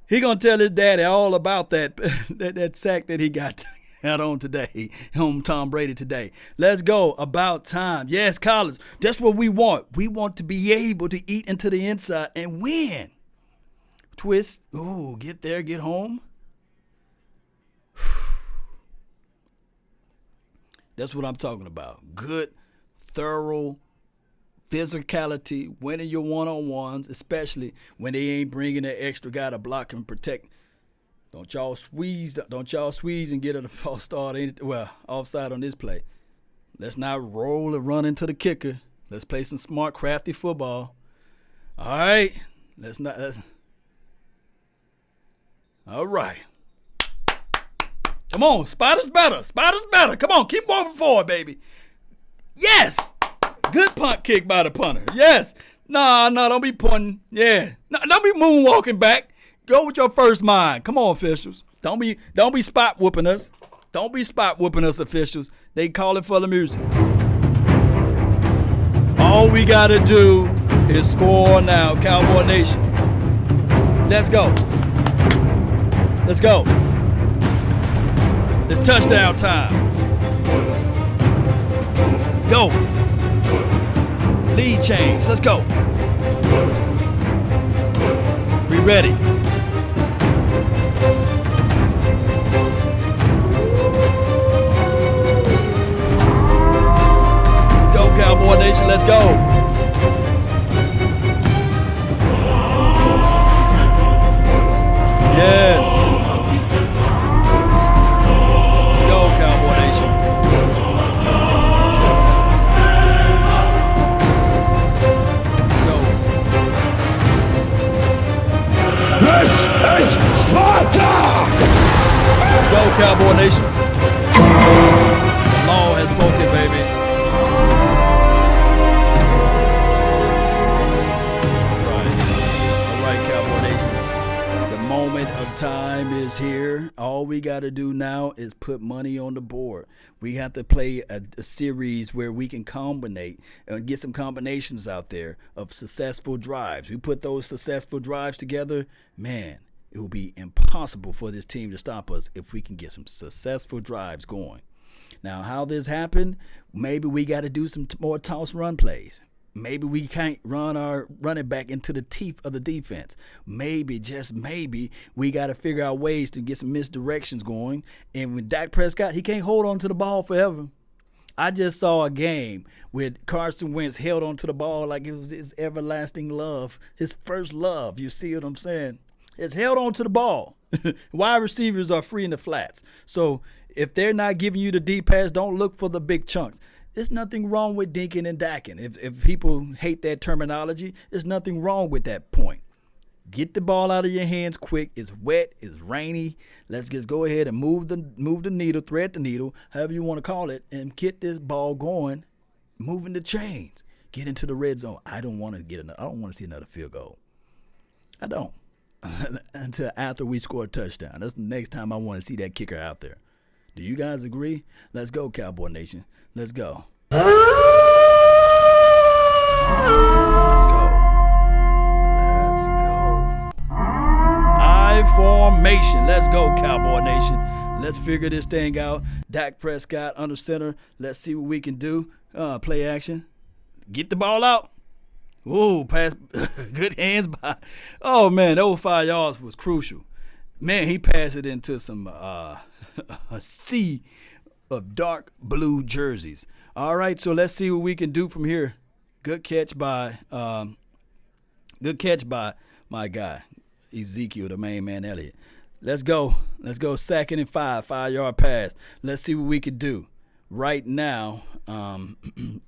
S1: He going to tell his daddy all about that sack that he got on today, on Tom Brady today. Let's go. About time. Yes, Collins. That's what we want. We want to be able to eat into the inside and win. Twist. Ooh, get there, get home. That's what I'm talking about. Good, thorough physicality, winning your one-on-ones, especially when they ain't bringing that extra guy to block and protect. Don't y'all squeeze and get a false start. Offside on this play. Let's not roll and run into the kicker. Let's play some smart, crafty football. All right. All right. Come on, Spider's better. Spider's better. Come on, keep moving forward, baby. Yes. Good punt kick by the punter. Yes. No, don't be punting. Yeah. No, don't be moonwalking back. Go with your first mind. Come on, officials. Don't be spot whooping us. Don't be spot whooping us, officials. They calling for the music. All we gotta do is score now, Cowboy Nation. Let's go. Let's go. It's touchdown time. Let's go. Lead change. Let's go. We ready. Let's go, Cowboy Nation. Let's go. Yes. Cowboy Nation. Go.
S2: This is Sparta!
S1: Go, Cowboy Nation. The law has spoken, baby. All right, Cowboy Nation. The moment of time is here. All we got to do now is put money on the board. We have to play a series where we can combine and get some combinations out there of successful drives. We put those successful drives together, man, it will be impossible for this team to stop us if we can get some successful drives going. Now, how this happened, maybe we got to do some more toss run plays. Maybe we can't run our running back into the teeth of the defense. Maybe, just maybe, we got to figure out ways to get some misdirections going. And with Dak Prescott, he can't hold on to the ball forever. I just saw a game where Carson Wentz held on to the ball like it was his everlasting love, his first love. You see what I'm saying? It's held on to the ball. Wide receivers are free in the flats. So if they're not giving you the deep pass, don't look for the big chunks. There's nothing wrong with dinking and dacking. If people hate that terminology, there's nothing wrong with that point. Get the ball out of your hands quick. It's wet. It's rainy. Let's just go ahead and move the needle, thread the needle, however you want to call it, and get this ball going, moving the chains. Get into the red zone. I don't want to see another field goal. I don't. Until after we score a touchdown. That's the next time I want to see that kicker out there. Do you guys agree? Let's go, Cowboy Nation. Let's go. Let's go. Let's go. I formation. Let's go, Cowboy Nation. Let's figure this thing out. Dak Prescott under center. Let's see what we can do. Play action. Get the ball out. Ooh, pass. Good hands by. Oh, man, those 5 yards was crucial. Man, he passed it into some a sea of dark blue jerseys. All right, so let's see what we can do from here. Good catch by my guy, Ezekiel, the main man, Elliott. Let's go. Let's go 2nd and 5, 5-yard pass. Let's see what we can do. Right now,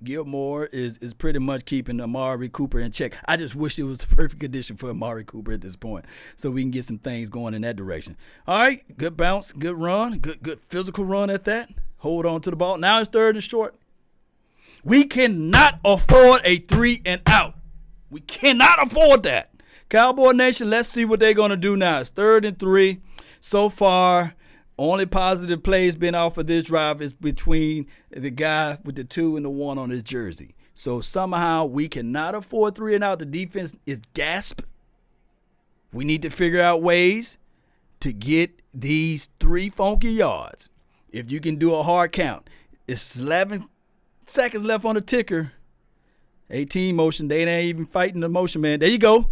S1: Gilmore is pretty much keeping Amari Cooper in check. I just wish it was the perfect condition for Amari Cooper at this point so we can get some things going in that direction. All right, good bounce, good run, good physical run at that. Hold on to the ball. Now it's 3rd and short. We cannot afford a 3 and out. We cannot afford that. Cowboy Nation, let's see what they're going to do now. It's 3rd and 3. So far, only positive plays been off of this drive is between the guy with the 2 and the 1 on his jersey. So somehow we cannot afford 3 and out. The defense is gasp. We need to figure out ways to get these 3 funky yards. If you can do a hard count, it's 11 seconds left on the ticker. 18 motion. They ain't even fighting the motion, man. There you go.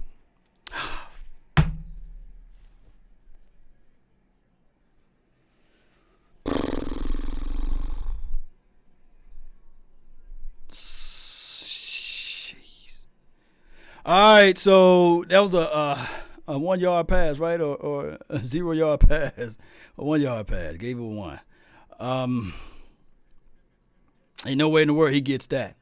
S1: All right, so that was a 1-yard pass, right, or a 0-yard pass, a 1-yard pass. Gave it 1. Ain't no way in the world he gets that.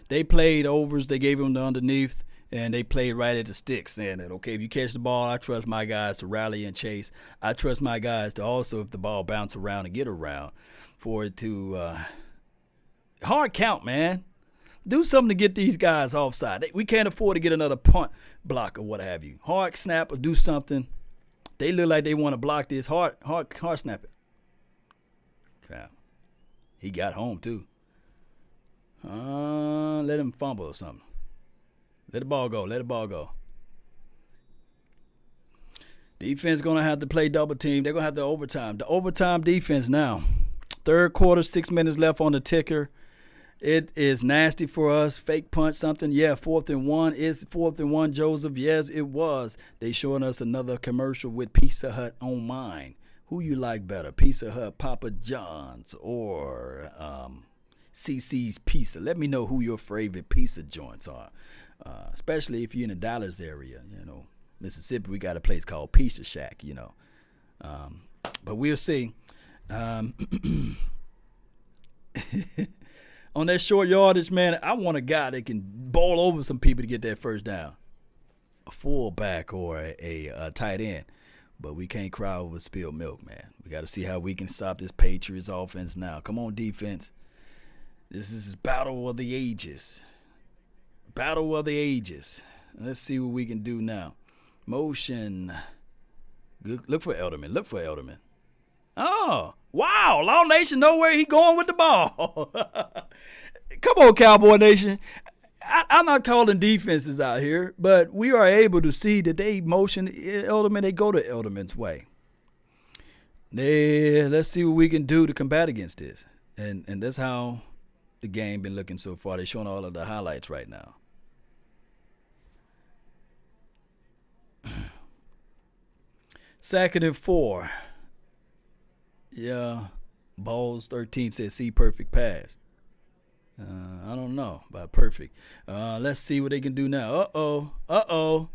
S1: They played overs. They gave him the underneath, and they played right at the stick, saying that, okay, if you catch the ball, I trust my guys to rally and chase. I trust my guys to also, if the ball bounce around and get around, for it to hard count, man. Do something to get these guys offside. We can't afford to get another punt block or what have you. Hard snap or do something. They look like they want to block this. Hard snap it. Okay. He got home too. Let him fumble or something. Let the ball go. Defense going to have to play double team. They're going to have the overtime. The overtime defense now. 3rd quarter, 6 minutes left on the ticker. It is nasty for us. Fake punch something. Yeah, 4th and 1. It's 4th and 1, Joseph. Yes, it was. They showing us another commercial with Pizza Hut on mine. Who you like better, Pizza Hut, Papa John's, or CC's Pizza? Let me know who your favorite pizza joints are, especially if you're in the Dallas area. You know, Mississippi, we got a place called Pizza Shack, you know. But we'll see. On that short yardage, man, I want a guy that can bowl over some people to get that first down. A fullback or a tight end. But we can't cry over spilled milk, man. We got to see how we can stop this Patriots offense now. Come on, defense. This is battle of the ages. Battle of the ages. Let's see what we can do now. Motion. Look for Elderman. Oh, wow. Law Nation know where he going with the ball. Come on, Cowboy Nation. I'm not calling defenses out here, but we are able to see that they motion Elderman. They go to Elderman's way. Let's see what we can do to combat against this. And that's how the game been looking so far. They're showing all of the highlights right now. 2nd and 4. Yeah. Balls 13 says see perfect pass. I don't know about perfect. Let's see what they can do now. Uh-oh.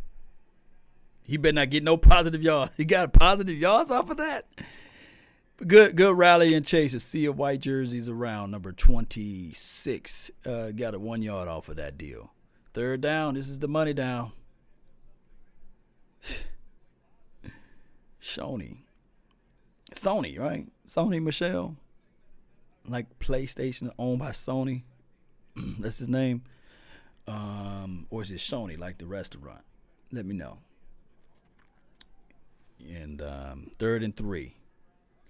S1: He better not get no positive yards. He got positive yards off of that. Good rally and chase. A sea of white jerseys around. Number 26 got a 1 yard off of that deal. 3rd down. This is the money down. Sony, right? Sony Michelle. Like PlayStation owned by Sony. That's his name. Or is it Sony, like the restaurant? Let me know. And 3rd and 3.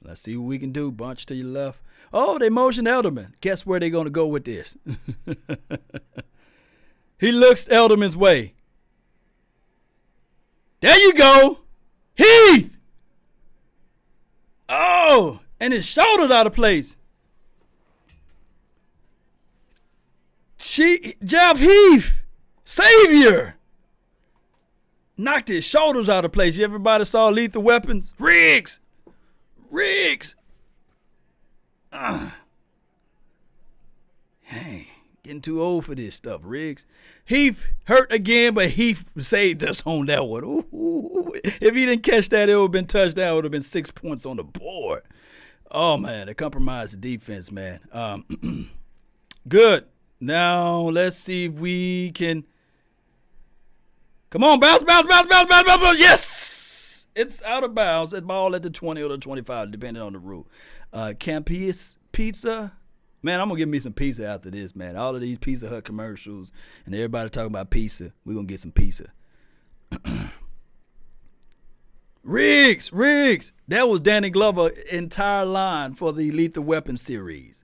S1: Let's see what we can do. Bunch to your left. Oh, they motioned Elderman. Guess where they're going to go with this? He looks Elderman's way. There you go. Heath. Oh, and his shoulder's out of place. Jeff Heath, Savior, knocked his shoulders out of place. Everybody saw Lethal Weapons? Riggs. Hey, getting too old for this stuff, Riggs. Heath hurt again, but Heath saved us on that one. Ooh. If he didn't catch that, it would have been touchdown. It would have been 6 points on the board. Oh, man, they compromised the defense, man. Good. Now, let's see if we can. Come on, bounce. Yes! It's out of bounds. That ball at the 20 or the 25, depending on the rule. Campus Pizza. Man, I'm going to give me some pizza after this, man. All of these Pizza Hut commercials and everybody talking about pizza. We're going to get some pizza. Riggs. That was Danny Glover's entire line for the Lethal Weapon series.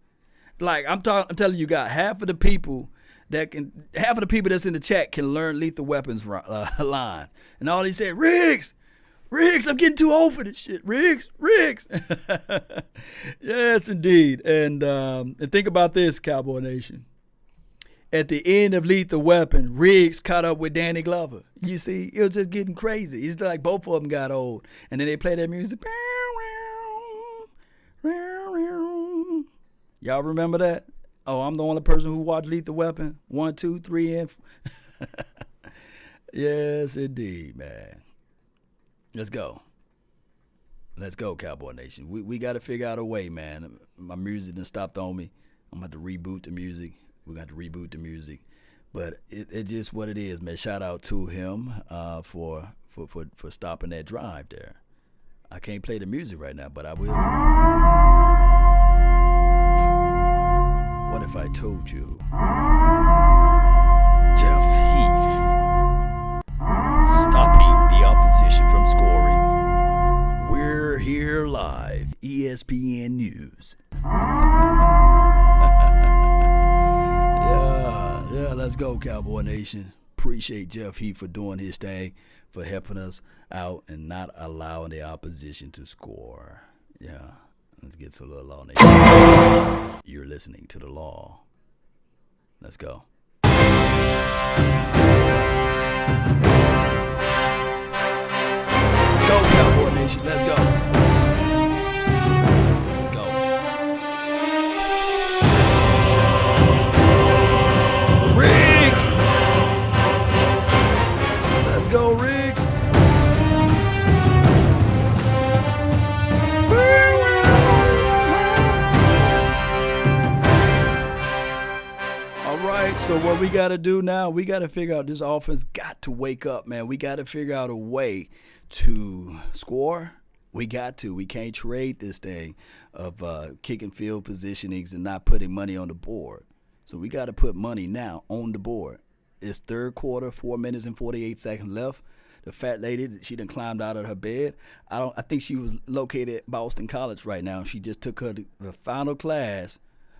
S1: Like, I'm telling you, got half of the people that's in the chat can learn Lethal Weapons lines. And all he said, Riggs, I'm getting too old for this shit. Riggs. Yes, indeed. And think about this, Cowboy Nation. At the end of Lethal Weapon, Riggs caught up with Danny Glover. You see, it was just getting crazy. It's like both of them got old. And then they play that music. Y'all remember that? Oh, I'm the only person who watched Lethal Weapon. 1, 2, 3, and 4. Yes, indeed, man. Let's go, Cowboy Nation. We got to figure out a way, man. My music done stopped on me. I'm going to have to reboot the music. We're going to have to reboot the music. But it's just what it is, man. Shout out to him for stopping that drive there. I can't play the music right now, but I will. What if I told you? Jeff Heath stopping the opposition from scoring. We're here live. ESPN News. Yeah, let's go, Cowboy Nation. Appreciate Jeff Heath for doing his thing, for helping us out and not allowing the opposition to score. Yeah. Let's get to the Law Nation. You're listening to the Law. Let's go. Let's go, Cowboy Nation. Let's go. Let's go. Riggs! Let's go, Riggs. So what we got to do now, we got to figure out, this offense got to wake up, man. We got to figure out a way to score. We can't trade this thing of kicking field positionings and not putting money on the board. So we got to put money now on the board. It's third quarter, 4 minutes and 48 seconds left. The fat lady, she done climbed out of her bed. I think she was located at Boston College right now. She just took her the final class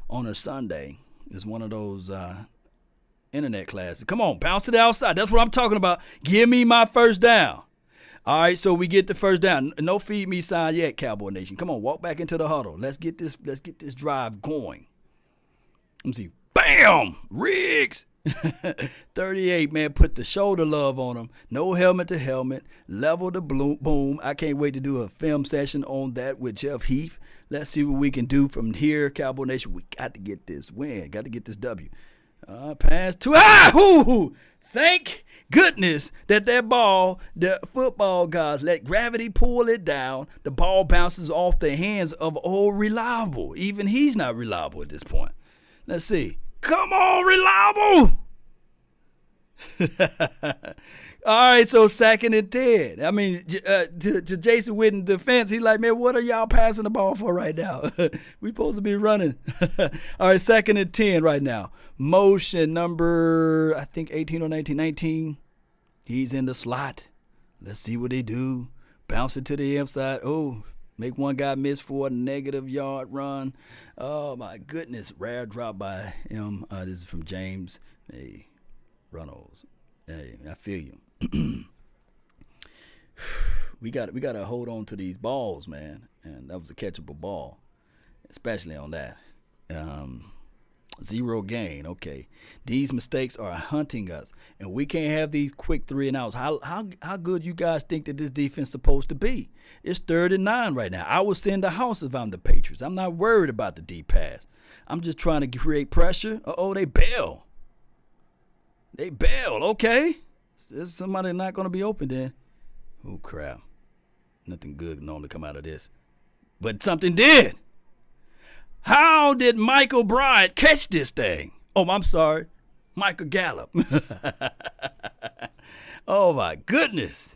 S1: on a Sunday. It's one of those internet classes. Come on, bounce to the outside. That's what I'm talking about. Give me my first down. All right, so we get the first down. No feed me sign yet, Cowboy Nation. Come on, walk back into the huddle. Let's get this drive going. Let me see. Bam! Riggs. 38, man, put the shoulder love on him. No helmet to helmet. Level the boom. I can't wait to do a film session on that with Jeff Heath. Let's see what we can do from here, Cowboy Nation. We got to get this win. Got to get this W. Pass to thank goodness that ball, the football guys let gravity pull it down. The ball bounces off the hands of old Reliable. Even he's not reliable at this point. Let's see. Come on, Reliable. All right, so 2nd and 10. I mean, to Jason Witten's defense, he's like, man, what are y'all passing the ball for right now? We supposed to be running. All right, 2nd and 10 right now. Motion number, I think 18 or 19. He's in the slot. Let's see what they do. Bounce it to the inside. Oh, make one guy miss for a negative yard run. Oh, my goodness. Rare drop by him. This is from James. Hey, Runnels. Hey, I feel you. We got to hold on to these balls, man. And that was a catchable ball, especially on that. 0 gain. Okay, these mistakes are hunting us, and we can't have these quick 3 and outs. How good you guys think that this defense is supposed to be? It's 3rd and 9 right now. I would send the house if I'm the Patriots. I'm not worried about the deep pass. I'm just trying to create pressure. They bail. They bail. Okay. There's somebody not going to be open then. Oh, crap. Nothing good normally come out of this. But something did. How did Michael Bryant catch this thing? Oh, I'm sorry. Michael Gallup. Oh, my goodness.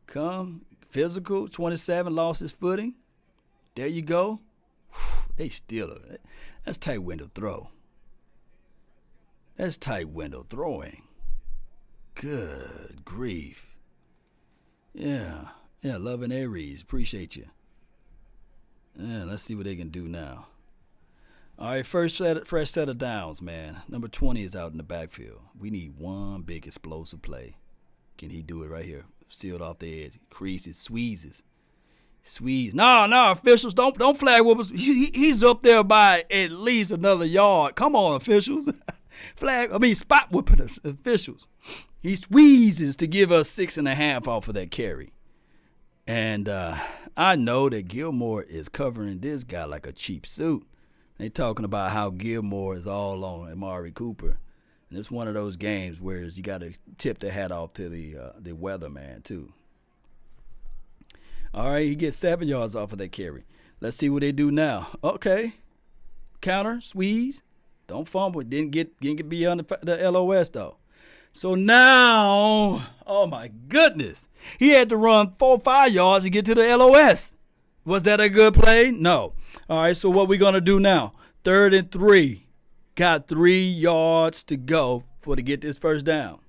S1: Come. Physical. 27. Lost his footing. There you go. They steal it. That's tight window throw. That's tight window throwing. Good grief. Yeah, loving Aries. Appreciate you. Yeah, let's see what they can do now. All right, fresh set of downs, man. Number 20 is out in the backfield. We need one big explosive play. Can he do it right here? Sealed off the edge. Creases, squeezes. No, officials, don't flag whoopers. He's up there by at least another yard. Come on, officials. Spot whooping us, officials. He squeezes to give us 6.5 off of that carry. And I know that Gilmore is covering this guy like a cheap suit. They talking about how Gilmore is all on Amari Cooper. And it's one of those games where you got to tip the hat off to the weatherman, too. All right, he gets 7 yards off of that carry. Let's see what they do now. Okay. Counter, squeeze. Don't fumble. Didn't get beyond the LOS, though. So now, oh, my goodness. He had to run 4 or 5 yards to get to the LOS. Was that a good play? No. All right, so what we going to do now? 3rd and 3. Got 3 yards to go to get this first down.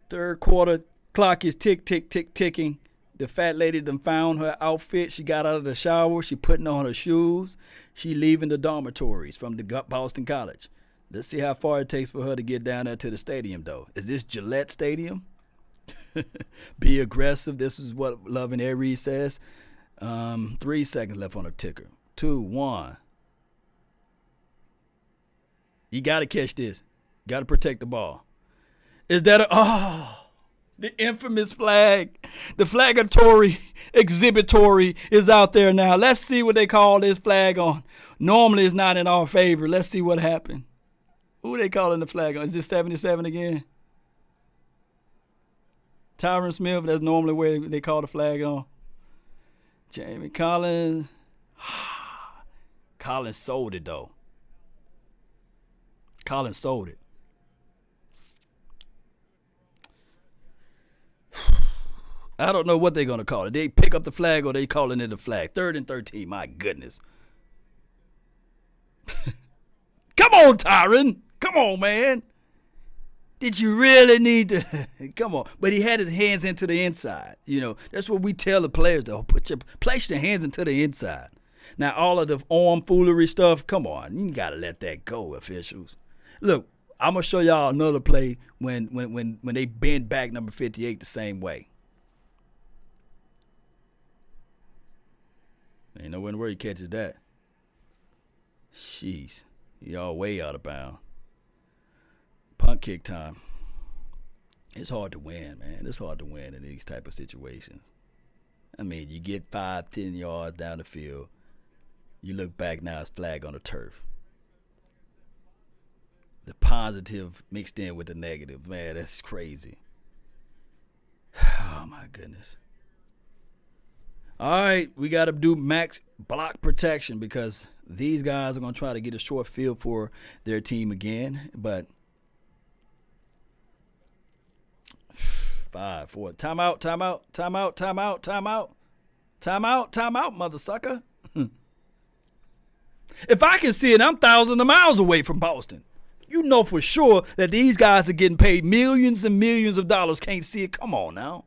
S1: 3rd quarter, clock is ticking. The fat lady done found her outfit. She got out of the shower. She putting on her shoes. She leaving the dormitories from the Boston College. Let's see how far it takes for her to get down there to the stadium, though. Is this Gillette Stadium? Be aggressive. This is what Love and Aries says. 3 seconds left on the ticker. 2, 1. You got to catch this. Got to protect the ball. Is that the infamous flag? The flagatory exhibitory is out there now. Let's see what they call this flag on. Normally it's not in our favor. Let's see what happened. Who they calling the flag on? Is this 77 again? Tyron Smith, that's normally where they call the flag on. Jamie Collins. Collins sold it, though. Collins sold it. I don't know what they're going to call it. They pick up the flag or they calling it a flag. 3rd and 13. My goodness. Come on, Tyron. Come on, man. Did you really need to? Come on. But he had his hands into the inside. That's what we tell the players, though. Place your hands into the inside. Now, all of the arm foolery stuff, come on. You got to let that go, officials. Look, I'm going to show y'all another play when they bend back number 58 the same way. Ain't nowhere in the world he catches that. Jeez. He all way out of bounds. punt kick time. It's hard to win, man. It's hard to win in these type of situations. I mean, you get 5-10 yards down the field. You look back, now it's flag on the turf. The positive mixed in with the negative. Man, that's crazy. Oh, my goodness. All right, we got to do max block protection because these guys are going to try to get a short field for their team again. But 5, 4, timeout, mother sucker. If I can see it, I'm thousands of miles away from Boston. You know for sure that these guys are getting paid millions and millions of dollars. Can't see it. Come on now.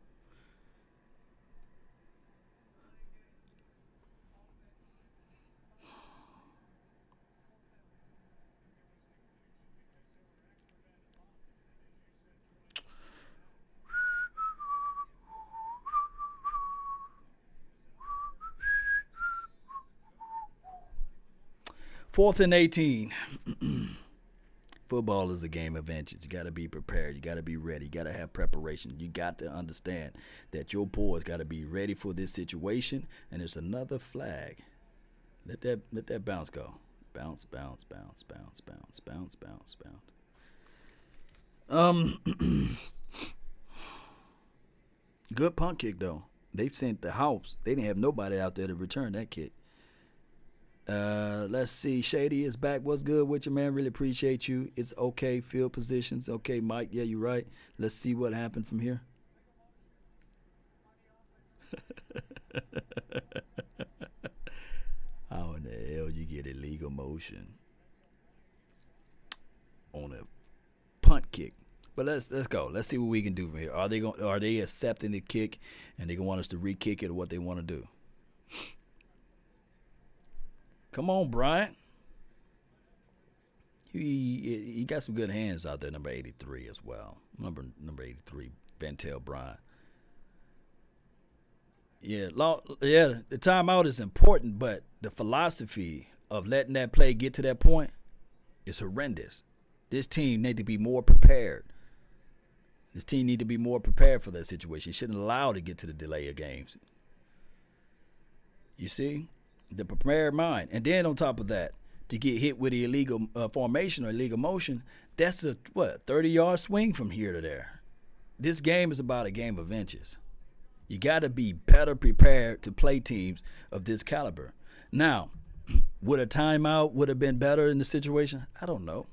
S1: Fourth and 18. Football is a game of inches. You got to be prepared. You got to be ready. You got to have preparation. You got to understand that your boys got to be ready for this situation. And there's another flag. Let that bounce go. Bounce. Good punt kick though. They've sent the house. They didn't have nobody out there to return that kick. Let's see. Shady is back. What's good with you, man? Really appreciate you. It's okay. Field positions. Okay, Mike. Yeah, you're right. Let's see what happened from here. How in the hell you get illegal motion on a punt kick? But let's go. Let's see what we can do from here. Are they accepting the kick and they gonna want us to re-kick it or what they want to do? Come on, Bryant. He got some good hands out there, number 83 as well. Number 83, Bentel Bryant. Yeah, the timeout is important, but the philosophy of letting that play get to that point is horrendous. This team need to be more prepared. This team need to be more prepared for that situation. It shouldn't allow to get to the delay of games. You see? The prepared mind. And then on top of that, to get hit with the illegal formation or illegal motion, that's a 30-yard swing from here to there. This game is about a game of inches. You got to be better prepared to play teams of this caliber. Now, would a timeout would have been better in the situation? I don't know.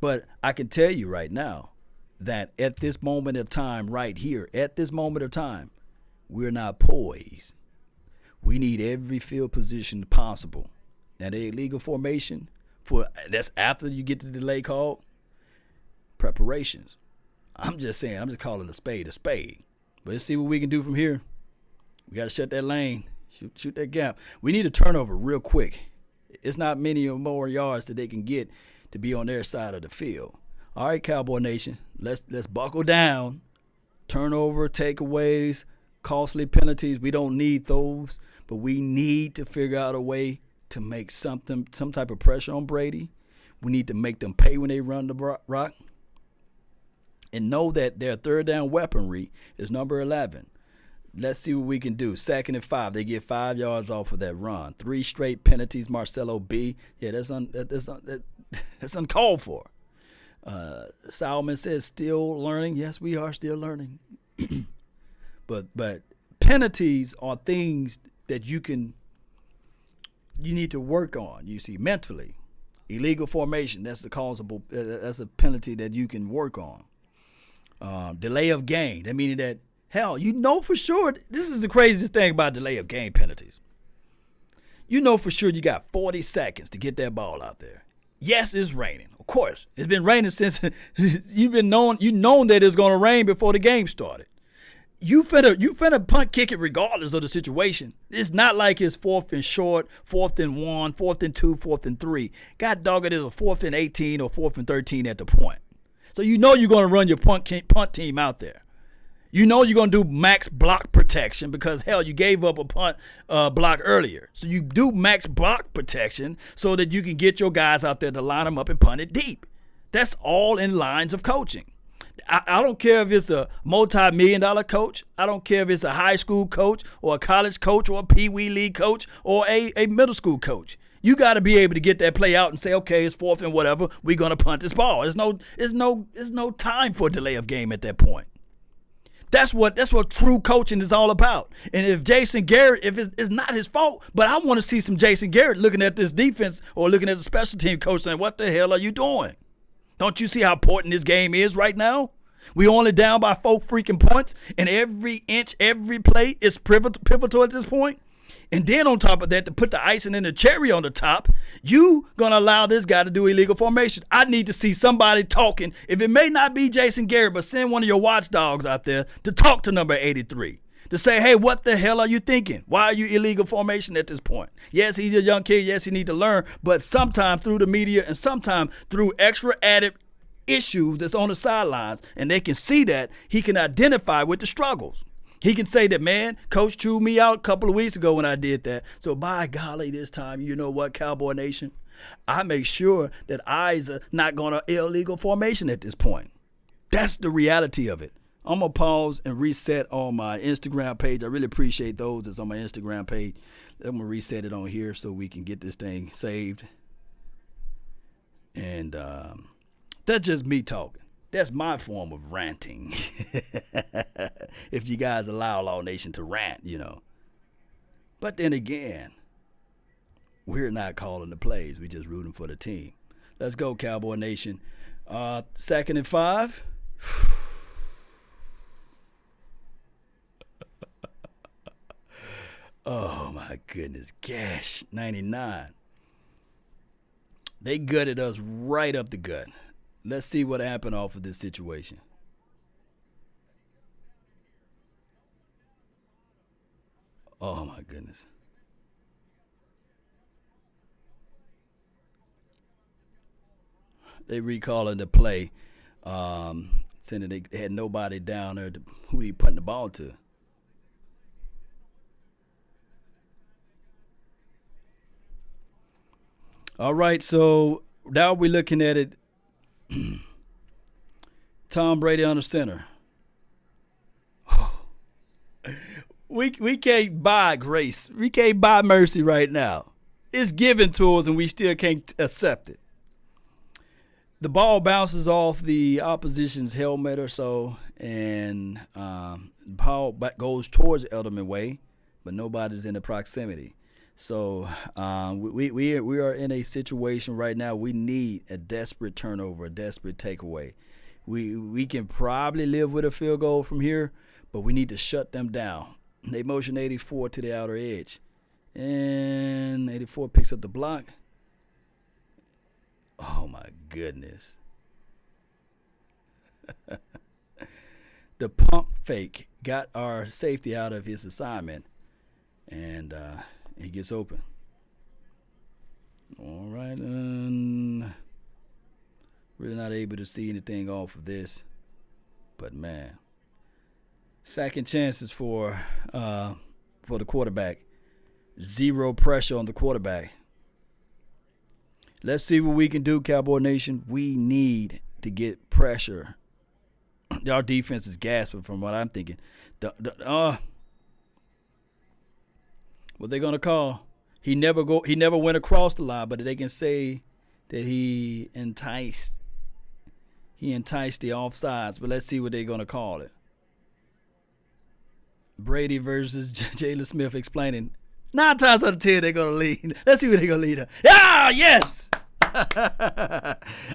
S1: But I can tell you right now that at this moment of time right here, at this moment of time, we're not poised. We need every field position possible. Now, the illegal formation, that's after you get the delay call, preparations. I'm just saying, I'm just calling a spade a spade. But let's see what we can do from here. We got to shut that lane, shoot that gap. We need a turnover real quick. It's not many or more yards that they can get to be on their side of the field. All right, Cowboy Nation, let's buckle down. Turnover, takeaways, costly penalties. We don't need those. But we need to figure out a way to make some type of pressure on Brady. We need to make them pay when they run the rock. And know that their third down weaponry is number 11. Let's see what we can do. 2nd and 5. They get 5 yards off of that run. 3 straight penalties, Marcelo B. Yeah, that's uncalled for. Salman says still learning. Yes, we are still learning. But penalties are things that you need to work on. You see, mentally, illegal formation, that's a penalty that you can work on. Delay of game, that meaning that hell, you know for sure. This is the craziest thing about delay of game penalties. You know for sure you got 40 seconds to get that ball out there. Yes, it's raining. Of course, it's been raining since you've known that it's going to rain before the game started. You finna punt kick it regardless of the situation. It's not like it's 4th and short, 4th and 1, 4th and 2, 4th and 3. God dog it is a 4th and 18 or 4th and 13 at the point. So you know you're going to run your punt team out there. You know you're going to do max block protection because, hell, you gave up a punt block earlier. So you do max block protection so that you can get your guys out there to line them up and punt it deep. That's all in lines of coaching. I don't care if it's a multi-million-dollar coach. I don't care if it's a high school coach or a college coach or a Pee-wee League coach or a middle school coach. You got to be able to get that play out and say, okay, it's fourth and whatever. We're going to punt this ball. There's no time for a delay of game at that point. That's what true coaching is all about. And if Jason Garrett, if it's not his fault, but I want to see some Jason Garrett looking at this defense or looking at the special team coach saying, what the hell are you doing? Don't you see how important this game is right now? We only down by 4 freaking points, and every inch, every play is pivotal at this point. And then on top of that, to put the icing and the cherry on the top, you going to allow this guy to do illegal formation. I need to see somebody talking. If it may not be Jason Garrett, but send one of your watchdogs out there to talk to number 83. To say, hey, what the hell are you thinking? Why are you illegal formation at this point? Yes, he's a young kid. Yes, he need to learn. But sometimes through the media and sometimes through extra added issues that's on the sidelines, and they can see that, he can identify with the struggles. He can say that, man, coach chewed me out a couple of weeks ago when I did that. So by golly, this time, you know what, Cowboy Nation? I make sure that eyes are not going to illegal formation at this point. That's the reality of it. I'm going to pause and reset on my Instagram page. I really appreciate those that's on my Instagram page. I'm going to reset it on here so we can get this thing saved. And that's just me talking. That's my form of ranting. If you guys allow Law Nation to rant, you know. But then again, we're not calling the plays. We're just rooting for the team. Let's go, Cowboy Nation. 2nd and 5. Oh, my goodness. Gosh, 99. They gutted us right up the gut. Let's see what happened off of this situation. Oh, my goodness. They recalling the play, saying that they had nobody down there who he putting the ball to. All right, so now we're looking at it. Tom Brady on the center. We can't buy grace. We can't buy mercy right now. It's given to us, and we still can't accept it. The ball bounces off the opposition's helmet or so, and the ball goes towards Elderman Way, but nobody's in the proximity. So we are in a situation right now. We need a desperate turnover, a desperate takeaway. We can probably live with a field goal from here, but we need to shut them down. They motion 84 to the outer edge, and 84 picks up the block. Oh my goodness! The pump fake got our safety out of his assignment, and he gets open. All right, really not able to see anything off of this, but man, second chances for the quarterback. Zero pressure on the quarterback. Let's see what we can do, Cowboy Nation. We need to get pressure. Our defense is gasping from what I'm thinking. What they gonna call? He never went across the line, but they can say that he enticed the offsides. But let's see what they're gonna call it. Brady versus Jalen Smith explaining. 9 times out of 10 they're gonna lead. Let's see what they're gonna lead. Yes.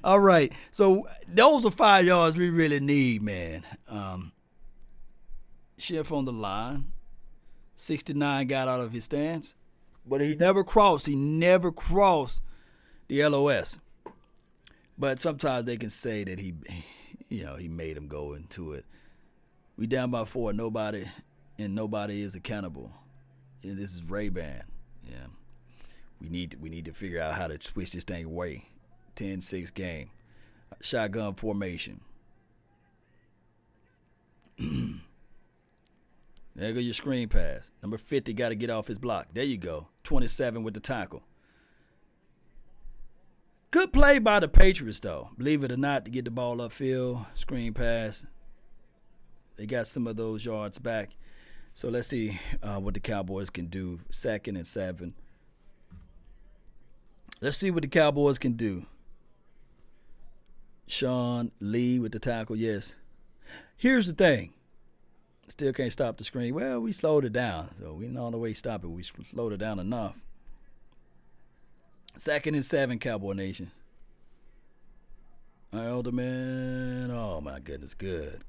S1: All right. So those are 5 yards we really need, man. Schiff on the line. 69 got out of his stance, but he never crossed the LOS. But sometimes they can say that he made him go into it. We down by 4, nobody is accountable. And this is Ray-Ban. Yeah. We need to figure out how to switch this thing away. 10-6 game. Shotgun formation. There go your screen pass. Number 50 got to get off his block. There you go. 27 with the tackle. Good play by the Patriots, though. Believe it or not, to get the ball upfield, screen pass. They got some of those yards back. So let's see what the Cowboys can do. 2nd and 7. Let's see what the Cowboys can do. Sean Lee with the tackle, yes. Here's the thing. Still can't stop the screen. Well, we slowed it down. So we know the way to stop it. We slowed it down enough. 2nd and 7, Cowboy Nation. Elderman. Oh, my goodness. Good.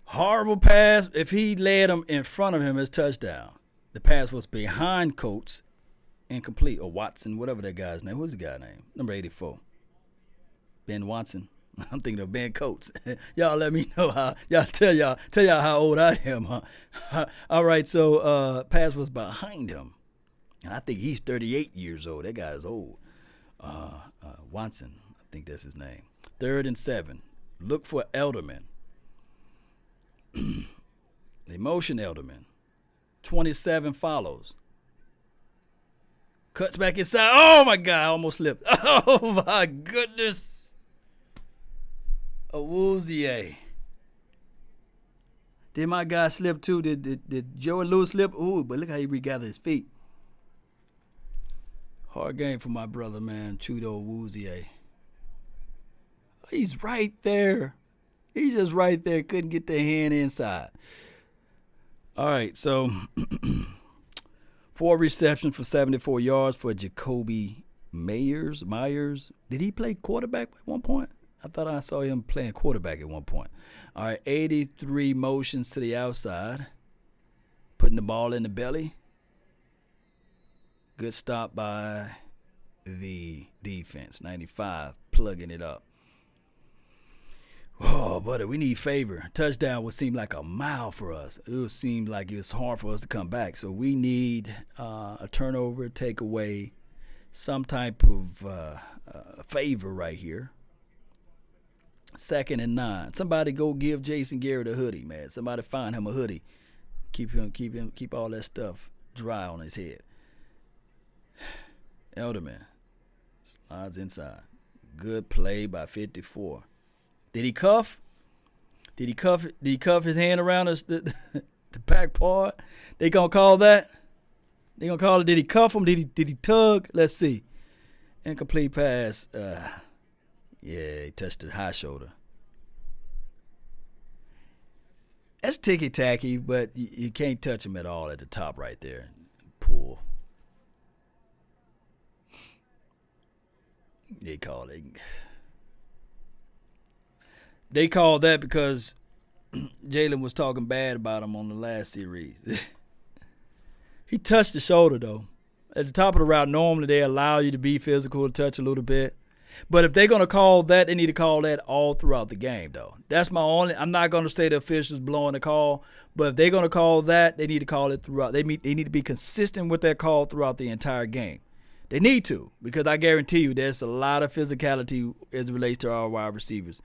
S1: Horrible pass. If he led him in front of him, it's touchdown. The pass was behind Coates. Incomplete. Or Watson, whatever that guy's name. Who's the guy's name? Number 84. Ben Watson. I'm thinking of Ben Coates. Y'all let me know how. Y'all tell y'all how old I am, huh? All right, so pass was behind him. And I think he's 38 years old. That guy's old. Watson, I think that's his name. 3rd and 7. Look for Elderman. They motion Elderman. 27 follows. Cuts back inside. Oh, my God. I almost slipped. Oh, my goodness. Awuzie. Did my guy slip too? Did Joe and Lewis slip? Ooh, but look how he regathered his feet. Hard game for my brother, man. Chudo Awuzie. He's right there. He's just right there. Couldn't get the hand inside. All right, so 4 receptions for 74 yards for Jacoby Myers. Did he play quarterback at one point? I thought I saw him playing quarterback at one point. All right, 83 motions to the outside. Putting the ball in the belly. Good stop by the defense. 95, plugging it up. Oh, buddy, we need favor. Touchdown would seem like a mile for us. It would seem like it's hard for us to come back. So we need a turnover, takeaway, some type of favor right here. 2nd and 9. Somebody go give Jason Garrett a hoodie, man. Somebody find him a hoodie. Keep all that stuff dry on his head. Elderman slides inside. Good play by 54. Did he cuff? Did he cuff his hand around the back part? They gonna call that? They gonna call it? Did he cuff him? Did he tug? Let's see. Incomplete pass. Yeah, he touched the high shoulder. That's ticky-tacky, but you can't touch him at all at the top right there. Pull. They call that because Jalen was talking bad about him on the last series. He touched the shoulder, though. At the top of the route, normally they allow you to be physical, touch a little bit. But if they're going to call that, they need to call that all throughout the game, though. That's my only – I'm not going to say the officials blowing the call, but if they're going to call that, they need to call it throughout. They need to be consistent with that call throughout the entire game. They need to, because I guarantee you there's a lot of physicality as it relates to our wide receivers.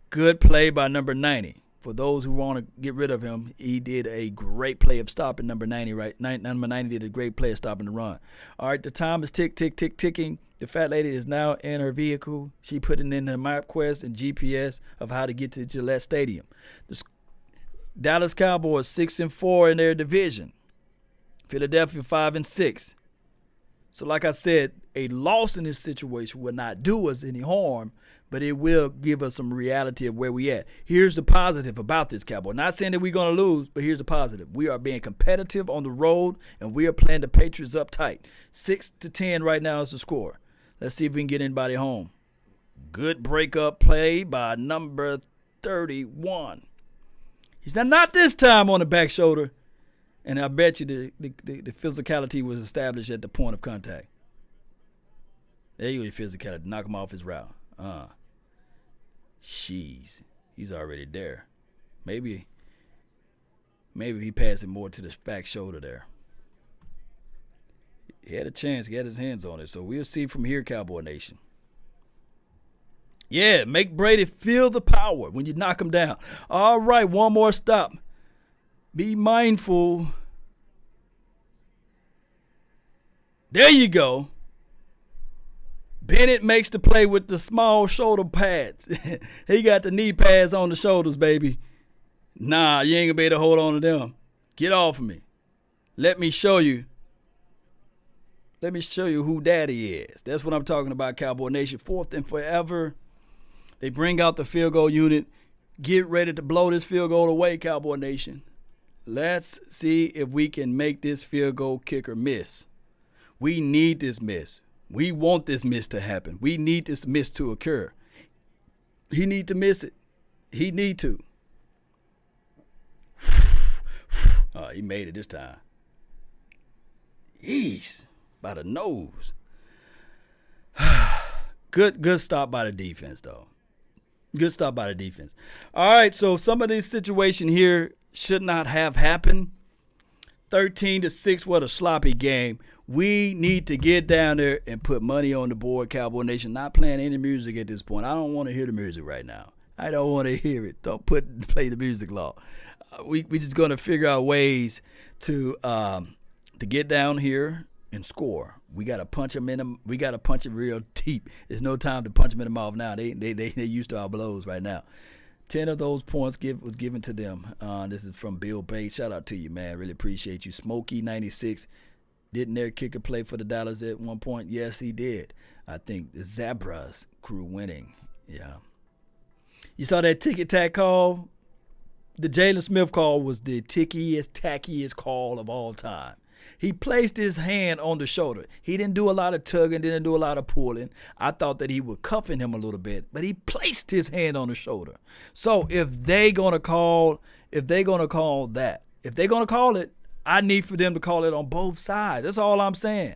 S1: Good play by number 90. For those who want to get rid of him, he did a great play of stopping number 90, right? Number 90 did a great play of stopping the run. All right, the time is ticking. The fat lady is now in her vehicle. She putting in her MapQuest and GPS of how to get to Gillette Stadium. The Dallas Cowboys 6-4 in their division. Philadelphia 5-6. So like I said, a loss in this situation will not do us any harm, but it will give us some reality of where we at. Here's the positive about this, Cowboy. Not saying that we're going to lose, but here's the positive. We are being competitive on the road, and we are playing the Patriots up tight. 6-10 right now is the score. Let's see if we can get anybody home. Good breakup play by number 31. He's not this time on the back shoulder. And I bet you the physicality was established at the point of contact. There you go, your physicality. Knock him off his route. Jeez. He's already there. Maybe he passed it more to the back shoulder there. He had a chance. He had his hands on it. So we'll see from here, Cowboy Nation. Yeah, make Brady feel the power when you knock him down. All right, one more stop. Be mindful. There you go. Bennett makes the play with the small shoulder pads. He got the knee pads on the shoulders, baby. Nah, you ain't gonna be able to hold on to them. Get off of me. Let me show you. Let me show you who daddy is. That's what I'm talking about, Cowboy Nation. 4th and forever. They bring out the field goal unit. Get ready to blow this field goal away, Cowboy Nation. Let's see if we can make this field goal kicker miss. We need this miss. We want this miss to happen. We need this miss to occur. He need to miss it. He need to. Oh, he made it this time. Yeesh. By the nose. Good stop by the defense, though. Good stop by the defense. All right, so some of this situation here should not have happened. 13-6, what a sloppy game. We need to get down there and put money on the board, Cowboy Nation. Not playing any music at this point. I don't want to hear the music right now. I don't want to hear it. Don't play the music, Law. We just going to figure out ways to get down here and score. We got to punch them in them. We got to punch it real deep. There's no time to punch them in the mouth now. They used to our blows right now. 10 of those points was given to them. This is from Bill Bates. Shout out to you, man. Really appreciate you. Smokey 96. Didn't their kicker play for the Dallas at one point? Yes, he did. I think the Zabras crew winning. Yeah. You saw that ticky-tack call? The Jalen Smith call was the tackiest call of all time. He placed his hand on the shoulder. He didn't do a lot of tugging, didn't do a lot of pulling. I thought that he was cuffing him a little bit, but he placed his hand on the shoulder. So if they're gonna call that, if they're gonna call it, I need for them to call it on both sides. That's all I'm saying.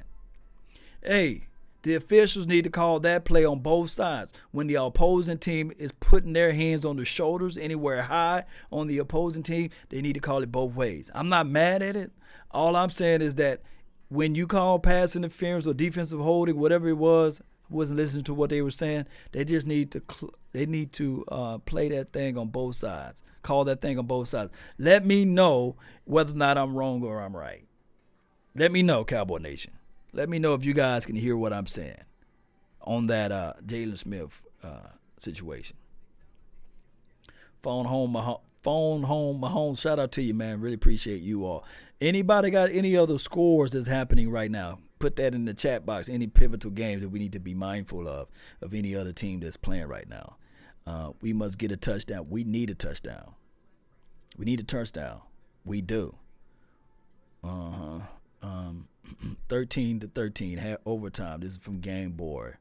S1: Hey, the officials need to call that play on both sides. When the opposing team is putting their hands on the shoulders anywhere high on the opposing team, they need to call it both ways. I'm not mad at it. All I'm saying is that when you call pass interference or defensive holding, whatever it was, I wasn't listening to what they were saying. They just need to play that thing on both sides. Call that thing on both sides. Let me know whether or not I'm wrong or I'm right. Let me know, Cowboy Nation. Let me know if you guys can hear what I'm saying on that Jalen Smith situation. Phone home Mahomes. Shout out to you, man. Really appreciate you all. Anybody got any other scores that's happening right now? Put that in the chat box. Any pivotal games that we need to be mindful of any other team that's playing right now. We must get a touchdown. We need a touchdown. We need a touchdown. We do. 13-13, had overtime. This is from Game Boy.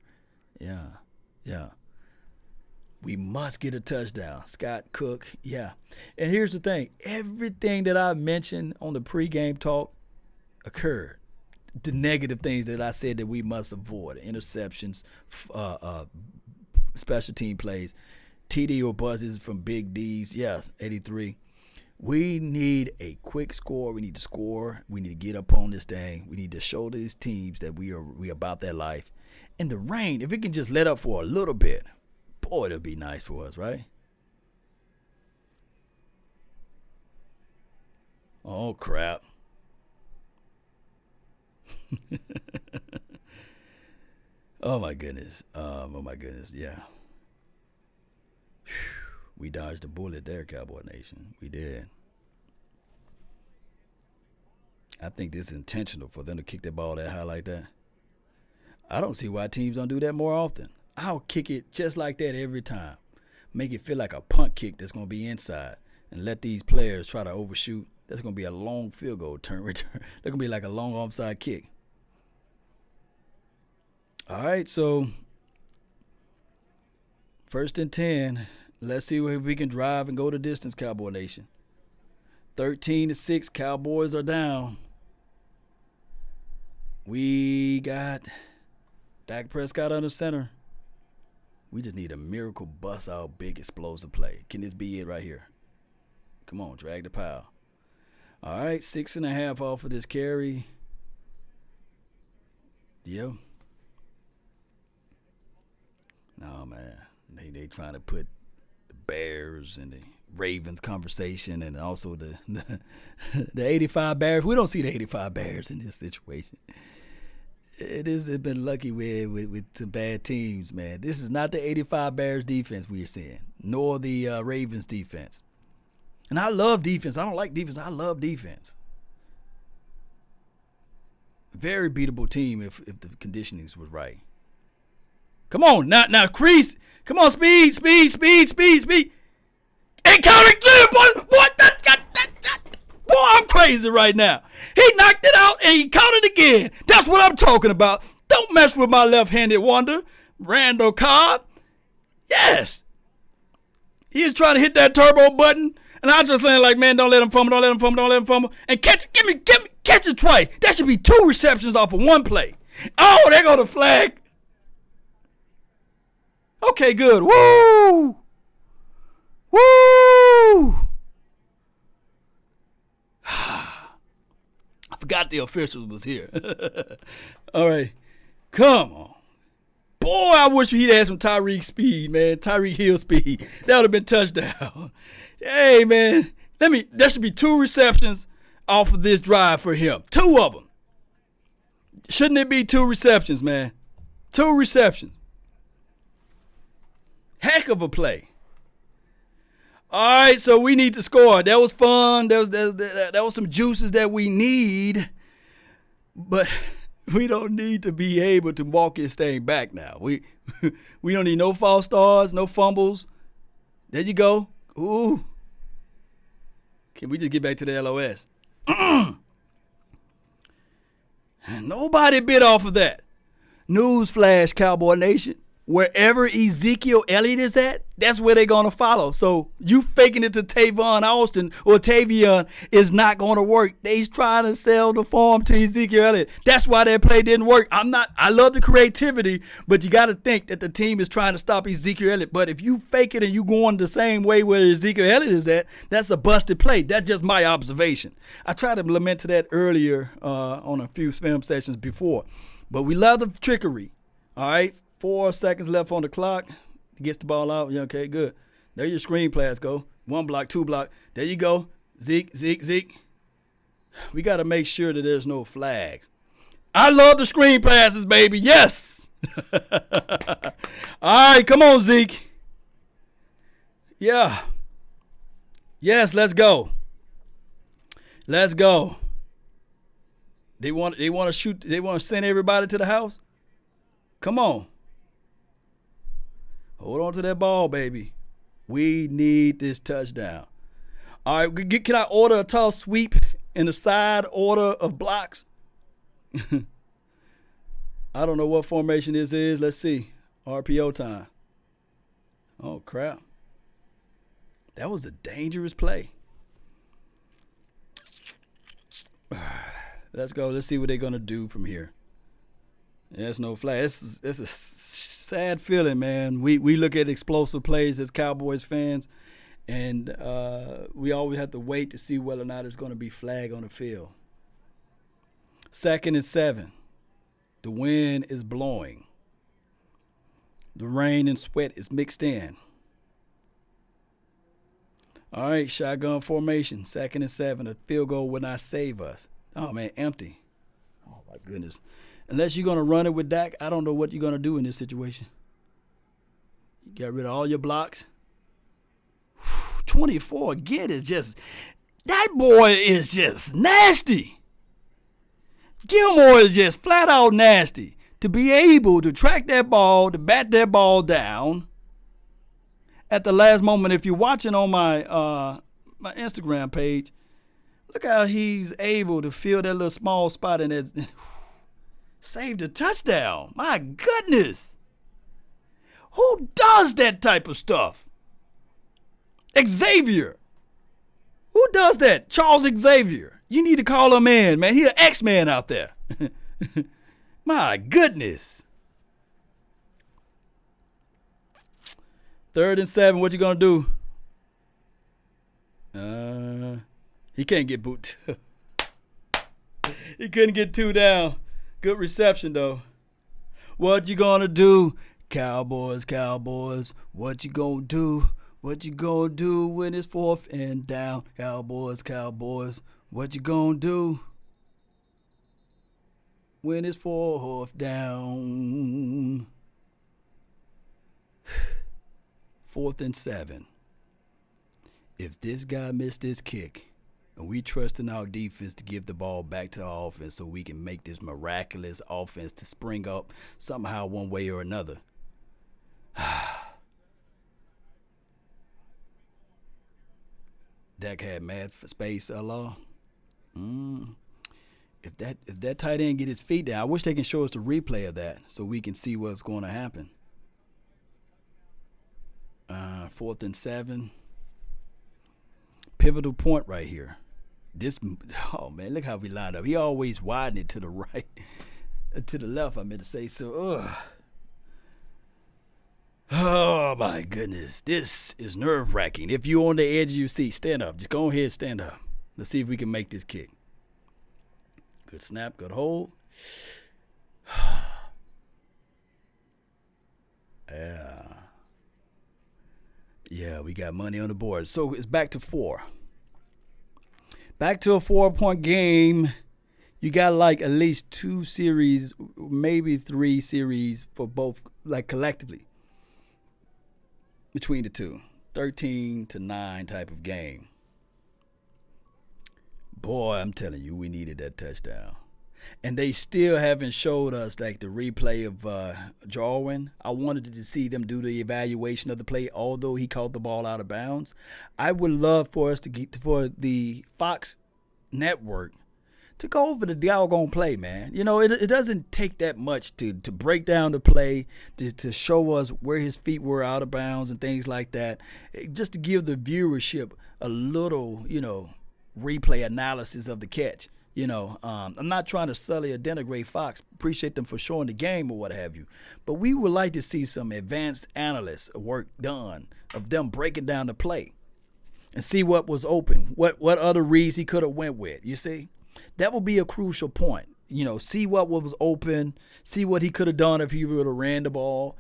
S1: Yeah. We must get a touchdown. Scott Cook, yeah. And here's the thing. Everything that I mentioned on the pregame talk occurred. The negative things that I said that we must avoid. Interceptions, special team plays, TD or buzzes from Big D's. Yes, 83. We need a quick score. We need to score. We need to get up on this thing. We need to show these teams that we about that life. And the rain, if it can just let up for a little bit, boy, it'll be nice for us, right? Oh, crap. Oh, my goodness. Yeah. We dodged a bullet there, Cowboy Nation. We did. I think this is intentional for them to kick that ball that high like that. I don't see why teams don't do that more often. I'll kick it just like that every time. Make it feel like a punt kick that's going to be inside and let these players try to overshoot. That's going to be a long field goal return. That's going to be like a long offside kick. All right, so 1st and 10. Let's see if we can drive and go the distance, Cowboy Nation. 13-6, Cowboys are down. We got Dak Prescott under center. We just need a miracle bust out big explosive play. Can this be it right here? Come on, drag the pile. All right, 6.5 off of this carry. Yeah. No, man. They trying to put the Bears and the Ravens conversation and also the 85 Bears. We don't see the 85 Bears in this situation. It's been lucky with some bad teams, man. This is not the 85 Bears defense we're seeing, nor the Ravens defense. And I love defense. I don't like defense. I love defense. Very beatable team if the conditionings was right. Come on, now, Crease. Come on, speed. And counting clear, boy, boy, I'm crazy right now. He knocked it out and he caught it again. That's what I'm talking about. Don't mess with my left-handed wonder, Randall Cobb. Yes. He was trying to hit that turbo button, and I was just saying, like, man, don't let him fumble. And catch it twice. That should be 2 receptions off of 1 play. Oh, there go the flag. Okay, good. Woo! I forgot the officials was here. All right. Come on. Boy, I wish he'd had some Tyreek speed, man. Tyreek Hill speed. That would have been touchdown. Hey, man. That should be 2 receptions off of this drive for him. 2 of them. Shouldn't it be 2 receptions, man? 2 receptions. Heck of a play. All right, so we need to score. That was fun. That was some juices that we need. But we don't need to be able to walk this thing back now. We don't need no false starts, no fumbles. There you go. Ooh. Can we just get back to the LOS? Nobody bit off of that. Newsflash, Cowboy Nation. Wherever Ezekiel Elliott is at, that's where they're going to follow. So you faking it to Tavon Austin or Tavion is not going to work. They's trying to sell the farm to Ezekiel Elliott. That's why that play didn't work. I love the creativity, but you got to think that the team is trying to stop Ezekiel Elliott. But if you fake it and you going the same way where Ezekiel Elliott is at, that's a busted play. That's just my observation. I tried to lament to that earlier on a few film sessions before. But we love the trickery. All right. 4 seconds left on the clock. Gets the ball out. Yeah, okay, good. There your screen pass go. 1 block, 2 block. There you go. Zeke. We got to make sure that there's no flags. I love the screen passes, baby. Yes. All right, come on, Zeke. Yeah. Yes, let's go. Let's go. They want to shoot. They want to send everybody to the house. Come on. Hold on to that ball, baby. We need this touchdown. All right, can I order a toss sweep in the side order of blocks? I don't know what formation this is. Let's see. RPO time. Oh, crap. That was a dangerous play. Let's go. Let's see what they're going to do from here. There's no flag. It's a sad feeling, man. We look at explosive plays as Cowboys fans, and we always have to wait to see whether or not it's going to be flag on the field. 2nd and 7. The wind is blowing. The rain and sweat is mixed in. All right, shotgun formation. 2nd and 7. A field goal will not save us. Oh, man, empty. Oh, my goodness. Unless you're going to run it with Dak, I don't know what you're going to do in this situation. You got rid of all your blocks. 24 again is just, that boy is just nasty. Gilmore is just flat out nasty. To be able to track that ball, to bat that ball down at the last moment. If you're watching on my my Instagram page, look how he's able to fill that little small spot in that. Saved a touchdown. My goodness. Who does that type of stuff? Xavier. Who does that? Charles Xavier. You need to call him in, man. He's an X-Man out there. My goodness. 3rd and 7. What you going to do? He can't get booted. He couldn't get 2 down. Good reception, though. What you gonna do? Cowboys. What you gonna do? What you gonna do when it's 4th and down? Cowboys. What you gonna do? when it's 4th down. 4th and 7. If this guy missed this kick, and we trust in our defense to give the ball back to our offense so we can make this miraculous offense to spring up somehow one way or another. Dak had mad space, Allah. If that tight end get his feet down, I wish they can show us the replay of that so we can see what's going to happen. 4th and 7. Pivotal point right here. Oh man, look how we lined up. He always widened it to the right, to the left. I meant to say so. Oh my goodness, this is nerve-wracking. If you're on the edge of your seat, stand up. Just go ahead, stand up. Let's see if we can make this kick. Good snap, good hold. Yeah, we got money on the board. So it's back to 4. Back to a 4-point game. You got like at least 2 series, maybe 3 series for both, like collectively, between the two. 13-9 type of game. Boy, I'm telling you, we needed that touchdown. And they still haven't showed us like the replay of Jarwin. I wanted to see them do the evaluation of the play, although he caught the ball out of bounds. I would love for us to get for the Fox network to go over the doggone play, man. You know, it doesn't take that much to break down the play, to show us where his feet were out of bounds and things like that, just to give the viewership a little, replay analysis of the catch. I'm not trying to sully or denigrate Fox. Appreciate them for showing the game or what have you. But we would like to see some advanced analyst work done of them breaking down the play and see what was open, what other reads he could have went with. You see? That would be a crucial point. See what was open, see what he could have done if he would have ran the ball.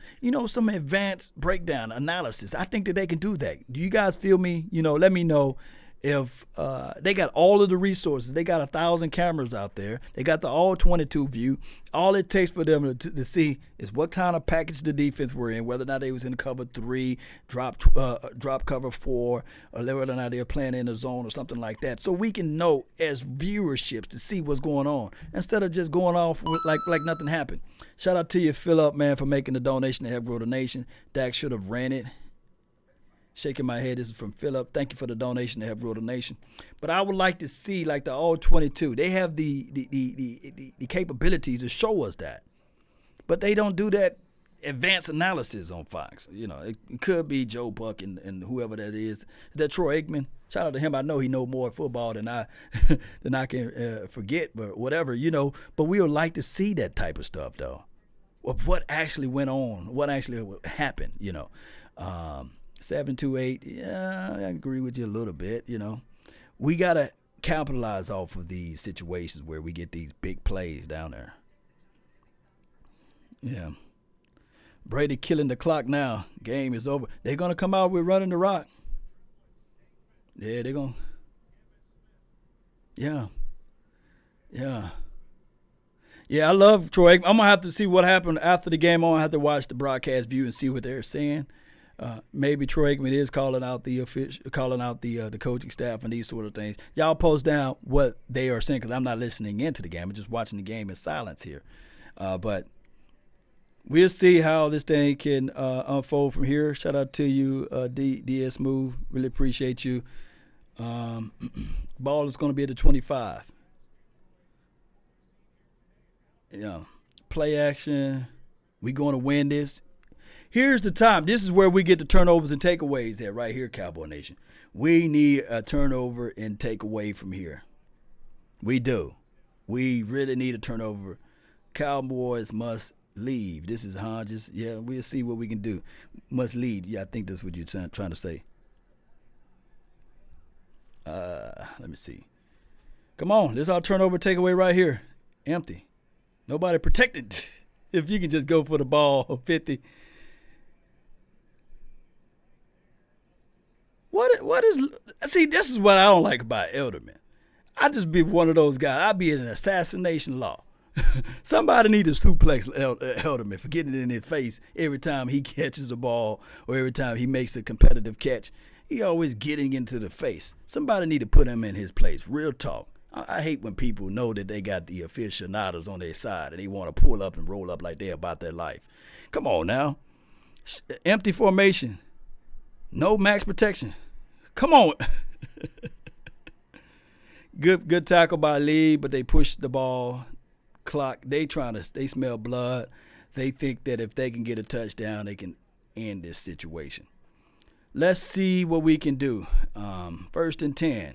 S1: Some advanced breakdown analysis. I think that they can do that. Do you guys feel me? Let me know. If they got all of the resources, they got 1,000 cameras out there. They got the all 22 view. All it takes for them to see is what kind of package the defense were in, whether or not they was in cover 3, drop cover 4, or whether or not they're playing in a zone or something like that. So we can know as viewerships to see what's going on instead of just going off like nothing happened. Shout out to you, Philip, man, for making the donation to help grow the nation. Dak should have ran it. Shaking my head. This is from Philip. Thank you for the donation to help grow the nation. But I would like to see like the all 22. They have the capabilities to show us that, but they don't do that advanced analysis on Fox. It could be Joe Buck and whoever that is. Is that Troy Aikman? Shout out to him. I know he know more football than I can forget, but whatever. But we would like to see that type of stuff though, of what actually went on, what actually happened. 728, yeah, I agree with you a little bit. We got to capitalize off of these situations where we get these big plays down there. Yeah. Brady killing the clock now. Game is over. They're going to come out with running the rock. Yeah, they're going to. Yeah. Yeah. Yeah, I love Troy. I'm going to have to see what happened after the game. I'm going to have to watch the broadcast view and see what they're saying. Maybe Troy Aikman is calling out the coaching staff and these sort of things. Y'all post down what they are saying because I'm not listening into the game. I'm just watching the game in silence here. But we'll see how this thing can unfold from here. Shout out to you, DS Move. Really appreciate you. Ball is going to be at the 25. Play action. We going to win this. Here's the time. This is where we get the turnovers and takeaways at right here, Cowboy Nation. We need a turnover and takeaway from here. We do. We really need a turnover. Cowboys must leave. This is Hodges. Yeah, we'll see what we can do. Must lead. Yeah, I think that's what you're trying to say. Let me see. Come on. This is our turnover takeaway right here. Empty. Nobody protected. If you can just go for the ball, 50. What is see, this is what I don't like about Elderman. I just be one of those guys. I be in an assassination law. Somebody need to suplex Elderman for getting it in his face every time he catches a ball or every time he makes a competitive catch. He always getting into the face. Somebody need to put him in his place. Real talk. I hate when people know that they got the aficionados on their side and they want to pull up and roll up like they're about their life. Come on now. Empty formation. No max protection. Come on. Good tackle by Lee, but they pushed the ball. Clock. They smell blood. They think that if they can get a touchdown, they can end this situation. Let's see what we can do. 1st and 10.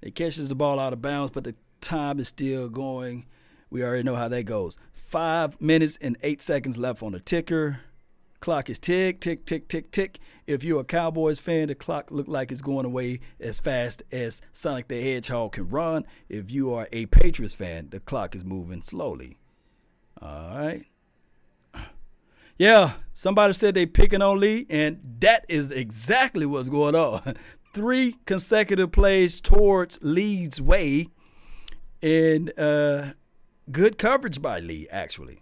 S1: It catches the ball out of bounds, but the time is still going. We already know how that goes. 5 minutes and 8 seconds left on the ticker. Clock is tick, tick, tick, tick, tick. If you're a Cowboys fan, the clock look like it's going away as fast as Sonic the Hedgehog can run. If you are a Patriots fan, the clock is moving slowly. All right. Yeah, somebody said they picking on Lee, and that is exactly what's going on. 3 consecutive plays towards Lee's way, and good coverage by Lee, actually.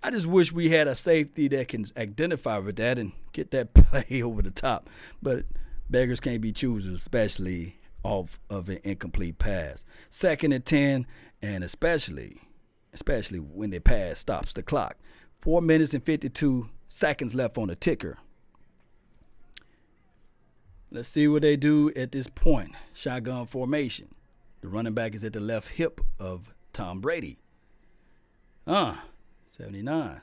S1: I just wish we had a safety that can identify with that and get that play over the top. But beggars can't be choosers, especially off of an incomplete pass. 2nd and 10, and especially when the pass stops the clock. 4 minutes and 52 seconds left on the ticker. Let's see what they do at this point. Shotgun formation. The running back is at the left hip of Tom Brady. 79.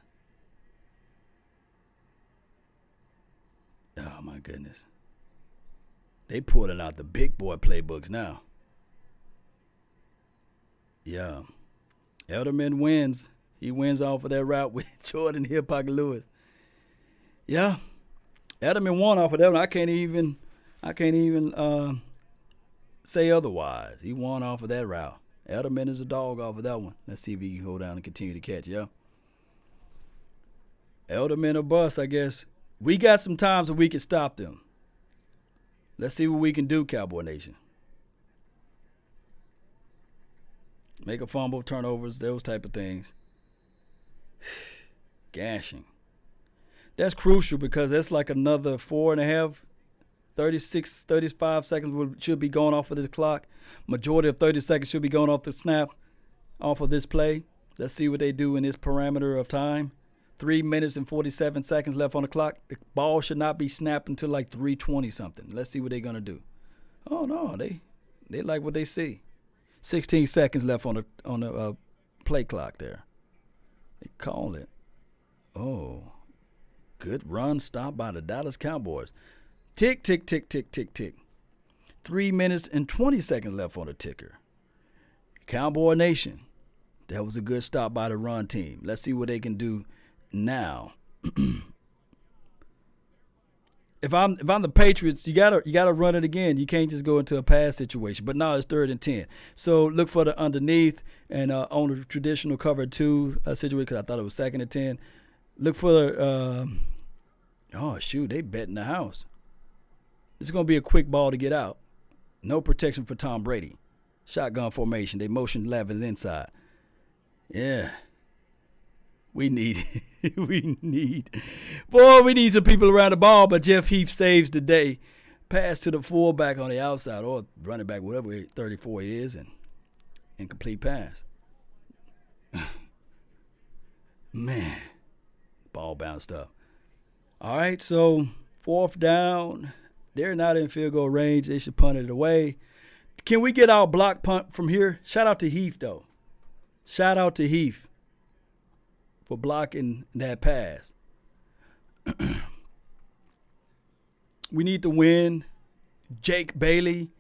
S1: Oh, my goodness. They pulling out the big boy playbooks now. Yeah. Elderman wins. He wins off of that route with Jordan Hip Pocket Lewis. Yeah. Elderman won off of that one. I can't even say otherwise. He won off of that route. Elderman is a dog off of that one. Let's see if he can go down and continue to catch, yeah. Elderman or bust, I guess. We got some times that we can stop them. Let's see what we can do, Cowboy Nation. Make a fumble, turnovers, those type of things. Gashing. That's crucial because that's like another 4.5, 36, 35 seconds should be going off of this clock. Majority of 30 seconds should be going off the snap, off of this play. Let's see what they do in this parameter of time. 3 minutes and 47 seconds left on the clock. The ball should not be snapped until like 3:20 something. Let's see what they're gonna do. Oh no, they like what they see. 16 seconds left on the play clock there. They call it. Oh, good run stop by the Dallas Cowboys. Tick, tick, tick, tick, tick, tick. 3 minutes and 20 seconds left on the ticker. Cowboy Nation. That was a good stop by the run team. Let's see what they can do now. If I'm the Patriots, you gotta run it again. You can't just go into a pass situation. But now it's 3rd and 10. So look for the underneath and on the traditional cover 2 situation because I thought it was 2nd and 10. Look for the they betting the house. It's gonna be a quick ball to get out. No protection for Tom Brady. Shotgun formation. They motion Levin inside. Yeah. We need some people around the ball, but Jeff Heath saves the day. Pass to the fullback on the outside or running back, whatever 34 is, and incomplete pass. Man, ball bounced up. All right, so 4th down. They're not in field goal range. They should punt it away. Can we get our block punt from here? Shout out to Heath, though. Shout out to Heath for blocking that pass. We need to win. Jake Bailey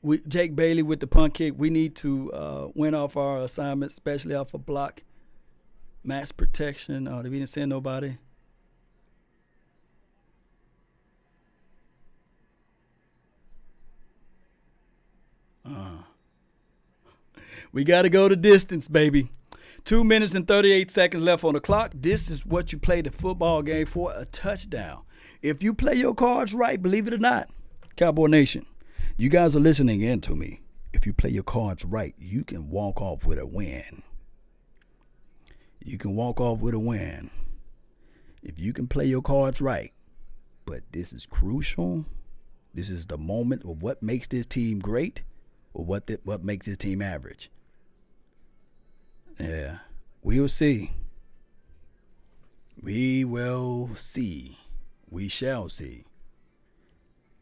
S1: with the punt kick. We need to win off our assignment, especially off a block. Max protection. We didn't send nobody. We got to go the distance, baby. 2 minutes and 38 seconds left on the clock. This is what you play the football game for, a touchdown. If you play your cards right, believe it or not, Cowboy Nation, you guys are listening in to me. If you play your cards right, you can walk off with a win. You can walk off with a win if you can play your cards right. But this is crucial. This is the moment of what makes this team great or what makes this team average. Yeah, we will see. We will see. We shall see.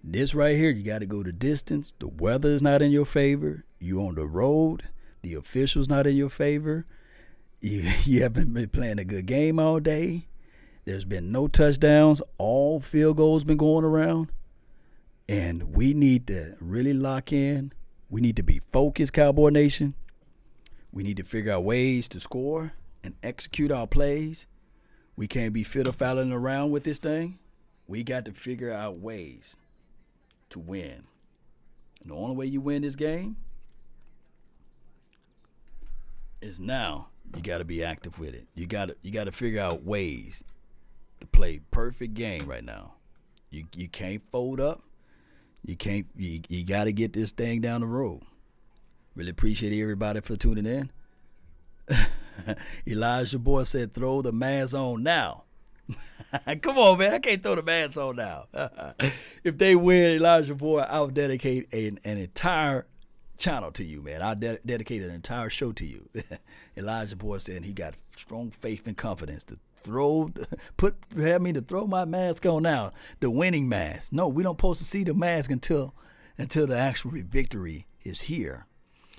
S1: This right here, you got to go the distance. The weather is not in your favor. You on the road. The official's not in your favor. You haven't been playing a good game all day. There's been no touchdowns. All field goals been going around. And we need to really lock in. We need to be focused, Cowboy Nation. We need to figure out ways to score and execute our plays. We can't be fiddle-falling around with this thing. We got to figure out ways to win. And the only way you win this game is now. You got to be active with it. You got to figure out ways to play perfect game right now. You can't fold up. You got to get this thing down the road. Really appreciate everybody for tuning in. Elijah Boy said, throw the mask on now. Come on, man. I can't throw the mask on now. If they win, Elijah Boy, I'll dedicate an entire channel to you, man. I'll dedicate an entire show to you. Elijah Boy said he got strong faith and confidence to have me to throw my mask on now. The winning mask. No, we don't supposed to see the mask until the actual victory is here.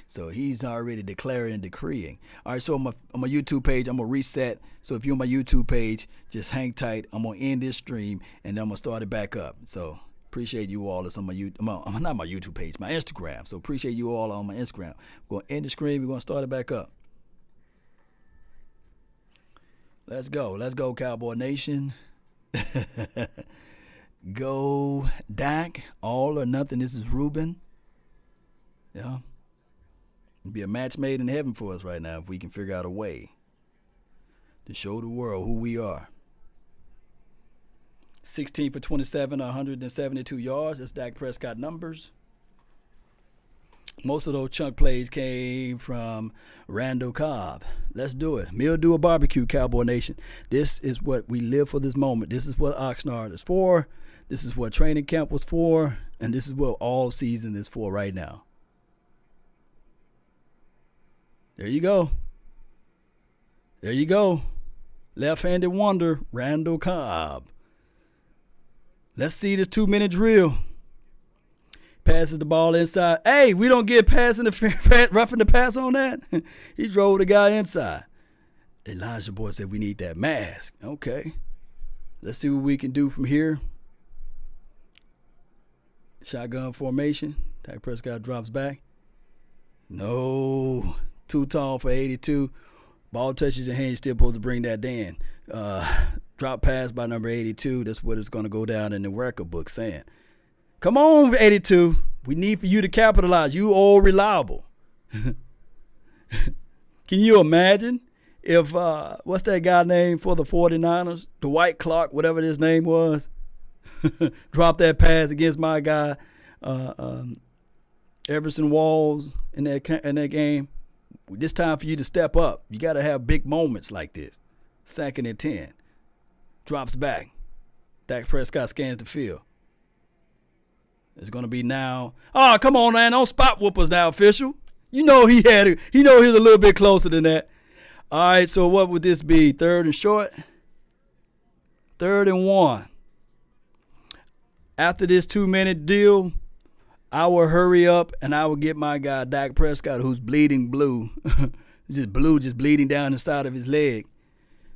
S1: So he's already declaring and decreeing. All right, so on my YouTube page, I'm going to reset. So if you're on my YouTube page, just hang tight. I'm going to end this stream, and then I'm going to start it back up. So appreciate you all. It's on my not my YouTube page, my Instagram. So appreciate you all on my Instagram. We're going to end the stream. We're going to start it back up. Let's go. Let's go, Cowboy Nation. Go, Dak. All or nothing. This is Ruben. Yeah. It'd be a match made in heaven for us right now if we can figure out a way to show the world who we are. 16 for 27, 172 yards. That's Dak Prescott numbers. Most of those chunk plays came from Randall Cobb. Let's do it. Meal do a barbecue, Cowboy Nation. This is what we live for this moment. This is what Oxnard is for. This is what training camp was for. And this is what all season is for right now. There you go. There you go. Left-handed wonder, Randall Cobb. Let's see this 2-minute drill. Passes the ball inside. Hey, we don't get roughing the pass on that. He drove the guy inside. Elijah Boy said we need that mask. Okay. Let's see what we can do from here. Shotgun formation. Dak Prescott drops back. No. Too tall for 82. Ball touches your hand, you're still supposed to bring that in. Drop pass by number 82. That's what it's going to go down in the record book saying. Come on, 82. We need for you to capitalize. You all reliable. Can you imagine if, what's that guy name for the 49ers? Dwight Clark, whatever his name was. Drop that pass against my guy, Everson Walls in that game. It's time for you to step up. You got to have big moments like this. 2nd and 10. Drops back. Dak Prescott scans the field. It's going to be now. Oh, come on, man. Don't spot whoop us now, official. You know he had it. You know he was a little bit closer than that. All right, so what would this be? 3rd and short? 3rd and 1. After this 2-minute deal, I will hurry up and I will get my guy Dak Prescott, who's bleeding blue, just bleeding down the side of his leg,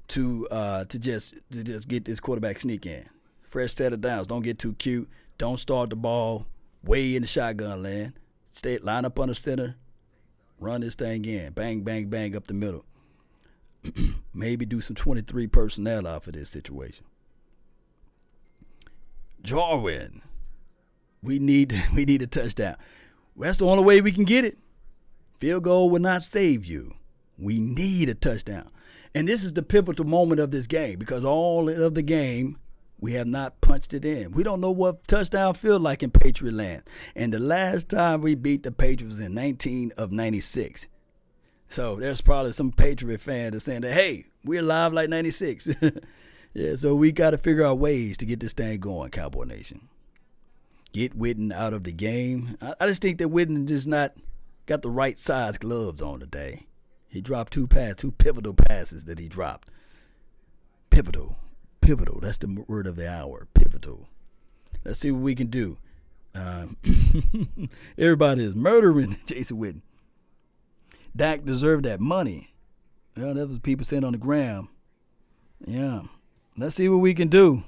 S1: to just get this quarterback sneak in. Fresh set of downs. Don't get too cute. Don't start the ball way in the shotgun land. Line up under center. Run this thing in. Bang, bang, bang up the middle. Maybe do some 23 personnel out for this situation. Jarwin. We need a touchdown. That's the only way we can get it. Field goal will not save you. We need a touchdown. And this is the pivotal moment of this game because all of the game, we have not punched it in. We don't know what touchdown feels like in Patriot land. And the last time we beat the Patriots was in 1996. So there's probably some Patriot fan that's saying that, hey, We're live like 96. Yeah, so we got to figure out ways to get this thing going, Cowboy Nation. Get Witten out of the game. I just think that Witten just not got the right size gloves on today. He dropped two pivotal passes that he dropped. Pivotal. That's the word of the hour. Pivotal. Let's see what we can do. Everybody is murdering Jason Witten. Dak deserved that money. Yeah, that was people saying on the gram. Yeah. Let's see what we can do.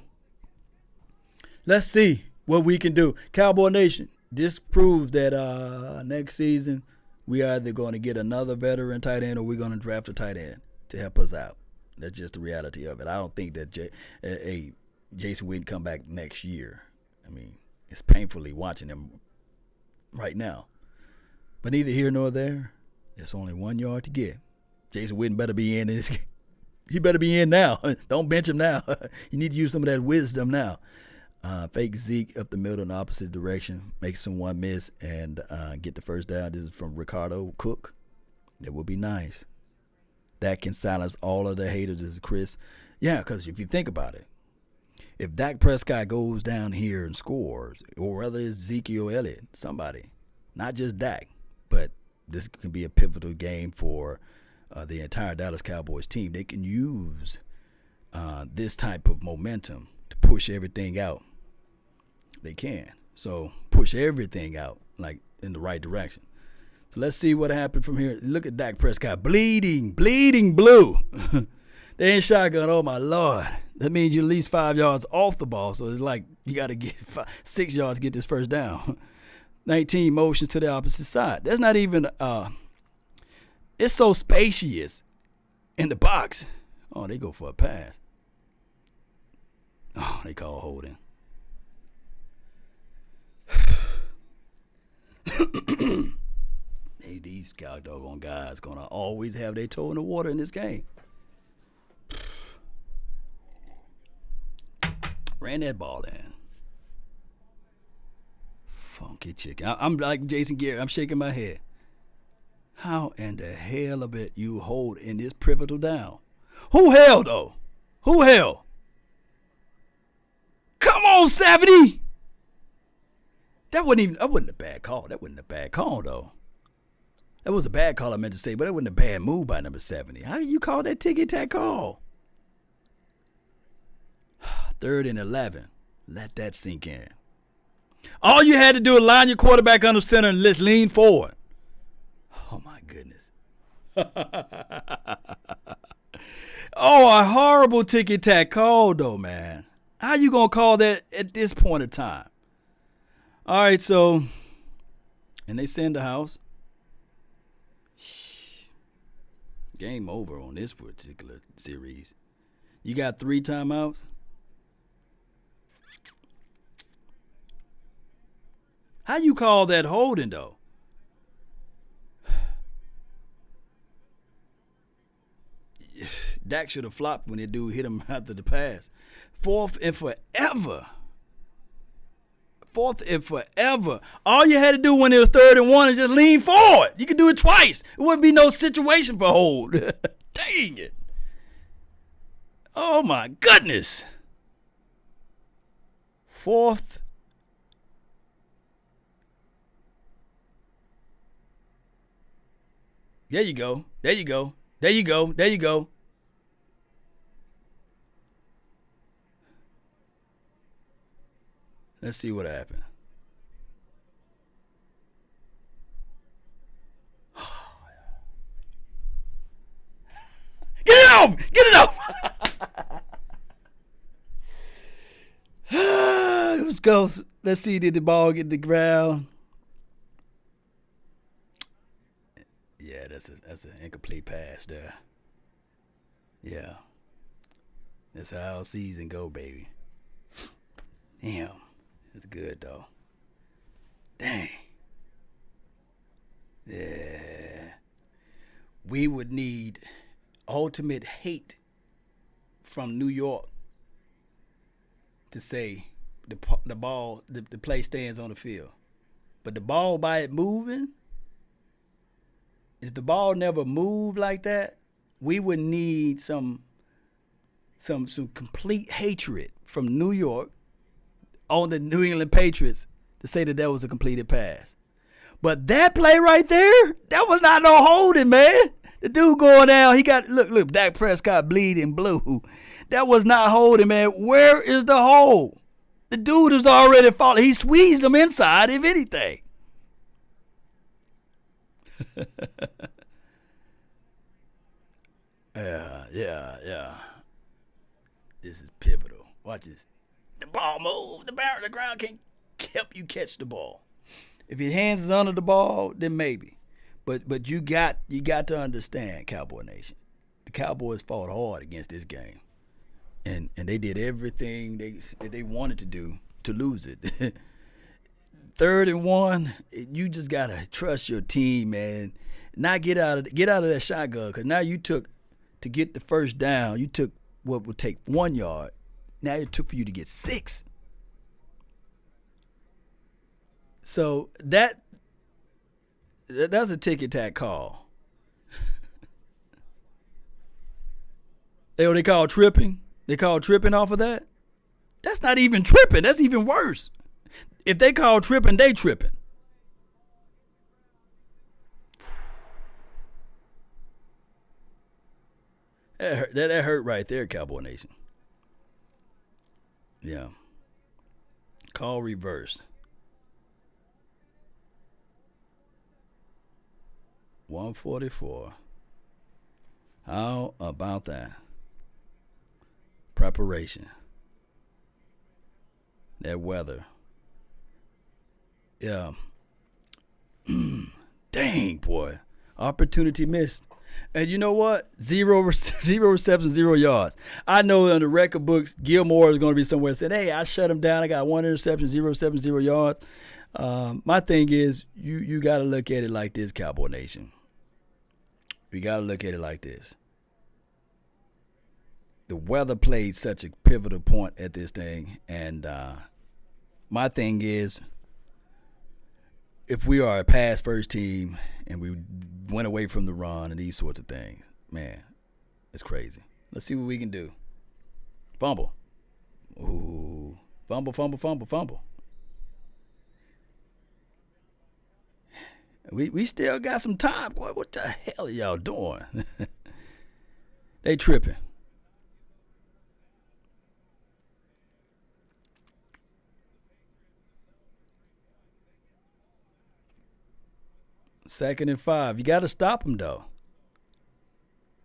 S1: Let's see what we can do. Cowboy Nation, this proves that next season we are either going to get another veteran tight end or we're going to draft a tight end to help us out. That's just the reality of it. I don't think that Jason Witten come back next year. I mean, it's painfully watching him right now. But neither here nor there. There's only 1 yard to get. Jason Witten better be in this game. He better be in now. Don't bench him now. You need to use some of that wisdom now. Fake Zeke up the middle in the opposite direction. Make someone miss and get the first down. This is from Ricardo Cook. That would be nice. That can silence all of the haters. This is Chris. Yeah, because if you think about it, if Dak Prescott goes down here and scores, or whether it's Zeke or Elliott, somebody, not just Dak, but this can be a pivotal game for the entire Dallas Cowboys team. They can use this type of momentum to push everything out. They can. So push everything out like in the right direction. So let's see what happened from here. Look at Dak Prescott bleeding blue. They ain't shotgun. Oh my Lord. That means you're at least 5 yards off the ball. So it's like you got to get 6 yards to get this first down. 19 motions to the opposite side. That's not even it's so spacious in the box. Oh, they go for a pass. Oh, they call holding. These doggone guys gonna always have their toe in the water in this game. Ran that ball in. Funky chicken. I'm like Jason Garrett. I'm shaking my head. How in the hell of it you hold in this pivotal down? Who held though? Who held? Come on, 70. That wasn't a bad call. That wasn't a bad call though. That was a bad call I meant to say, but that wasn't a bad move by number 70. How do you call that ticky-tack call? 3rd and 11. Let that sink in. All you had to do is line your quarterback under center and let's lean forward. Oh, my goodness. Oh, a horrible ticky-tack call, though, man. How you going to call that at this point in time? All right, so, and they send the house. Game over on this particular series. You got 3 timeouts. How you call that holding, though? Dak should have flopped when that dude hit him after the pass. 4th and forever. 4th and forever. All you had to do when it was 3rd and 1 is just lean forward. You could do it twice. It wouldn't be no situation for hold. Dang it. Oh, my goodness. 4th. There you go. There you go. There you go. There you go. Let's see what happened. Get it off! Get it off! Let's go. Let's see, did the ball get the ground? Yeah, that's an incomplete pass there. Yeah. That's how our season go, baby. Damn. It's good, though. Dang. Yeah. We would need ultimate hate from New York to say the play stands on the field. But the ball, by it moving, if the ball never moved like that, we would need some some complete hatred from New York on the New England Patriots to say that was a completed pass. But that play right there, that was not no holding, man. The dude going down, he got, look, Dak Prescott bleeding blue. That was not holding, man. Where is the hold? The dude is already falling. He squeezed him inside, if anything. Yeah. This is pivotal. Watch this. The ball moved. The ground can't help you catch the ball. If your hands is under the ball, then maybe. But you got to understand, Cowboy Nation. The Cowboys fought hard against this game. And they did everything they wanted to do to lose it. 3rd and 1, you just gotta trust your team, man. Not get out of that shotgun, because now you took, to get the first down, you took what would take 1 yard. Now it took for you to get 6. So that's a ticky-tack call. They call tripping. They call tripping off of that. That's not even tripping. That's even worse. If they call tripping, they tripping. That hurt right there, Cowboy Nation. Yeah. Call reversed. 144. How about that? Preparation. That weather. Yeah. Dang, boy. Opportunity missed. And you know what? Zero receptions, 0 yards. I know in the record books, Gilmore is going to be somewhere saying, hey, I shut him down. I got 1 interception, 0 receptions, 0 yards. My thing is, you got to look at it like this, Cowboy Nation. We got to look at it like this. The weather played such a pivotal point at this thing. And my thing is, if we are a pass first team and we went away from the run and these sorts of things, man, it's crazy. Let's see what we can do. Fumble. Ooh. Fumble. We still got some time. Boy, what the hell are y'all doing? They tripping. Second and 5. You got to stop them, though.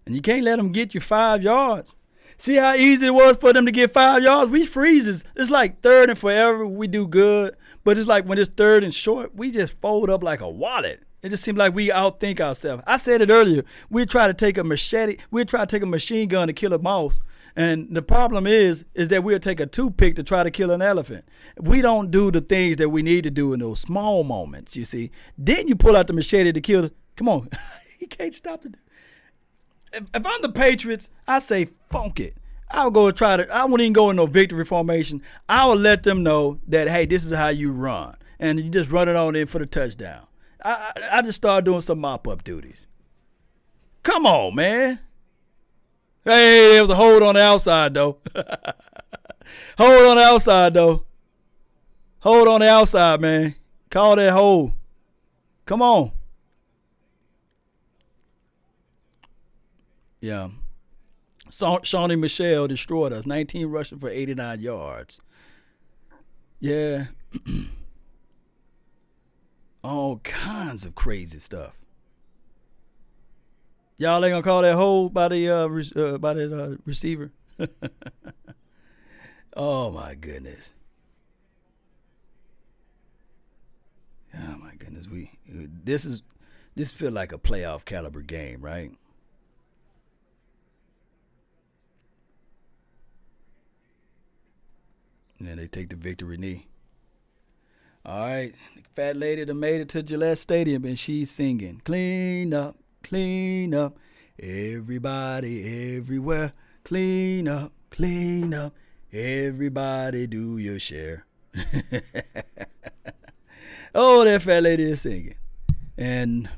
S1: And you can't let them get you 5 yards. See how easy it was for them to get 5 yards? We freezes. It's like 3rd and forever. We do good. But it's like when it's 3rd and short, we just fold up like a wallet. It just seems like we outthink ourselves. I said it earlier. We try to take a machete. We try to take a machine gun to kill a mouse. And the problem is that we'll take a toothpick to try to kill an elephant. We don't do the things that we need to do in those small moments, you see. Then you pull out the machete to kill. Come on. You can't stop it. If I'm the Patriots, I say funk it. I won't even go in no victory formation. I will let them know that, hey, this is how you run. And you just run it on in for the touchdown. I just started doing some mop-up duties. Come on, man. Hey, there was a hold on the outside, though. Hold on the outside, man. Call that hold. Come on. Yeah. Shawnee Michelle destroyed us. 19 rushing for 89 yards. Yeah. All kinds of crazy stuff. Y'all ain't gonna call that hold by the receiver. Oh my goodness. Oh my goodness. This feel like a playoff caliber game, right? And then they take the victory knee. All right, the fat lady that made it to Gillette Stadium and she's singing, clean up, everybody, everywhere, clean up, everybody do your share. Oh, that fat lady is singing. And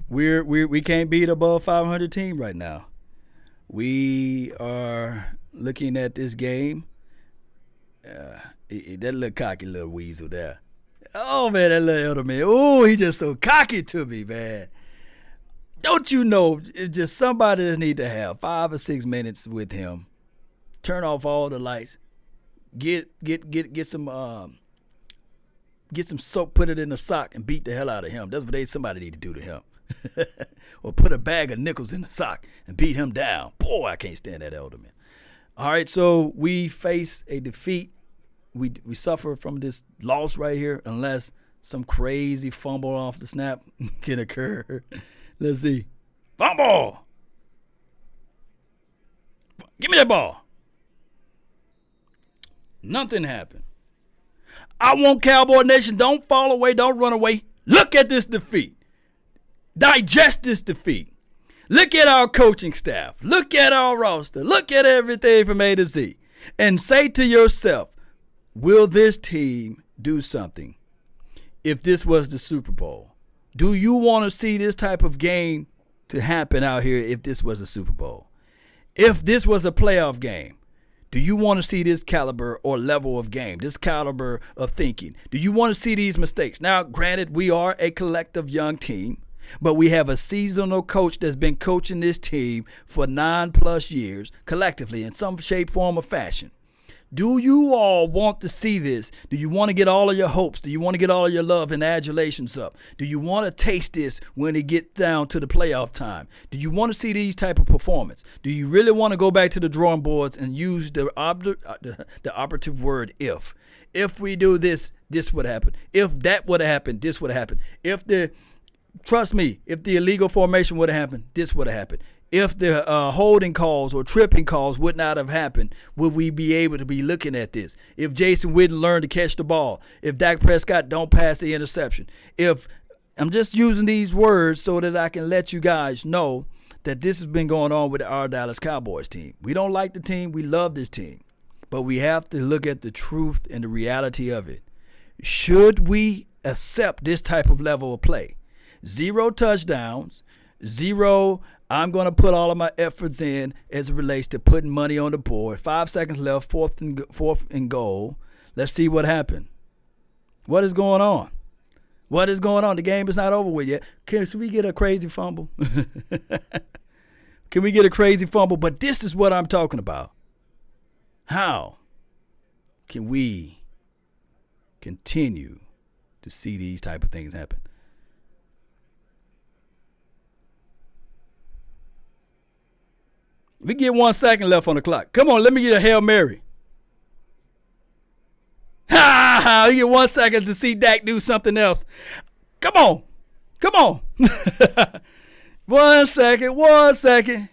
S1: we can't beat above 500 team right now. We are looking at this game. That little cocky little weasel there. Oh, man, that little elder man. Oh, he just so cocky to me, man. Don't you know, it's just somebody that need to have 5 or 6 minutes with him. Turn off all the lights. Get some soap, put it in a sock, and beat the hell out of him. That's what somebody need to do to him. Or put a bag of nickels in the sock and beat him down. Boy, I can't stand that elder man. All right, so we face a defeat. We suffer from this loss right here unless some crazy fumble off the snap can occur. Let's see. Fumble! Give me that ball. Nothing happened. I want Cowboy Nation, don't fall away, don't run away. Look at this defeat. Digest this defeat. Look at our coaching staff. Look at our roster. Look at everything from A to Z. And say to yourself, will this team do something if this was the Super Bowl? Do you want to see this type of game to happen out here if this was a Super Bowl? If this was a playoff game, do you want to see this caliber or level of game, this caliber of thinking? Do you want to see these mistakes? Now, granted, we are a collective young team, but we have a seasonal coach that's been coaching this team for 9+ years collectively in some shape, form, or fashion. Do you all want to see this? Do you want to get all of your hopes? Do you want to get all of your love and adulations up? Do you want to taste this when it gets down to the playoff time? Do you want to see these type of performance? Do you really want to go back to the drawing boards and use the operative word if? If we do this, this would happen. If that would have happened, this would have happened. Trust me, if the illegal formation would have happened, this would have happened. If the holding calls or tripping calls would not have happened, would we be able to be looking at this? If Jason Witten learned to catch the ball, if Dak Prescott don't pass the interception, if I'm just using these words so that I can let you guys know that this has been going on with our Dallas Cowboys team. We don't like the team. We love this team. But we have to look at the truth and the reality of it. Should we accept this type of level of play? 0 touchdowns, 0 I'm going to put all of my efforts in as it relates to putting money on the board. 5 seconds left, fourth and goal. Let's see what happened. What is going on? What is going on? The game is not over with yet. Can we get a crazy fumble? Can we get a crazy fumble? But this is what I'm talking about. How can we continue to see these type of things happen? We get 1 second left on the clock. Come on, let me get a Hail Mary. Ha ha! We get 1 second to see Dak do something else. Come on. Come on. 1 second, 1 second.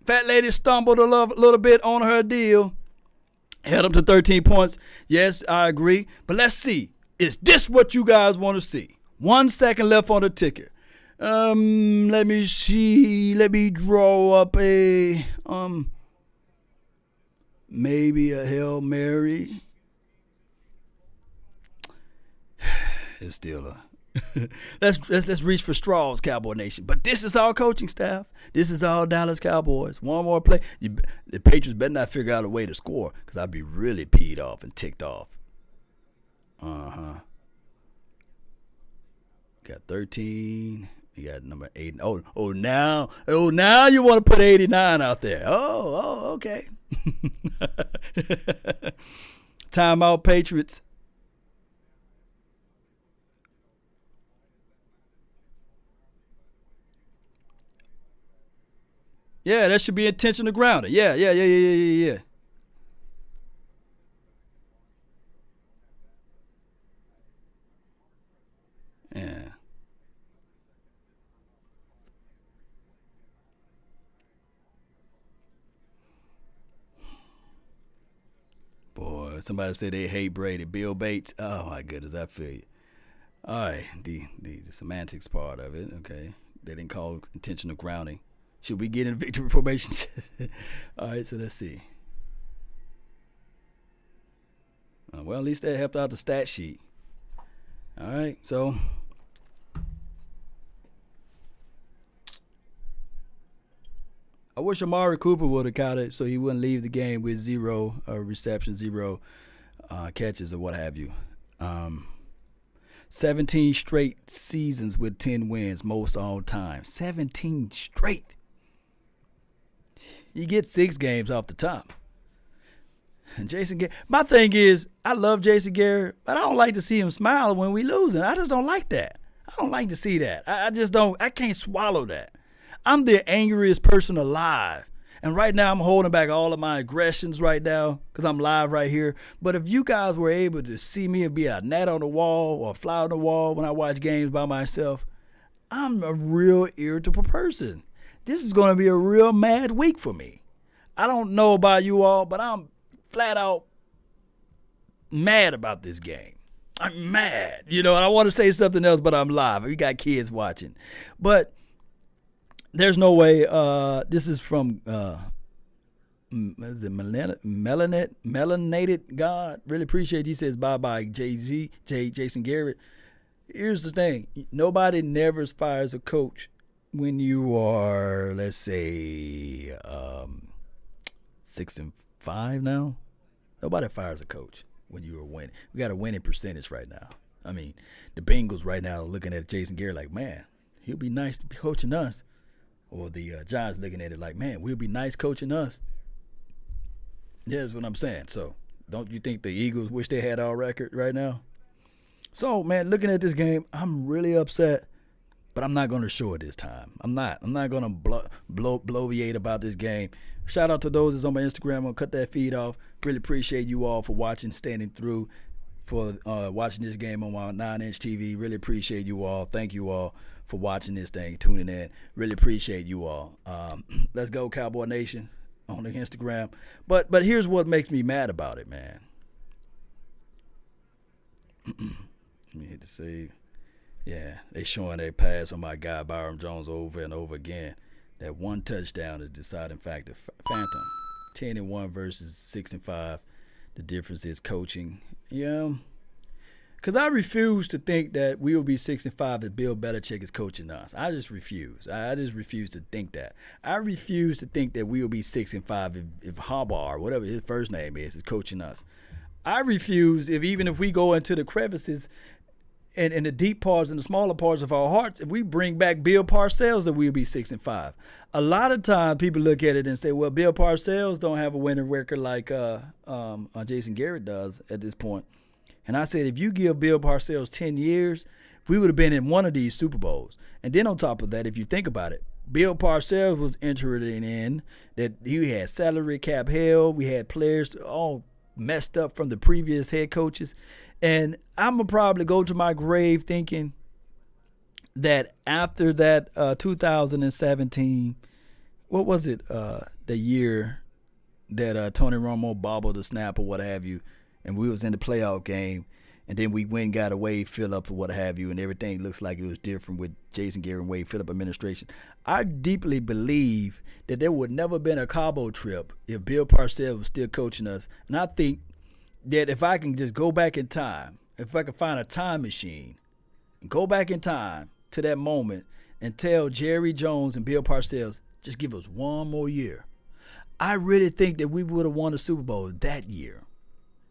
S1: Fat lady stumbled a little bit on her deal. Held up to 13 points. Yes, I agree. But let's see. Is this what you guys want to see? 1 second left on the ticket. Let me see. Let me draw up a maybe a Hail Mary. It's still a let's reach for straws, Cowboy Nation. But this is our coaching staff. This is our Dallas Cowboys. One more play. The Patriots better not figure out a way to score, because I'd be really peed off and ticked off. Got 13. You got number 8. Now you want to put 89 out there. Okay. Timeout, Patriots. Yeah, that should be intentional grounding. Yeah. Yeah. Boy, somebody said they hate Brady. Bill Bates. Oh my goodness, I feel you. All right, the semantics part of it. Okay, they didn't call intentional grounding. Should we get in victory formation? All right, so let's see. Well, at least that helped out the stat sheet. All right, so wish Amari Cooper would have caught it so he wouldn't leave the game with 0 receptions, 0 catches or what have you. 17 straight seasons with 10 wins, most all time. 17 straight. You get 6 games off the top. And Jason Garrett, my thing is, I love Jason Garrett, but I don't like to see him smile when we losing. I just don't like that. I don't like to see that. I just don't. I can't swallow that. I'm the angriest person alive. And right now I'm holding back all of my aggressions right now because I'm live right here. But if you guys were able to see me and be a gnat on the wall or a fly on the wall when I watch games by myself, I'm a real irritable person. This is going to be a real mad week for me. I don't know about you all, but I'm flat out mad about this game. I'm mad. And I want to say something else, but I'm live. We got kids watching. But there's no way. This is from is it Melanated God. Really appreciate. He says bye Jason Garrett. Here's the thing: nobody never fires a coach when you are, let's say, 6-5 now. Nobody fires a coach when you are winning. We got a winning percentage right now. I mean, the Bengals right now are looking at Jason Garrett like, man, he'll be nice to be coaching us. Or the Giants looking at it like, man, we'll be nice coaching us. Yeah, that's what I'm saying. So don't you think the Eagles wish they had our record right now? So, man, looking at this game, I'm really upset, but I'm not going to show it this time. I'm not going to bloviate about this game. Shout out to those that's on my Instagram. I'm going to cut that feed off. Really appreciate you all for watching, standing through, for watching this game on my 9-inch TV. Really appreciate you all. Thank you all for watching this thing, tuning in. Really appreciate you all. Let's go, Cowboy Nation, on the Instagram. But here's what makes me mad about it, man. Let me hit the save. Yeah, they showing their pass on my guy Byron Jones over and over again. That one touchdown is deciding factor. Phantom, 10-1 versus 6-5. The difference is coaching. Yeah. Because I refuse to think that we will be 6-5 if Bill Belichick is coaching us. I just refuse. I just refuse to think that. I refuse to think that we will be 6-5 if Harbaugh, or whatever his first name is coaching us. I refuse even if we go into the crevices and in the deep parts and the smaller parts of our hearts, if we bring back Bill Parcells, that we'll be 6-5. A lot of time people look at it and say, well, Bill Parcells don't have a winning record like Jason Garrett does at this point. And I said, if you give Bill Parcells 10 years, we would have been in one of these Super Bowls. And then on top of that, if you think about it, Bill Parcells was entering in that he had salary cap hell. We had players all messed up from the previous head coaches. And I'm going to probably go to my grave thinking that after that 2017, what was it, the year that Tony Romo bobbled the snap or what have you, and we was in the playoff game, and then we went and got a Wade Phillip or what have you, and everything looks like it was different with Jason Garrett and Wade Phillip administration. I deeply believe that there would never been a Cabo trip if Bill Parcells was still coaching us. And I think that if I can just go back in time, if I can find a time machine, and go back in time to that moment and tell Jerry Jones and Bill Parcells, just give us one more year, I really think that we would have won the Super Bowl that year.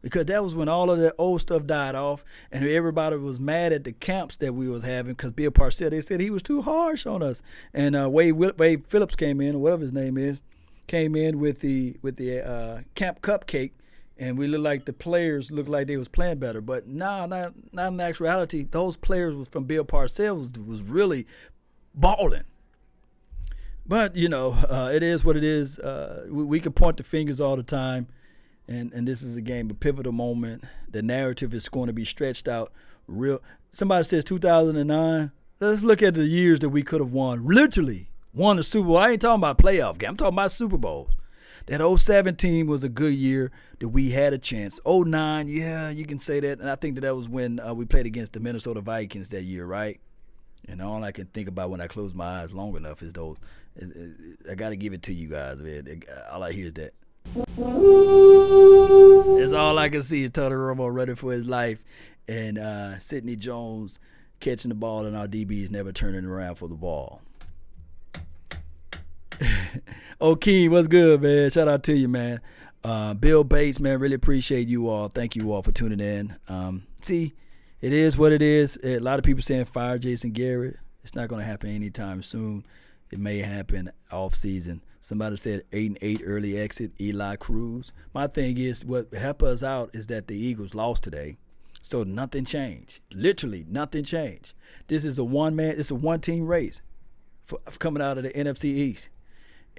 S1: Because that was when all of the old stuff died off and everybody was mad at the camps that we was having because Bill Parcells, they said he was too harsh on us. And Wade Phillips came in, or whatever his name is, came in with the camp cupcake, and we looked like the players looked like they was playing better. But not in actuality. Those players was from Bill Parcells was really balling. But, it is what it is. We can point the fingers all the time. And this is a game, a pivotal moment. The narrative is going to be stretched out real. Somebody says 2009. Let's look at the years that we could have won. Literally won the Super Bowl. I ain't talking about playoff game. I'm talking about Super Bowls. That 07 team was a good year that we had a chance. 09, yeah, you can say that. And I think that was when we played against the Minnesota Vikings that year, right? And all I can think about when I close my eyes long enough is those. I got to give it to you guys, man. All I hear is that. That's all I can see is Tony Romo running for his life and Sidney Jones catching the ball and our DBs never turning around for the ball. O'Keen, what's good, man? Shout out to you, man. Bill Bates, man, really appreciate you all. Thank you all for tuning in. See, it is what it is. A lot of people saying fire Jason Garrett. It's not going to happen anytime soon. It may happen off season. Somebody said 8-8 early exit, Eli Cruz. My thing is, what helped us out is that the Eagles lost today. So nothing changed. Literally nothing changed. This is a one-team race for coming out of the NFC East.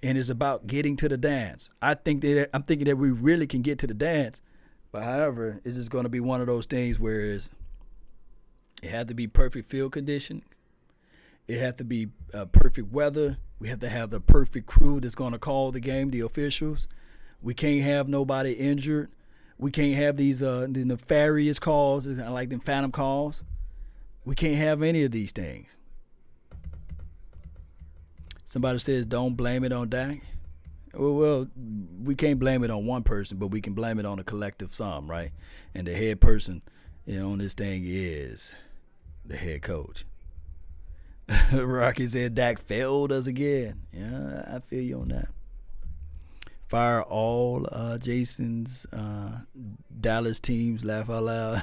S1: And it's about getting to the dance. I'm thinking that we really can get to the dance. But however, it's just going to be one of those things where it had to be perfect field condition. It had to be perfect weather. We have to have the perfect crew that's going to call the game, the officials. We can't have nobody injured. We can't have these the nefarious calls, like them phantom calls. We can't have any of these things. Somebody says don't blame it on Dak. Well, we can't blame it on one person, but we can blame it on a collective sum, right? And the head person, on this thing is the head coach. Rocky said Dak failed us again. Yeah, I feel you on that. Fire all Jason's Dallas teams. Laugh out loud.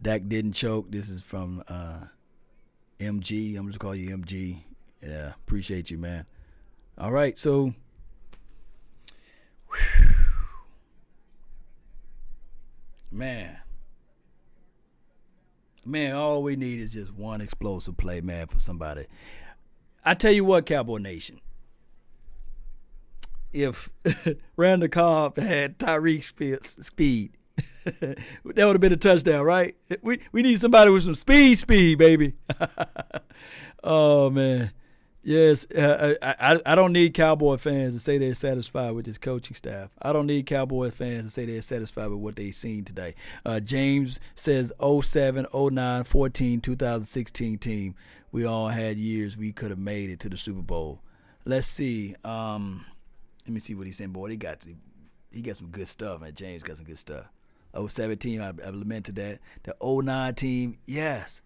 S1: Dak didn't choke. This is from MG. I'm just calling you MG. Yeah, appreciate you, man. All right, so man, all we need is just one explosive play, man, for somebody. I tell you what, Cowboy Nation. If Randall Cobb had Tyreek speed, that would have been a touchdown, right? We need somebody with some speed, baby. Oh, man. Yes, I don't need Cowboy fans to say they're satisfied with this coaching staff. I don't need Cowboy fans to say they're satisfied with what they've seen today. James says 07, 09, 14, 2016 team. We all had years we could have made it to the Super Bowl. Let's see. Let me see what he's saying, boy. He got some good stuff, man. James got some good stuff. 07 team, I lamented that. The 09 team, yes.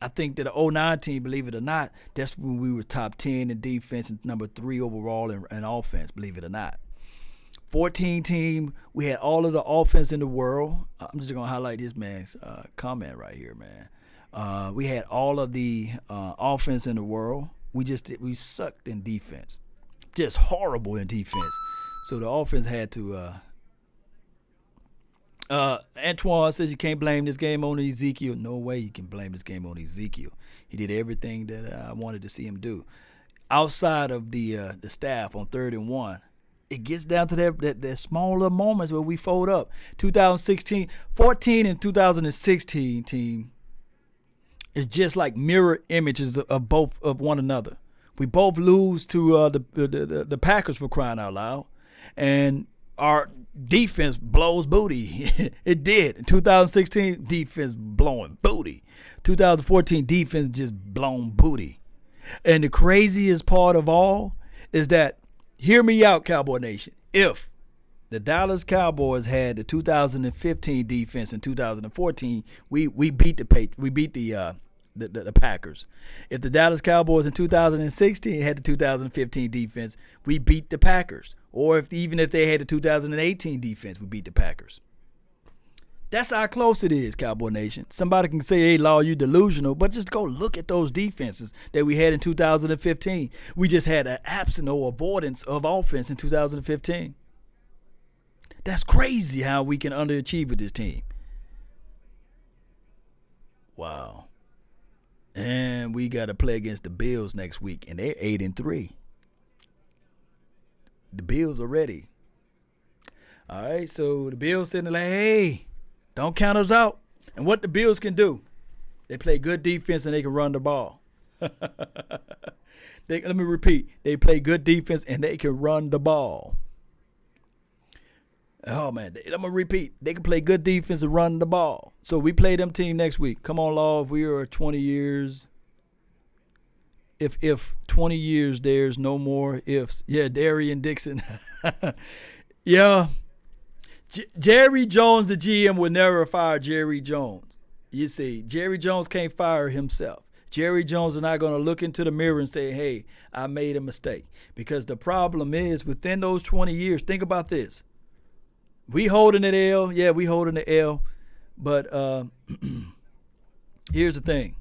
S1: I think that the 09 team, believe it or not, that's when we were top 10 in defense and number 3 overall in offense, believe it or not. 14 team, we had all of the offense in the world. I'm just going to highlight this man's comment right here, man. We had all of the offense in the world. We sucked in defense. Just horrible in defense. So the offense had to Antoine says you can't blame this game on Ezekiel. No way you can blame this game on Ezekiel. He did everything that I wanted to see him do. Outside of the staff on 3rd and 1, it gets down to that smaller moments where we fold up. 2016, 14 and 2016 team is just like mirror images of both of one another. We both lose to the Packers, for crying out loud, and our defense blows booty. It did. In 2016, defense blowing booty. 2014, defense just blown booty. And the craziest part of all is that, hear me out, Cowboy Nation, if the Dallas Cowboys had the 2015 defense in 2014, we beat the Packers. If the Dallas Cowboys in 2016 had the 2015 defense, we beat the Packers. Or even if they had the 2018 defense, we beat the Packers. That's how close it is, Cowboy Nation. Somebody can say, hey, Law, you delusional, but just go look at those defenses that we had in 2015. We just had an absence or avoidance of offense in 2015. That's crazy how we can underachieve with this team. Wow. And we got to play against the Bills next week, and they're 8-3. The Bills are ready. All right, so the Bills sitting there like, hey, don't count us out. And what the Bills can do, they play good defense and they can run the ball. Let me repeat. They play good defense and they can run the ball. Oh, man, I'm going to repeat. They can play good defense and run the ball. So we play them team next week. Come on, Law, if we are 20 years. If 20 years, there's no more ifs. Yeah, Darian Dixon. Yeah. Jerry Jones, the GM, would never fire Jerry Jones. You see, Jerry Jones can't fire himself. Jerry Jones is not going to look into the mirror and say, hey, I made a mistake. Because the problem is within those 20 years, think about this. We holding the L. Yeah, we holding the L. But here's the thing.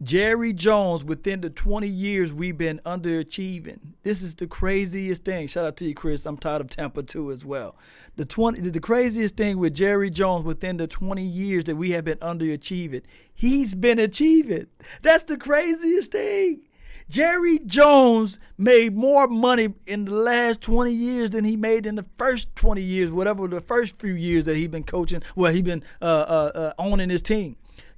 S1: Jerry Jones, within the 20 years, we've been underachieving. This is the craziest thing. Shout out to you, Chris. I'm tired of Tampa too as well. The craziest thing with Jerry Jones within the 20 years that we have been underachieving, he's been achieving. That's the craziest thing. Jerry Jones made more money in the last 20 years than he made in the first 20 years, whatever the first few years that he's been coaching, he's been owning his team.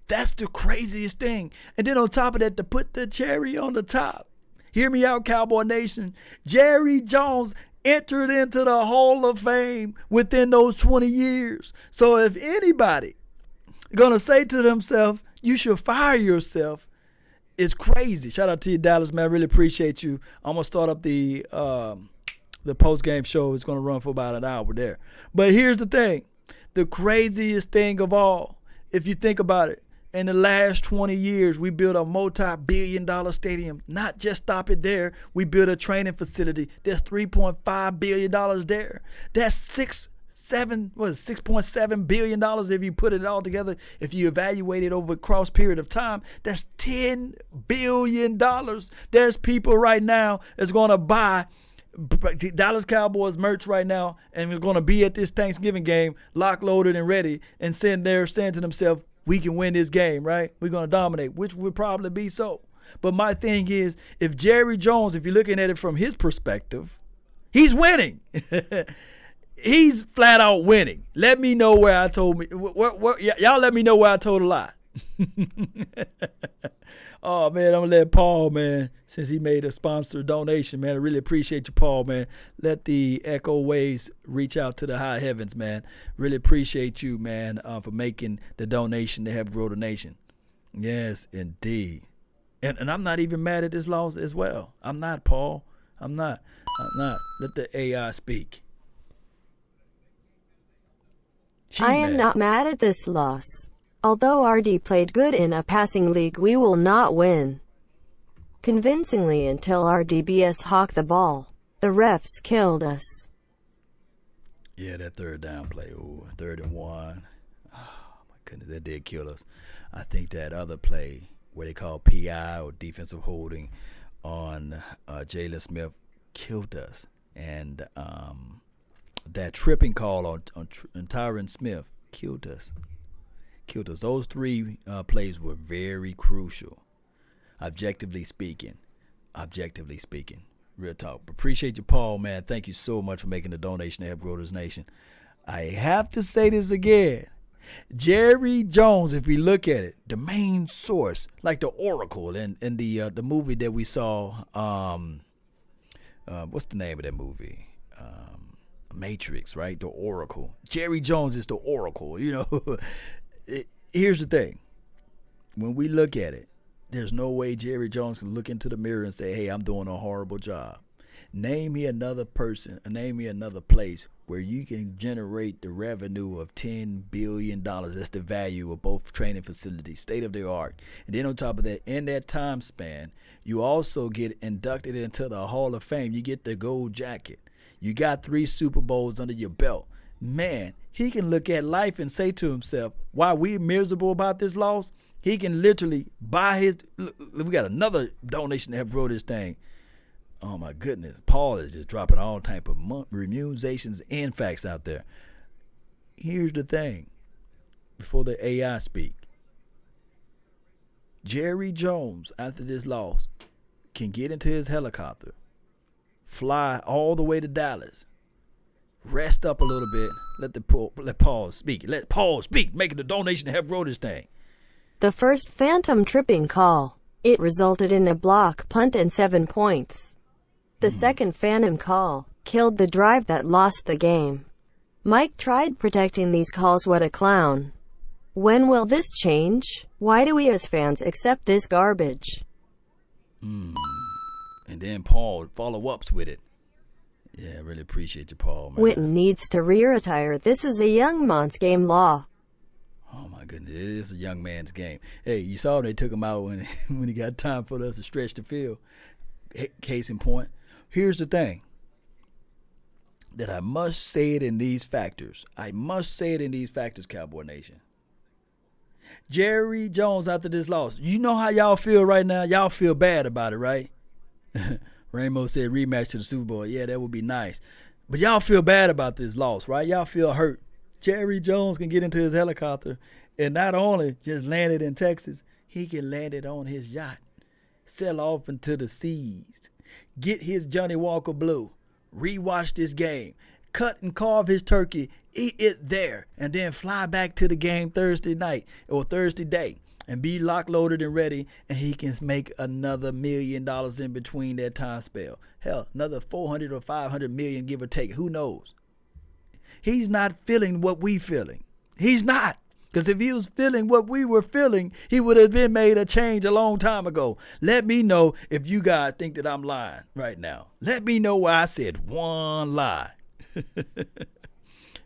S1: That's the craziest thing. And then on top of that, to put the cherry on the top, hear me out, Cowboy Nation, Jerry Jones entered into the Hall of Fame within those 20 years. So if anybody going to say to themselves, you should fire yourself, it's crazy. Shout out to you, Dallas, man. I really appreciate you. I'm going to start up the post-game show. It's going to run for about an hour there. But here's the thing. The craziest thing of all, if you think about it, in the last 20 years, we built a multi-billion-dollar stadium. Not just stop it there. We built a training facility. There's $3.5 billion there. That's $6.7 billion if you put it all together. If you evaluate it over a cross period of time, that's $10 billion. There's people right now that's going to buy Dallas Cowboys merch right now and is going to be at this Thanksgiving game locked, loaded, and ready and sitting there saying to themselves, we can win this game, right? We're going to dominate, which would probably be so. But my thing is, if Jerry Jones, if you're looking at it from his perspective, he's winning. He's flat out winning. Let me know where I told me. Y'all let me know where I told a lie. Oh, man, I'm going to let Paul, man, since he made a sponsor donation, man. I really appreciate you, Paul, man. Let the echo waves reach out to the high heavens, man. Really appreciate you, man, for making the donation to help grow the nation. Yes, indeed. And I'm not even mad at this loss as well. I'm not, Paul. I'm not. Let the AI speak.
S3: I am not mad at this loss. Although RD played good in a passing league, we will not win convincingly until RDBS hawk the ball. The refs killed us.
S1: Yeah, that third down play. Ooh, 3rd and 1. Oh, my goodness, that did kill us. I think that other play where they call PI or defensive holding on Jalen Smith killed us. And that tripping call on Tyron Smith killed us. Those 3 plays were very crucial, objectively speaking. Real talk. Appreciate you, Paul, man. Thank you so much for making the donation to help grow this nation. I have to say this again. Jerry Jones, if we look at it, the main source, like the Oracle in the movie that we saw, what's the name of that movie? Matrix, right? The Oracle. Jerry Jones is the Oracle, you know. Here's the thing. When we look at it, there's no way Jerry Jones can look into the mirror and say, hey, I'm doing a horrible job. Name me another person, name me another place where you can generate the revenue of $10 billion. That's the value of both training facilities, state of the art. And then on top of that, in that time span, you also get inducted into the Hall of Fame. You get the gold jacket. You got 3 Super Bowls under your belt. Man, he can look at life and say to himself, while we're miserable about this loss, he can literally buy his. We got another donation to help grow this thing. Oh my goodness, Paul is just dropping all type of remunerations and facts out there. Here's the thing, before the AI speak, Jerry Jones, after this loss, can get into his helicopter, fly all the way to Dallas, rest up a little bit, let Paul speak. Let Paul speak, making the donation to help grow this thing.
S3: The first phantom tripping call. It resulted in a block punt and 7 points. The second phantom call killed the drive that lost the game. Mike tried protecting these calls. What a clown. When will this change? Why do we as fans accept this garbage?
S1: And then Paul follow-ups with it. Yeah, I really appreciate you, Paul, man.
S3: Witten needs to retire. This is a young man's game. Law.
S1: Oh, my goodness, it is a young man's game. Hey, you saw they took him out when when he got time for us to stretch the field. Case in point, here's the thing that I must say it in these factors. I must say it in these factors, Cowboy Nation. Jerry Jones after this loss. You know how y'all feel right now? Y'all feel bad about it, right? Ramos said rematch to the Super Bowl. Yeah, that would be nice. But y'all feel bad about this loss, right? Y'all feel hurt. Jerry Jones can get into his helicopter and not only just land it in Texas, he can land it on his yacht, sail off into the seas, get his Johnny Walker Blue, rewatch this game, cut and carve his turkey, eat it there, and then fly back to the game Thursday night or Thursday day and be locked, loaded, and ready, and he can make another $1 million in between that time spell. Hell, another 400 or 500 million, give or take. Who knows? He's not feeling what we feeling. He's not. Because if he was feeling what we were feeling, he would have been made a change a long time ago. Let me know if you guys think that I'm lying right now. Let me know where I said one lie.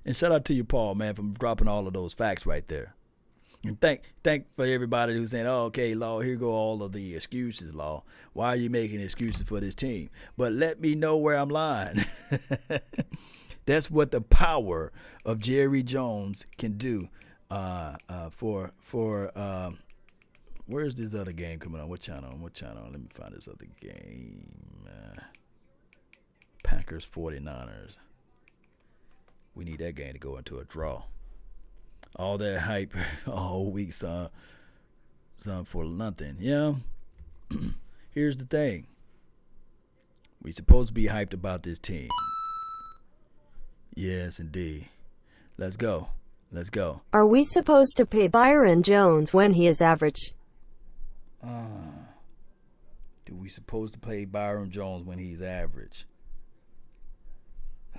S1: And shout out to you, Paul, man, for dropping all of those facts right there. And thank for everybody who's saying, oh, okay, Law, here go all of the excuses, Law. Why are you making excuses for this team? But let me know where I'm lying. That's what the power of Jerry Jones can do where's this other game coming on? What channel? Let me find this other game. Packers 49ers. We need that game to go into a draw. All that hype all week, son for nothing. Yeah. Here's the thing. We supposed to be hyped about this team. Yes, indeed. Let's go.
S3: Are we supposed to pay Byron Jones when he is average?
S1: Do we supposed to play Byron Jones when he's average?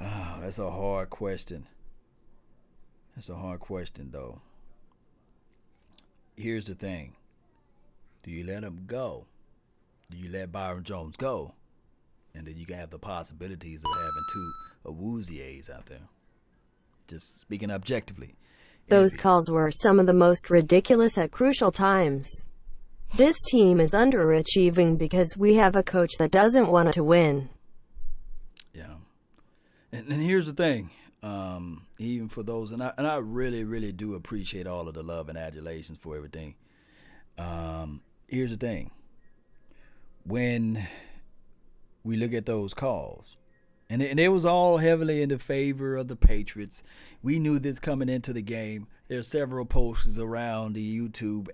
S1: That's a hard question. Though. Here's the thing. Do you let him go? Do you let Byron Jones go? And then you can have the possibilities of having two Awuzies out there. Just speaking objectively.
S3: Those calls were some of the most ridiculous at crucial times. This team is underachieving because we have a coach that doesn't want to win.
S1: Yeah. And here's the thing. Even for those, and I really, really do appreciate all of the love and adulations for everything. Here's the thing. When we look at those calls, and it was all heavily in the favor of the Patriots. We knew this coming into the game. There's several posters around the YouTube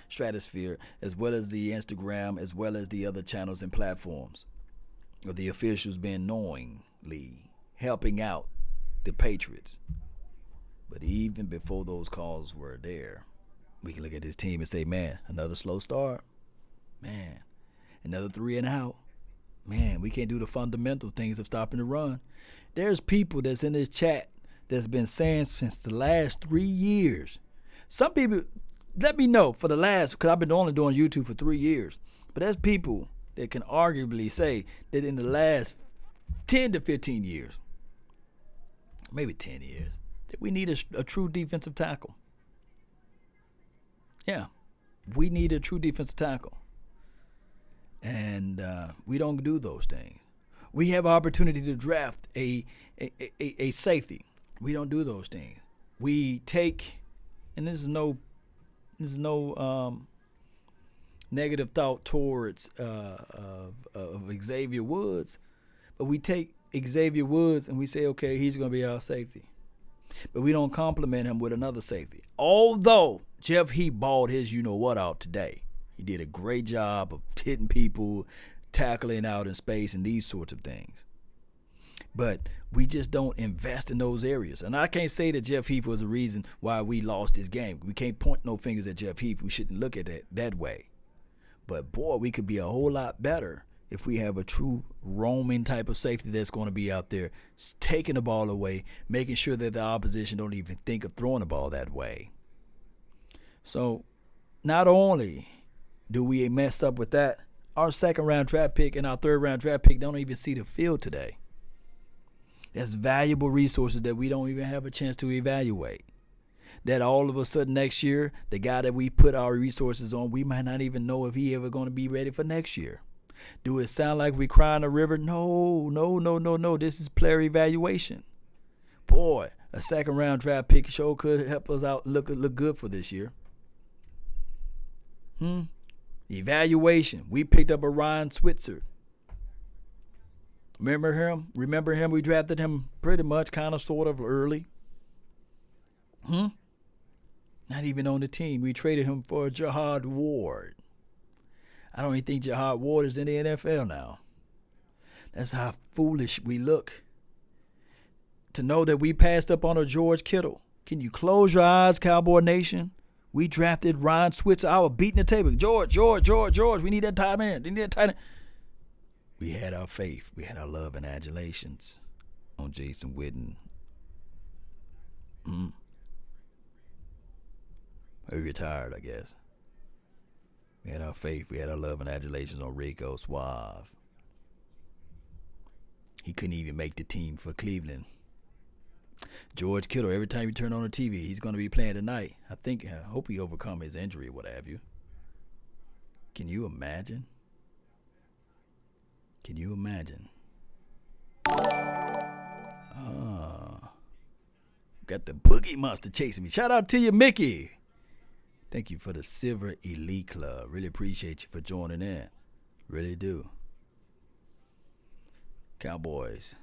S1: stratosphere, as well as the Instagram, as well as the other channels and platforms of the officials being knowingly helping out the Patriots. But even before those calls were there, we can look at this team and say, man, another slow start. Man, another 3 and out. Man, we can't do the fundamental things of stopping the run. There's people that's in this chat that's been saying since the last 3 years. Some people, let me know for the last, because I've been only doing YouTube for 3 years. But there's people that can arguably say that in the last 10 to 15 years, maybe 10 years, that we need a true defensive tackle. Yeah, we need a true defensive tackle. And we don't do those things. We have opportunity to draft a safety. We don't do those things. We take, and this is no negative thought towards of Xavier Woods, but we take Xavier Woods and we say, okay, he's going to be our safety. But we don't compliment him with another safety. Although Jeff Heath balled his you-know-what out today. He did a great job of hitting people, tackling out in space, and these sorts of things. But we just don't invest in those areas. And I can't say that Jeff Heath was the reason why we lost this game. We can't point no fingers at Jeff Heath. We shouldn't look at it that way. But, boy, we could be a whole lot better if we have a true roaming type of safety that's going to be out there, taking the ball away, making sure that the opposition don't even think of throwing the ball that way. So not only do we mess up with that, our second-round draft pick and our third-round draft pick don't even see the field today. That's valuable resources that we don't even have a chance to evaluate. that all of a sudden next year, the guy that we put our resources on, we might not even know if he ever going to be ready for next year. Do it sound like we crying a river? No. This is player evaluation. Boy, a second round draft pick sure could help us out look good for this year. Evaluation. We picked up a Ryan Switzer. Remember him? We drafted him pretty much, kind of, sort of early. Not even on the team. We traded him for Jihad Ward. I don't even think Jihad Ward is in the NFL now. That's how foolish we look. To know that we passed up on a George Kittle. Can you close your eyes, Cowboy Nation? We drafted Ryan Switzer. I was beating the table. George. We need that tight end. We had our faith. We had our love and adulations on Jason Witten. He retired, I guess. We had our faith. We had our love and adulations on Rico Suave. He couldn't even make the team for Cleveland. George Kittle, every time you turn on the TV, he's going to be playing tonight. I hope he overcome his injury, what have you. Can you imagine? Got the Boogie Monster chasing me. Shout out to you, Mickey. Thank you for the Silver Elite Club. Really appreciate you for joining in. Really do. Cowboys,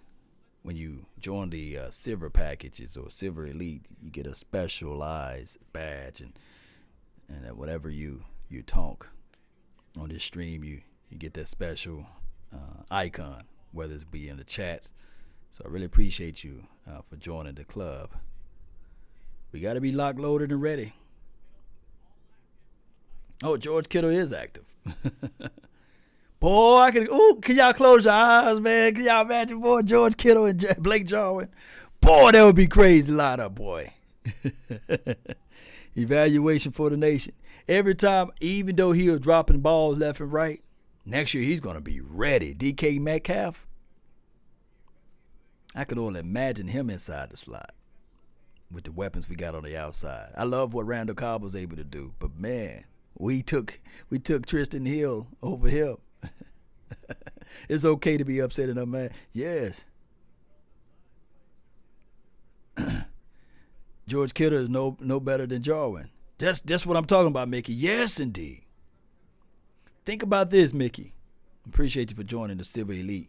S1: when you join the Silver packages or Silver Elite, you get a specialized badge and whatever you talk on this stream, you get that special icon, whether it's be in the chats. So I really appreciate you for joining the club. We got to be locked, loaded, and ready. Oh, George Kittle is active. Boy, can y'all close your eyes, man? Can y'all imagine, boy, George Kittle and Blake Jarwin? Boy, that would be crazy lineup, boy. Evaluation for the nation. Every time, even though he was dropping balls left and right, next year he's going to be ready. DK Metcalf, I could only imagine him inside the slot with the weapons we got on the outside. I love what Randall Cobb was able to do, but man, we took Tristan Hill over him. It's okay to be upset enough, man. Yes. George Kittle is no better than Jarwin. That's what I'm talking about, Mickey. Yes, indeed. Think about this, Mickey. Appreciate you for joining the Silver Elite.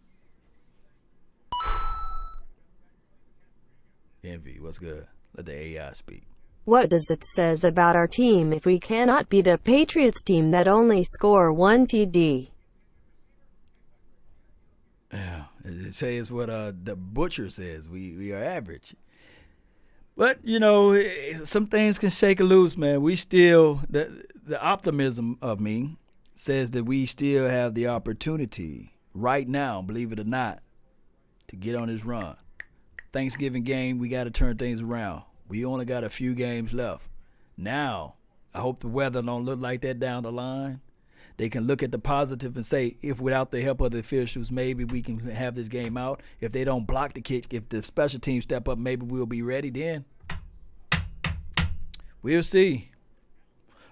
S1: Envy, what's good? Let the AI speak.
S3: What does it says about our team if we cannot beat a Patriots team that only score 1 TD?
S1: Yeah, it says what the butcher says. We are average. But, some things can shake a loose, man. We still, the optimism of me says that we still have the opportunity right now, believe it or not, to get on this run. Thanksgiving game, we got to turn things around. We only got a few games left. Now, I hope the weather don't look like that down the line. They can look at the positive and say, if without the help of the officials, maybe we can have this game out. If they don't block the kick, if the special teams step up, maybe we'll be ready then. We'll see.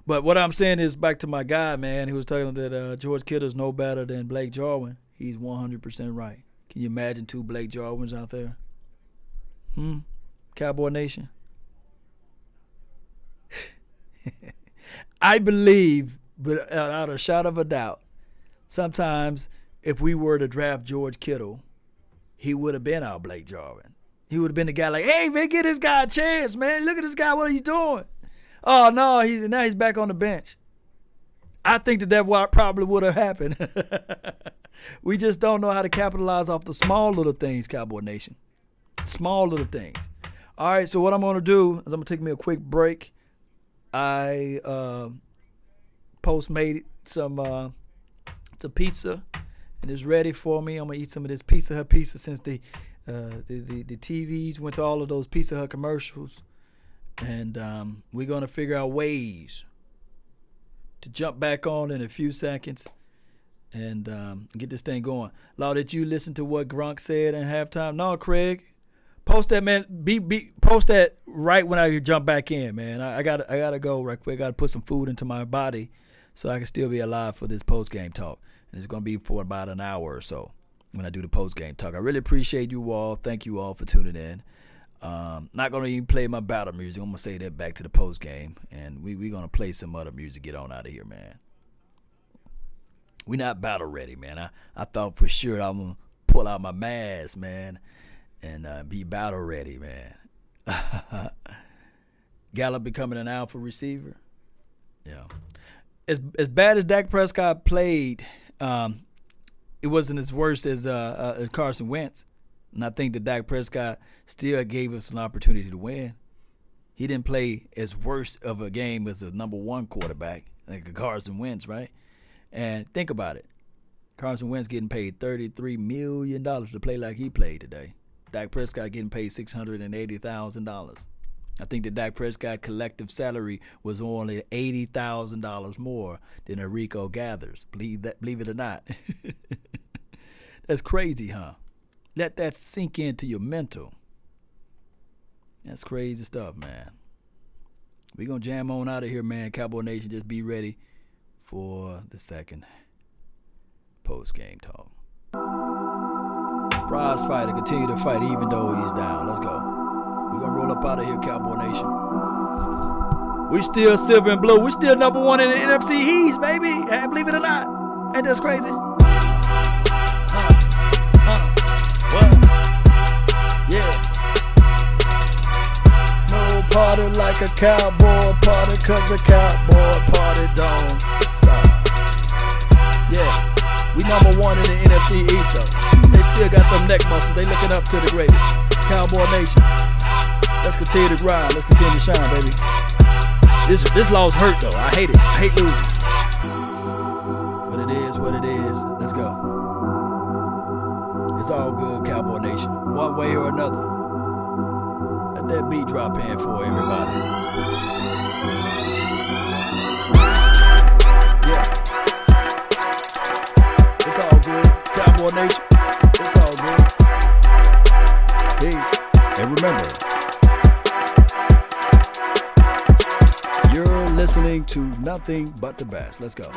S1: But what I'm saying is back to my guy, man, who was talking that George Kittle's no better than Blake Jarwin. He's 100% right. Can you imagine 2 Blake Jarwins out there? Cowboy Nation? I believe, without a shadow of a doubt, sometimes if we were to draft George Kittle, he would have been our Blake Jarwin. He would have been the guy like, hey, man, give this guy a chance, man. Look at this guy, what he's doing. Oh, no, now he's back on the bench. I think that what probably would have happened. We just don't know how to capitalize off the small little things, Cowboy Nation. Small little things. All right, so what I'm going to do is I'm going to take me a quick break. I Postmated some pizza, and it's ready for me. I'm going to eat some of this Pizza Hut pizza since the TVs went to all of those Pizza Hut commercials. And we're going to figure out ways to jump back on in a few seconds and get this thing going. Law, did you listen to what Gronk said in halftime? No, Craig. Post that, man. Post that right when I jump back in, man. I gotta go right quick. I gotta put some food into my body so I can still be alive for this post game talk. And it's gonna be for about an hour or so when I do the post game talk. I really appreciate you all. Thank you all for tuning in. Not gonna even play my battle music. I'm gonna say that back to the post game, and we gonna play some other music. Get on out of here, man. We not battle ready, man. I thought for sure I'm gonna pull out my mask, man, and be battle ready, man. Gallup becoming an alpha receiver. Yeah. As bad as Dak Prescott played, it wasn't as worse as Carson Wentz. And I think that Dak Prescott still gave us an opportunity to win. He didn't play as worse of a game as the number one quarterback, like Carson Wentz, right? And think about it. Carson Wentz getting paid $33 million to play like he played today. Dak Prescott getting paid $680,000. I think the Dak Prescott collective salary was only $80,000 more than Enrico Gathers. Believe it or not. That's crazy, huh? Let that sink into your mental. That's crazy stuff, man. We're going to jam on out of here, man. Cowboy Nation, just be ready for the second post-game talk. Prize fighter continue to fight even though he's down. Let's go. We're going to roll up out of here, Cowboy Nation. We still silver and blue. We still number one in the NFC East, baby. Hey, believe it or not. Ain't that crazy? What? Yeah. No party like a cowboy party, cause a cowboy party don't stop. Yeah. We number one in the NFC East, though. They still got them neck muscles. They looking up to the greatest. Cowboy Nation. Let's continue to grind. Let's continue to shine, baby. This loss hurt, though. I hate it. I hate losing. But it is what it is. Let's go. It's all good, Cowboy Nation. One way or another. Let that beat drop in for everybody. Yeah. It's all good. Cowboy Nation. It's all good. Peace. And remember, you're listening to nothing but the best. Let's go.